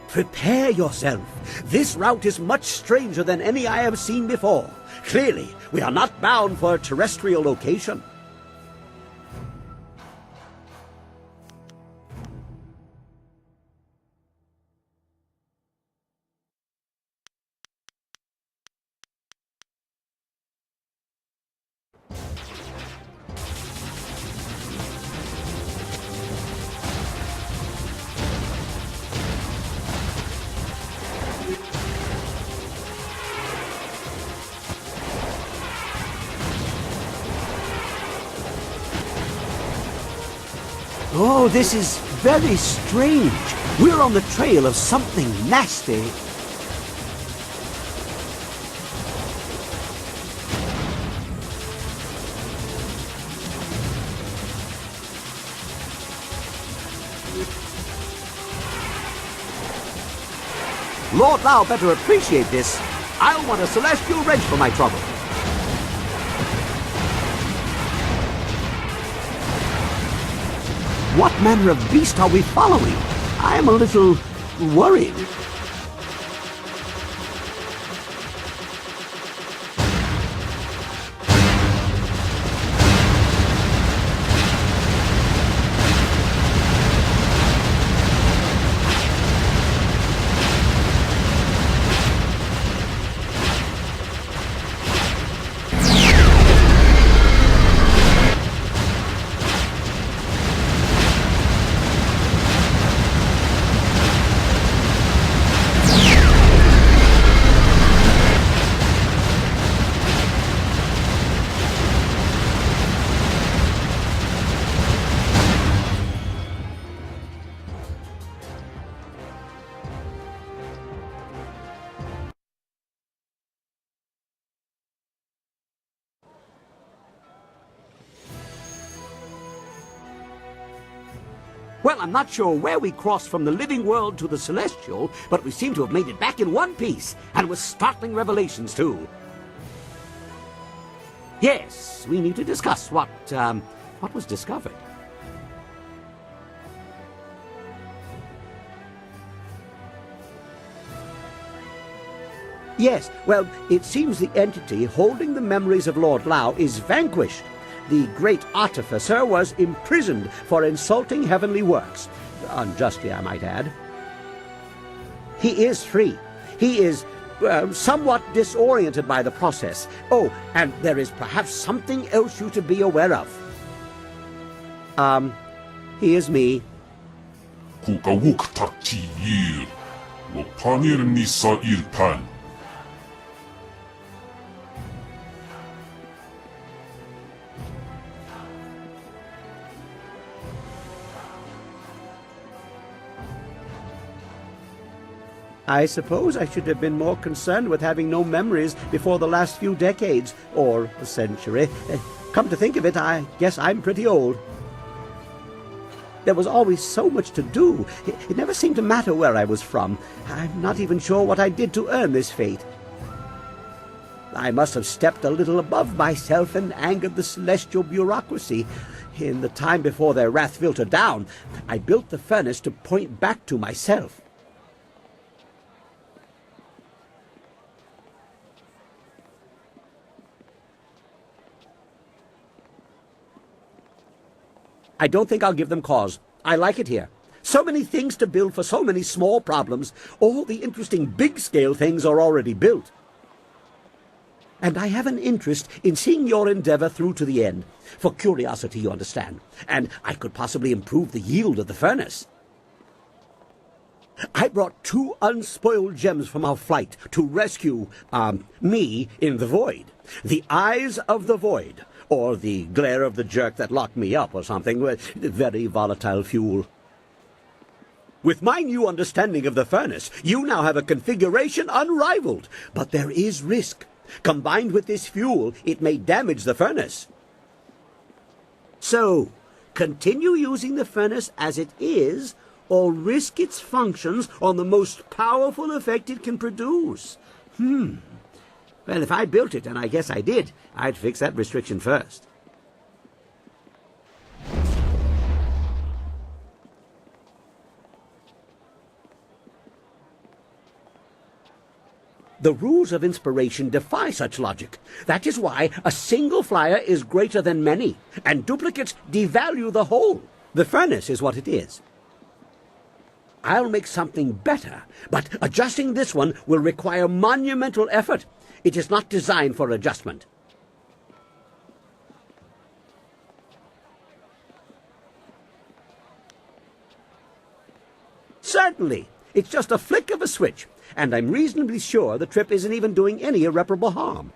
Prepare yourself. This route is much stranger than any I have seen before. Clearly, we are not bound for a terrestrial location. Oh, this is very strange. We're on the trail of something nasty. Lord Lao better appreciate this. I'll want a celestial wrench for my trouble. What manner of beast are we following? I'm a little worried. Well, I'm not sure where we crossed from the living world to the celestial, but we seem to have made it back in one piece, and with startling revelations, too. Yes, we need to discuss what was discovered. Yes, well, it seems the entity holding the memories of Lord Lao is vanquished. The great artificer was imprisoned for insulting heavenly works. Unjustly, I might add. He is free. He is somewhat disoriented by the process. Oh, and there is perhaps something else you to be aware of. He is me. Kukawuk takti yir. Lopanir nisa irpan. I suppose I should have been more concerned with having no memories before the last few decades, or a century. Come to think of it, I guess I'm pretty old. There was always so much to do. It never seemed to matter where I was from. I'm not even sure what I did to earn this fate. I must have stepped a little above myself and angered the celestial bureaucracy. In the time before their wrath filtered down, I built the furnace to point back to myself. I don't think I'll give them cause. I like it here. So many things to build for so many small problems. All the interesting big-scale things are already built. And I have an interest in seeing your endeavor through to the end. For curiosity, you understand. And I could possibly improve the yield of the furnace. I brought 2 unspoiled gems from our flight to rescue, me in the void. The Eyes of the Void. Or the glare of the jerk that locked me up or something. Very volatile fuel. With my new understanding of the furnace, you now have a configuration unrivaled. But there is risk. Combined with this fuel, it may damage the furnace. So, continue using the furnace as it is, or risk its functions on the most powerful effect it can produce. Well, if I built it, and I guess I did, I'd fix that restriction first. The rules of inspiration defy such logic. That is why a single flyer is greater than many, and duplicates devalue the whole. The furnace is what it is. I'll make something better, but adjusting this one will require monumental effort. It is not designed for adjustment. Certainly. It's just a flick of a switch, and I'm reasonably sure the trip isn't even doing any irreparable harm.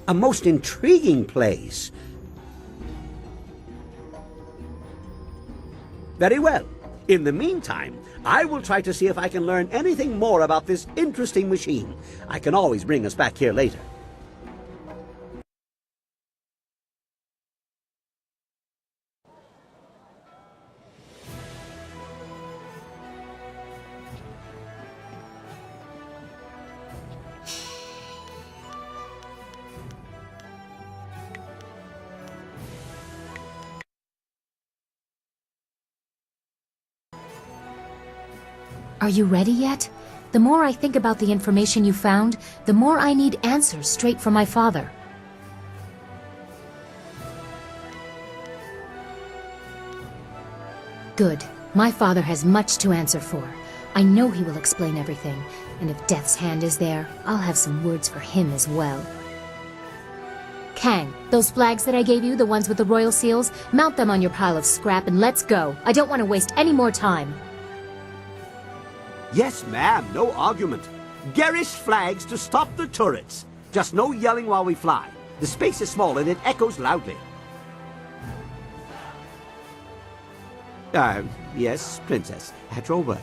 A most intriguing place. Very well. In the meantime, I will try to see if I can learn anything more about this interesting machine. I can always bring us back here later. Are you ready yet? The more I think about the information you found, the more I need answers straight from my father. Good. My father has much to answer for. I know he will explain everything, and if Death's Hand is there, I'll have some words for him as well. Kang, those flags that I gave you, the ones with the royal seals, mount them on your pile of scrap and let's go. I don't want to waste any more time. Yes, ma'am, no argument. Garish flags to stop the turrets. Just no yelling while we fly. The space is small and it echoes loudly. Yes, Princess. At your word.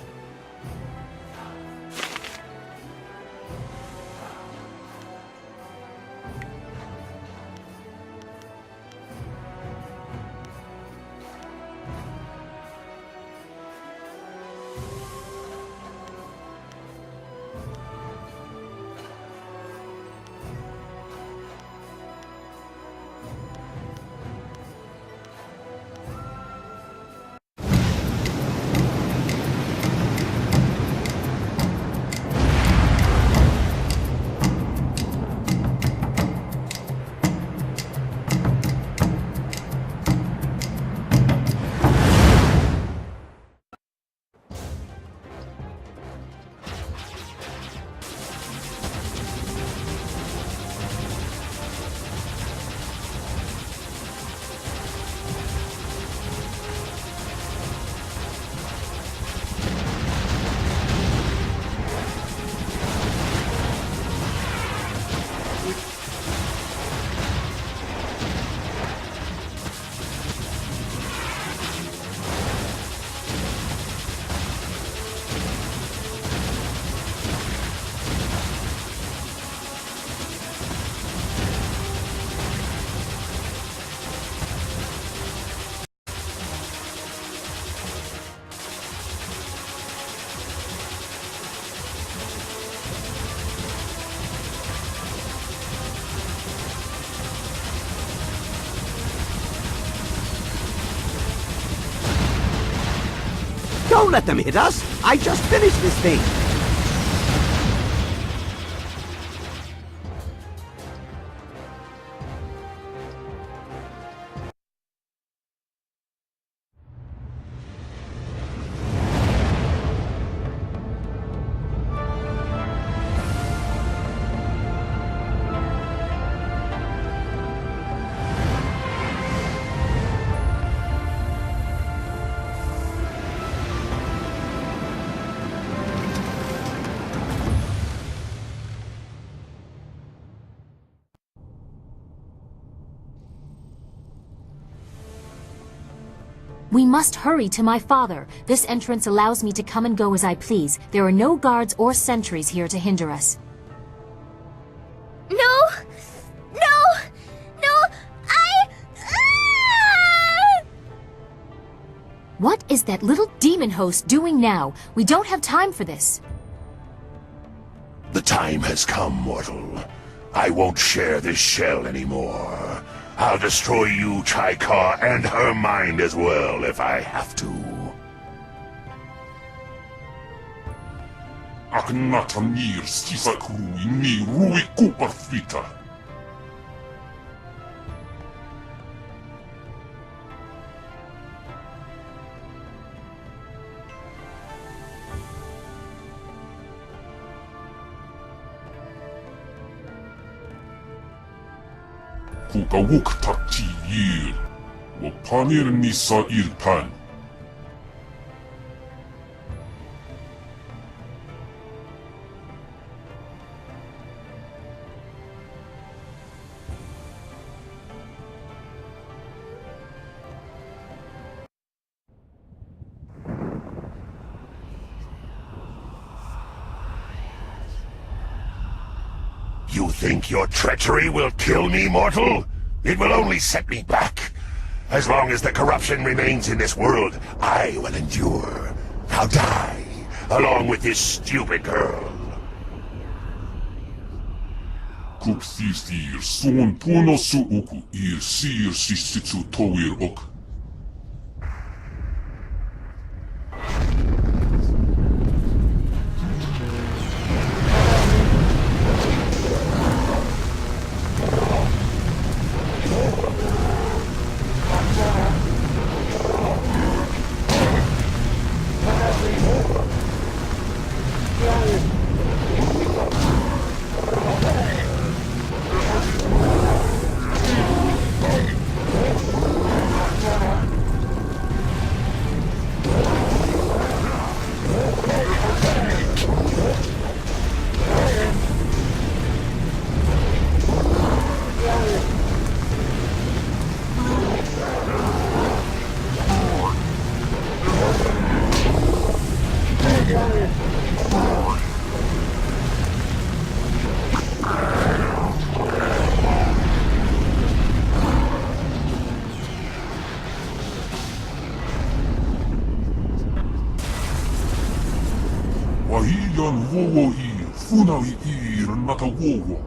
Don't let them hit us! I just finished this thing! We must hurry to my father. This entrance allows me to come and go as I please. There are no guards or sentries here to hinder us. No! What is that little demon host doing now? We don't have time for this. The time has come, mortal. I won't share this shell anymore. I'll destroy you, Chaikar, and her mind as well, if I have to. Aknatanir sisakru ni rui kuparfita. Kukawuk takti yir, wapanir nisa irpan. You think your treachery will kill me, mortal? It will only set me back. As long as the corruption remains in this world, I will endure. Now die, along with this stupid girl. Kupthithir son ponosu oku ir sir sisitu towir ok. Wahiyan wowo ir, funawi ir naka wowo.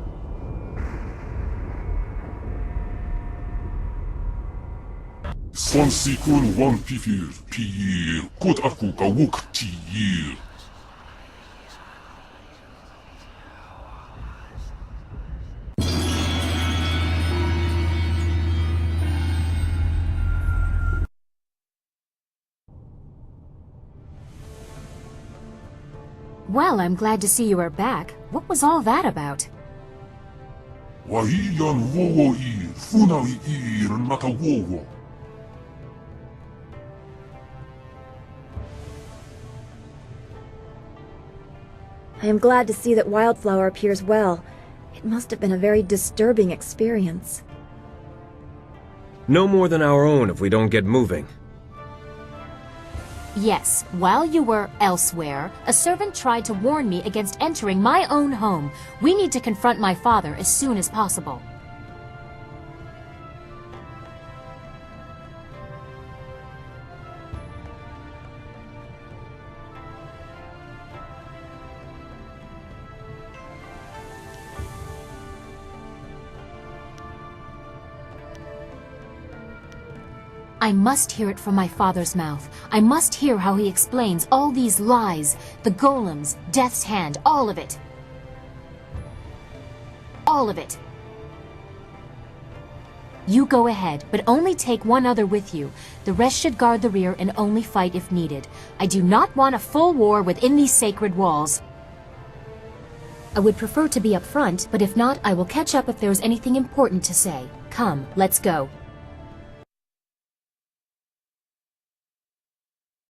Swansikun wan pifir, piyir, kut aku kawuk tiyir. Well, I'm glad to see you are back. What was all that about? Wahiyan wowo ir, funawi ir naka wowo. I am glad to see that Wildflower appears well. It must have been a very disturbing experience. No more than our own if we don't get moving. Yes, while you were elsewhere, a servant tried to warn me against entering my own home. We need to confront my father as soon as possible. I must hear it from my father's mouth. I must hear how he explains all these lies, the golems, Death's Hand, all of it. All of it. You go ahead, but only take one other with you. The rest should guard the rear and only fight if needed. I do not want a full war within these sacred walls. I would prefer to be up front, but if not, I will catch up if there is anything important to say. Come, let's go.